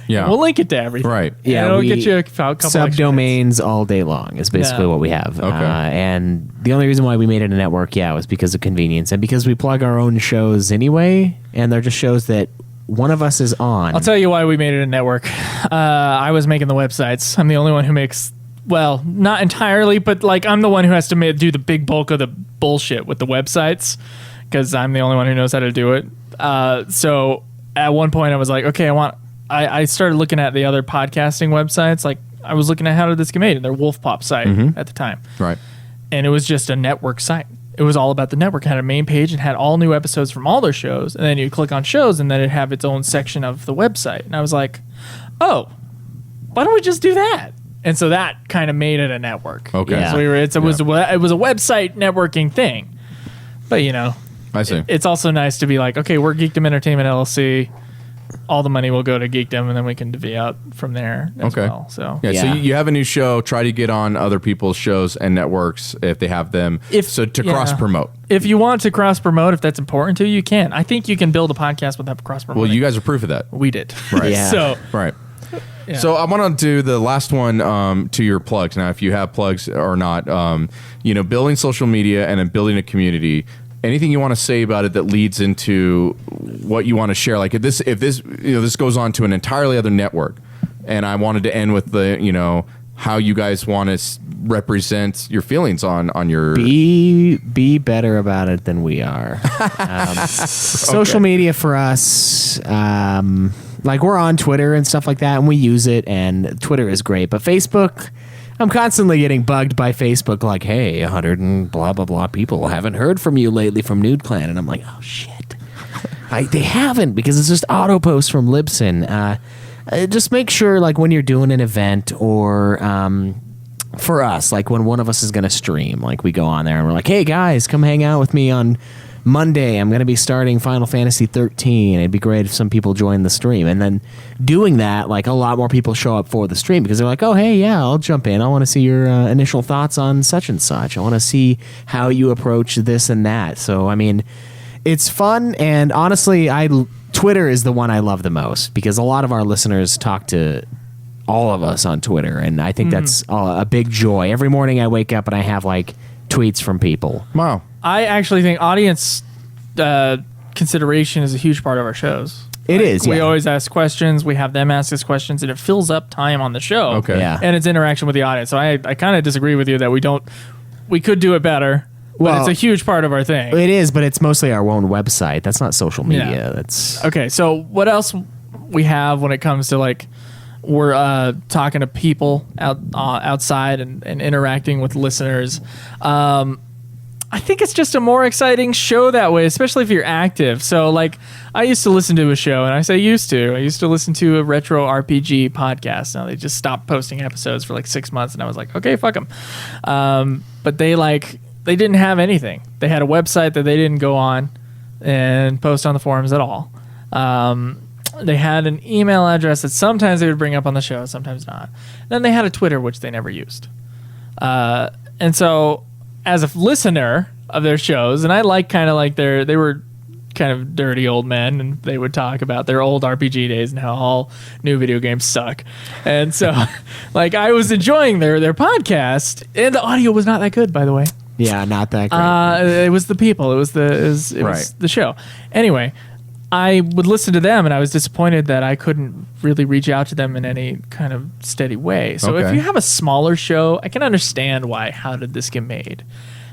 Yeah. We'll link it to everything. Right. Yeah, Yeah, it'll we- get you a couple extra hits. subdomains all day long is basically Yeah. what we have. Okay. And the only reason why we made it a network, was because of convenience and because we plug our own shows anyway, and they're just shows that one of us is on. I'll tell you why we made it a network. I was making the websites. I'm the only one who makes well, not entirely, but like I'm the one who has to do the big bulk of the bullshit with the websites because I'm the only one who knows how to do it. So at one point I was like, okay, I started looking at the other podcasting websites. Like I was looking at How Did This Get Made and their Wolf Pop site at the time. Right. And it was just a network site. It was all about the network. It had a main page and had all new episodes from all their shows. And then you click on shows and then it'd have its own section of the website. And I was like, oh, why don't we just do that? And so that kind of made it a network. Okay. Yeah. So it was a website networking thing. But, you know, I see. it's also nice to be like, okay, we're Geekdom Entertainment LLC. All the money will go to Geekdom, and then we can divvy out from there as Okay. well. So Yeah, so Yeah. you have a new show. Try to get on other people's shows and networks if they have them. To yeah. cross promote. If you want to cross promote, if that's important to you, you can. I think you can build a podcast without cross promoting. Well, you guys are proof of that. we did. Right. Yeah. So Right. yeah. So I want to do the last one to your plugs. Now, if you have plugs or not, building social media and then building a community. Anything you want to say about it that leads into what you want to share? Like if this goes on to an entirely other network, and I wanted to end with the how you guys want to represent your feelings on your Be better about it than we are. Social media for us, like we're on Twitter and stuff like that, and we use it, and Twitter is great. But Facebook, I'm constantly getting bugged by Facebook, like, hey, 100 and blah, blah, blah people haven't heard from you lately from Nude Clan. And I'm like, oh, shit. They haven't, because it's just auto posts from Libsyn. Just make sure, like, when you're doing an event or... for us, like when one of us is going to stream, like we go on there and we're like, hey guys, come hang out with me on Monday. I'm going to be starting Final Fantasy 13. It'd be great if some people join the stream. And then doing that, like a lot more people show up for the stream because they're like, oh, hey, yeah, I'll jump in. I want to see your initial thoughts on such and such. I want to see how you approach this and that. So, I mean, it's fun. And honestly, Twitter is the one I love the most because a lot of our listeners talk to all of us on Twitter, and I think that's a big joy. Every morning I wake up and I have like tweets from people. wow. I actually think audience consideration is a huge part of our shows. It is. We Yeah. always ask questions. We have them ask us questions, and it fills up time on the show. Okay. Yeah. And it's interaction with the audience. So I kind of disagree with you that we could do it better, but Well, it's a huge part of our thing. It is, but it's mostly our own website. That's not social media. Yeah. That's Okay, so what else we have when it comes to like we're talking to people outside and interacting with listeners. I think it's just a more exciting show that way, especially if you're active. So like I used to listen to a show, and I say used to listen to a retro RPG podcast. Now they just stopped posting episodes for like 6 months, and I was like, okay, fuck them. But they didn't have anything. They had a website that they didn't go on and post on the forums at all. They had an email address that sometimes they would bring up on the show, sometimes not. Then they had a Twitter, which they never used. And so as a listener of their shows, and I like kind of like they were kind of dirty old men, and they would talk about their old RPG days and how all new video games suck. And so like I was enjoying their podcast, and the audio was not that good, by the way. yeah, not that great. It was the people. It was Right. the show. Anyway, I would listen to them, and I was disappointed that I couldn't really reach out to them in any kind of steady way. So if Okay. you have a smaller show, I can understand why How Did This Get Made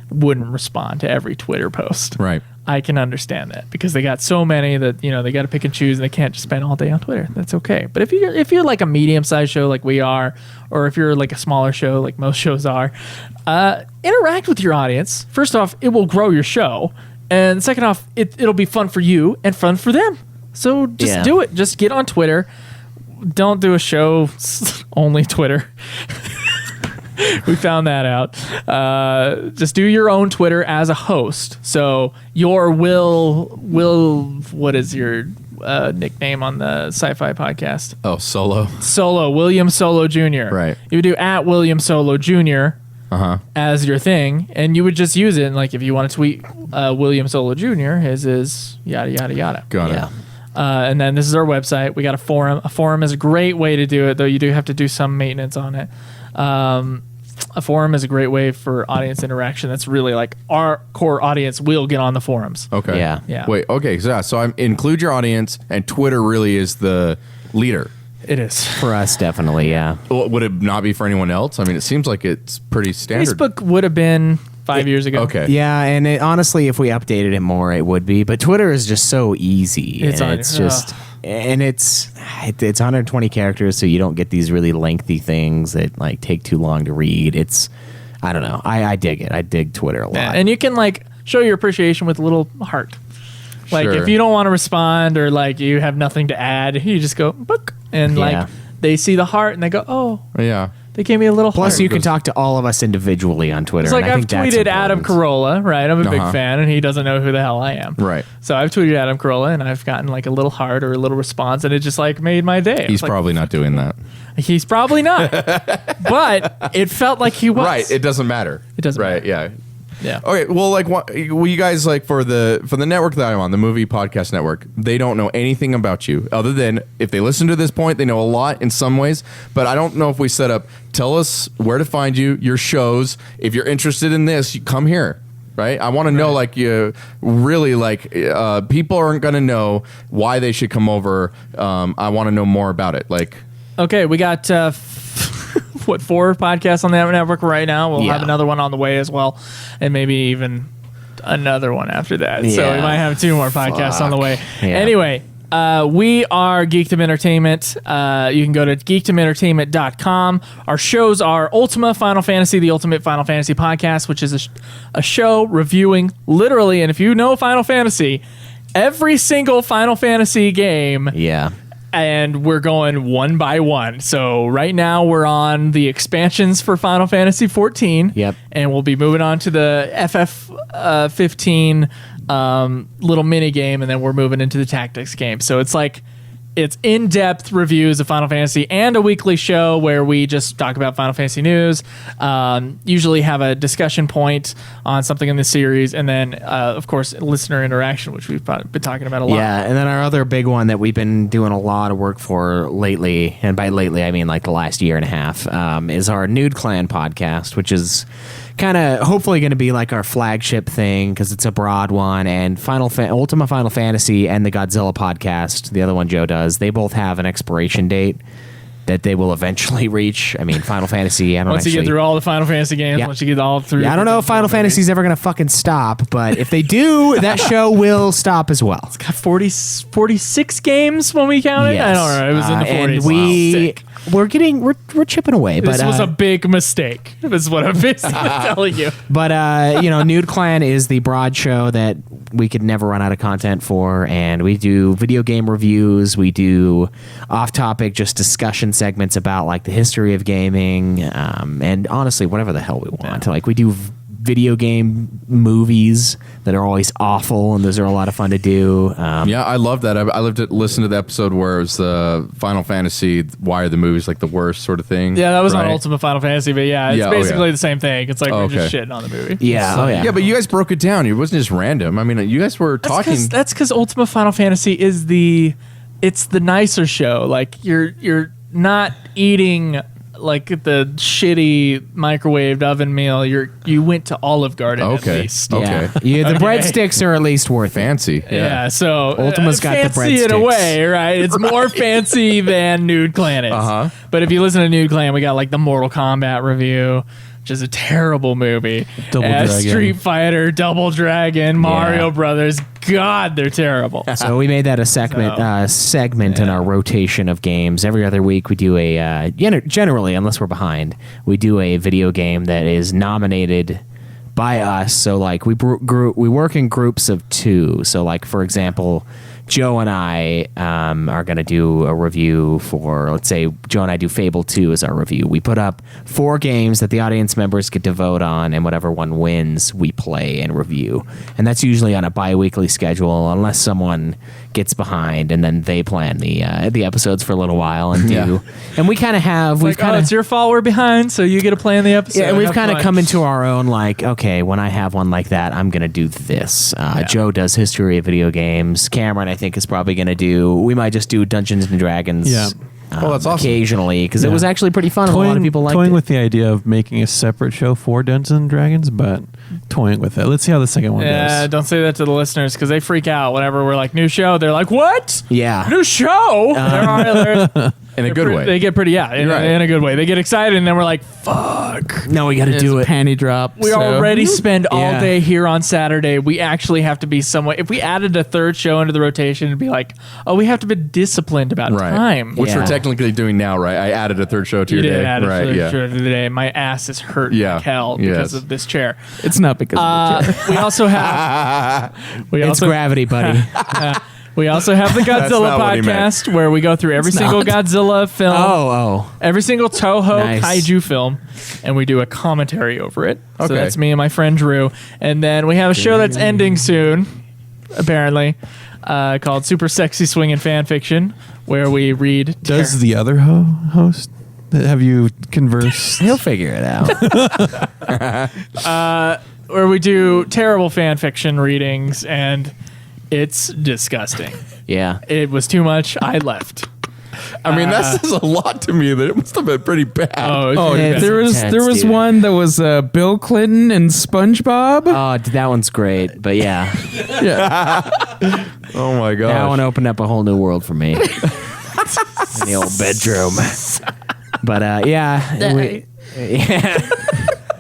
wouldn't respond to every Twitter post. Right. I can understand that because they got so many that they got to pick and choose, and they can't just spend all day on Twitter. That's okay. But if you're like a medium-sized show like we are, or if you're like a smaller show like most shows are, interact with your audience. First off, it will grow your show, and second off, it'll be fun for you and fun for them. So just Yeah. do it. Just get on Twitter. Don't do a show only Twitter. We found that out. Just do your own Twitter as a host. So your Will, what is your nickname on the sci-fi podcast? Oh, solo. Solo, William Solo Jr. Right. You would do at William Solo Jr. As your thing, and you would just use it. And like if you want to tweet William Solo Jr., his is yada yada yada. Got Yeah. it. And then this is our website. We got a forum. A forum is a great way to do it, though you do have to do some maintenance on it. A forum is a great way for audience interaction. That's really like our core audience will get on the forums. Okay. Yeah. Yeah. Wait. Okay. So I include your audience, and Twitter really is the leader. It is. For us, definitely, yeah. Well, would it not be for anyone else? I mean, it seems like it's pretty standard. Facebook would have been 5 years ago. Okay. Yeah, and honestly, if we updated it more, it would be. But Twitter is just so easy. It's and on- it's just, and it's 120 characters, so you don't get these really lengthy things that like take too long to read. It's, I don't know. I dig it. I dig Twitter a lot. Yeah, and you can like show your appreciation with a little heart. Like Sure. if you don't want to respond or like you have nothing to add, you just go book and Yeah. like they see the heart and they go, oh, Yeah. they gave me a little Plus, heart. you can talk to all of us individually on Twitter. It's like and I I've think that's tweeted Adam important. Carolla, right? I'm a big Uh-huh. fan, and he doesn't know who the hell I am. Right. So I've tweeted Adam Carolla, and I've gotten like a little heart or a little response, and it just like made my day. He's It's like, probably not doing that. he's probably not, but it felt like he was. Right. It doesn't matter. It doesn't Right. matter. Yeah. Yeah. Okay, well, like, what, well, you guys like for the network that I'm on, the Movie Podcast Network, they don't know anything about you other than if they listen to this point, they know a lot in some ways. But I don't know if we set up. Tell us where to find you, your shows. If you're interested in this, you come here. Right? I want to know, like, you really like people aren't going to know why they should come over. I want to know more about it. Like, Okay, we got 4 podcasts on that network right now. We'll Yeah. have another one on the way as well, and maybe even another one after that. So we Yeah. might have 2 more podcasts on the way. Yeah. Anyway, we are Geekdom Entertainment. You can go to geekdomentertainment.com. Our shows are Ultima Final Fantasy, the Ultimate Final Fantasy podcast, which is a show reviewing literally, and if you know Final Fantasy, every single Final Fantasy game. Yeah. And we're going one by one. So right now we're on the expansions for Final Fantasy 14. Yep. And we'll be moving on to the FF 15 little mini game, and then we're moving into the tactics game. So it's like it's in-depth reviews of Final Fantasy and a weekly show where we just talk about Final Fantasy news, usually have a discussion point on something in the series, and then, of course, listener interaction, which we've been talking about a lot. Yeah, and then our other big one that we've been doing a lot of work for lately, and by lately I mean like the last year and a half, is our Nude Clan podcast, which is kind of hopefully going to be like our flagship thing because it's a broad one. And Ultima Final Fantasy and the Godzilla podcast, the other one Joe does, they both have an expiration date that they will eventually reach. I mean, Final Fantasy, I don't Once you get through all the Final Fantasy games, Yeah. once you get all through. Yeah, I don't know if Final Fantasy's ever going to fucking stop, but if they do, that show will stop as well. got 46 games when we counted. I don't know. It was in the 40s. And Sick. we're chipping away. This but, was a big mistake. This is what I'm basically telling you. But Nude Clan is the broad show that we could never run out of content for, and we do video game reviews. We do off-topic, just discussion segments about like the history of gaming, and honestly, whatever the hell we want. Like we do video game movies that are always awful, and those are a lot of fun to do. yeah, I love that. I listened to the episode where it was the Final Fantasy. Why are the movies like the worst sort of thing? Yeah, that was on right? Ultimate Final Fantasy, but yeah, it's Yeah, basically the same thing. It's like we're just Okay. shitting on the movie. Yeah, So- oh yeah. Yeah, but you guys broke it down. It wasn't just random. I mean, you guys were talking. That's because Ultimate Final Fantasy is it's the nicer show. Like you're not eating like the shitty microwaved oven meal. You went to Olive Garden Okay. at least. Okay. Yeah, the Okay. breadsticks are at least worth it. Fancy. Yeah, so Ultima's got the fancy in a breadsticks. way, right? It's more fancy than Nude Clan is. Uh-huh. But if you listen to Nude Clan, we got like the Mortal Kombat review, which is a terrible movie. Double Dragon. Street Fighter, Double Dragon, Mario Brothers. God, they're terrible. So we made that a segment in our rotation of games. Every other week we do a generally, unless we're behind, we do a video game that is nominated by us. So like we work in groups of 2. So like for example, Joe and I are going to do a review for, let's say Joe and I do Fable 2 as our review. We put up 4 games that the audience members get to vote on, and whatever one wins, we play and review. And that's usually on a bi-weekly schedule, unless someone gets behind, and then they plan the episodes for a little while and do. Yeah. And we kind of have, we've Like, kind it's of. your fault we're behind, so you get to play in the episode. Yeah, and we've Have kind of fun. come into our own, like, okay, when I have one like that, I'm going to do this. Joe does history of video games. Cameron, I think, is probably going to do, we might just do Dungeons and Dragons. Yeah. Oh, that's awesome. Occasionally, because it was actually pretty fun. And a lot of people liked toying it. with the idea of making a separate show for Dungeons and Dragons, but toying with it. Let's see how the second one Yeah, goes. don't say that to the listeners because they freak out whenever we're like, new show. They're like, what? Yeah. New show? In a good way. They get pretty, in, You're right. in a good way. They get excited, and then we're like, fuck. No, we got to do it. Panty drop. We already spend all Yeah. day here on Saturday. We actually have to be somewhat. If we added a third show into the rotation, it'd be like, oh, we have to be disciplined about Right. time. Which we're Yeah. technically doing now, right? I added a third show to You your did day. add a right, third yeah. show to the day. My ass is hurt Yeah. like hell because Yes. of this chair. It's not because of the chair. We also have. We It's also, gravity, buddy. we also have the That's Godzilla not what he meant. podcast where we go through every single Godzilla film, oh. every single Toho Nice. kaiju film, and we do a commentary over it. So Okay. that's me and my friend Drew. And then we have a show that's ending soon, apparently, called Super Sexy Swingin' Fan Fiction, where we read. Does the other host? Have you conversed? He'll figure it out. where we do terrible fan fiction readings, and it's disgusting. Yeah. It was too much. I left. I mean, that says a lot to me that it must have been pretty bad. Oh, Yeah, it's it's There intense, was dude. one that was Bill Clinton and SpongeBob. Oh, dude, that one's great. But yeah, Oh my god. that one opened up a whole new world for me. In the old bedroom. But yeah,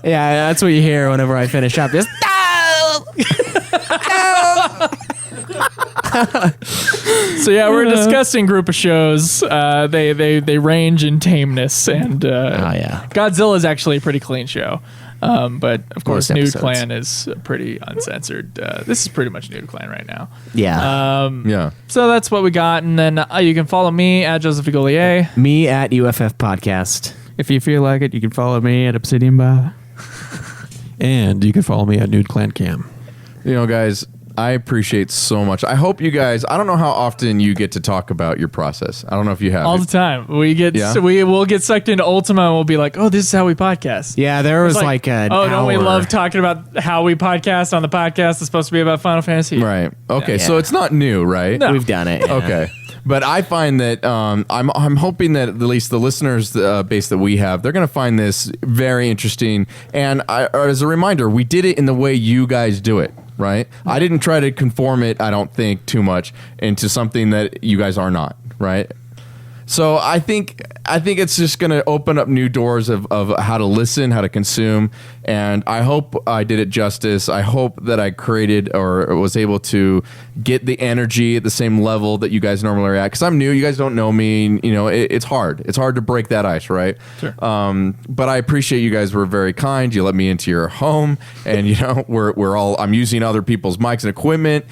yeah, that's what you hear whenever I finish up. Just So yeah, we're a disgusting group of shows. They range in tameness, and yeah. Godzilla is actually a pretty clean show. But of course, Most Nude episodes. Clan is pretty uncensored. This is pretty much Nude Clan right now. Yeah. Yeah. So that's what we got, and then you can follow me at Joseph Goulier. Me at UFF Podcast. If you feel like it, you can follow me at Obsidian Bar. And you can follow me at Nude Clan Cam. You know, guys, I appreciate so much. I hope you guys. I don't know how often you get to talk about your process. I don't know if you have. All the time. We get Yeah? we'll get sucked into Ultima, and we'll be like, "Oh, this is how we podcast." Yeah, there was It's like an oh, don't we hour. love talking about how we podcast on the podcast? It's supposed to be about Final Fantasy. Right. Okay. Yeah. So it's not new, right? No. We've done it. Yeah. Okay. But I find that I'm hoping that at least the listeners base that we have, they're going to find this very interesting. And as a reminder, we did it in the way you guys do it, right? I didn't try to conform it, I don't think, too much into something that you guys are not, right? So I think it's just going to open up new doors of how to listen, how to consume, and I hope I did it justice. I hope that I created or was able to get the energy at the same level that you guys normally are at. Because I'm new, you guys don't know me. And, you know, it's hard. It's hard to break that ice, right? Sure. But I appreciate you guys were very kind. You let me into your home, and you know we're all. I'm using other people's mics and equipment.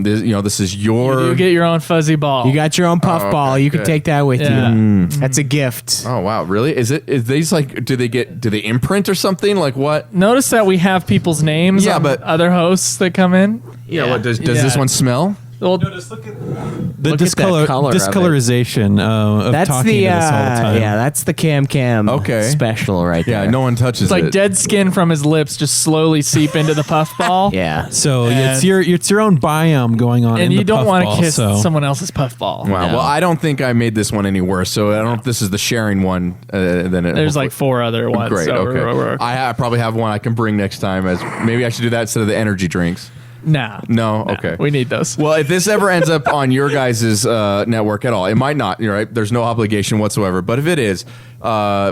This is your. You get your own fuzzy ball. You got your own puffball. okay, You can good. take that with Yeah. you. That's a gift. Oh wow, really? Is these like? Do they imprint or something? Like what? Notice that we have people's names Yeah, on but- other hosts that come in. Yeah. What does Yeah. this one smell? Well, The Look at that color of it. discolorization of That's talking the to this all the time. yeah. That's the Cam Okay. special right Yeah, there. no one touches it's like it. dead skin from his lips just slowly seep into the puffball. Yeah. So And- it's your own biome going on, And in you the don't want to puffball, kiss so. someone else's puffball. Wow. No. Well, I don't think I made this one any worse. So I don't know if this is the sharing one. Then it, There's like 4 other ones. great. so Okay. we're- I probably have one I can bring next time. As maybe I should do that instead of the energy drinks. Nah. No. Nah, Okay. We need those. Well, if this ever ends up on your guys' network at all, it might not. You're right. There's no obligation whatsoever. But if it is,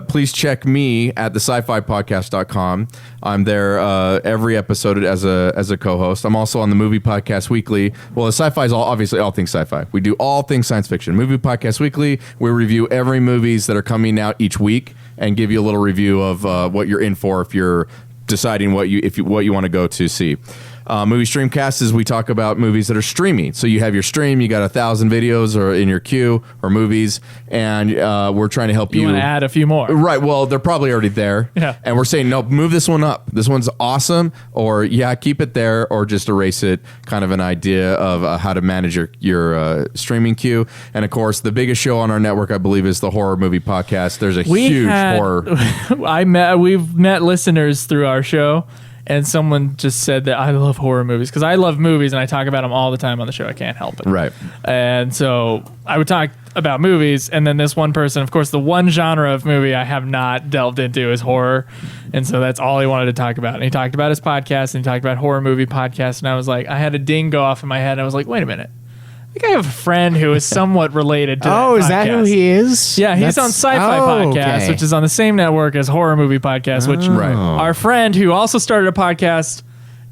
please check me at the sci-fi-podcast.com. I'm there every episode as a co-host. I'm also on the Movie Podcast Weekly. Well, the sci-fi is obviously all things sci-fi. We do all things science fiction. Movie Podcast Weekly, we review every movies that are coming out each week and give you a little review of what you're in for if you're deciding what you want to go to see. Movie Streamcast is we talk about movies that are streaming. So you have your stream, you got 1,000 videos or in your queue or movies, and we're trying to help You you. want to add a few more. Right. Well, they're probably already there. Yeah. And we're saying, no, move this one up. This one's awesome. Or, yeah, keep it there or just erase it. Kind of an idea of how to manage your streaming queue. And, of course, the biggest show on our network, I believe, is the Horror Movie Podcast. There's a huge horror. We've met listeners through our show, and someone just said that I love horror movies because I love movies and I talk about them all the time on the show. I can't help it. Right. And so I would talk about movies, and then this one person, of course, the one genre of movie I have not delved into is horror, and so that's all he wanted to talk about. And he talked about his podcast, and he talked about Horror Movie Podcast, and I was like, I had a ding go off in my head, and I was like, wait a minute. think I have a friend who is somewhat related to Oh, that is that who podcast. he is? Yeah, he's on That's- Sci-Fi oh, Podcast, okay. which is on the same network as Horror Movie Podcast, which Right. our friend who also started a podcast,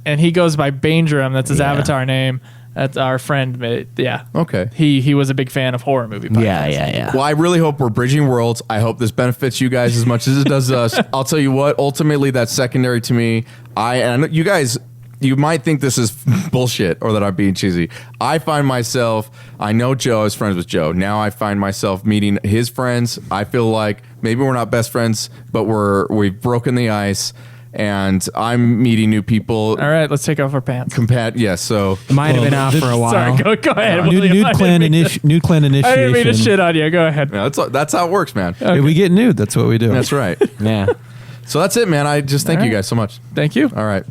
and he goes by Baindrum, that's his avatar name. That's our friend. Yeah. Okay. He was a big fan of Horror Movie Podcast. Yeah. Well, I really hope we're bridging worlds. I hope this benefits you guys as much as it does us. I'll tell you what, ultimately that's secondary to me. And I know you guys, you might think this is bullshit or that I'm being cheesy. I find myself, I know Joe, I was friends with Joe. Now I find myself meeting his friends. I feel like maybe we're not best friends, but we've broken the ice. And I'm meeting new people. All right, let's take off our pants. Yes, so Might have been Well, off for a while. Sorry, go ahead. Nude, William. I clan didn't mean to- nude clan initiation. I didn't mean to shit on you. Go ahead. yeah, that's how it works, man. If we get nude, that's what we do. That's right. Yeah. So that's it, man. I just thank you guys so much. Thank you. All right.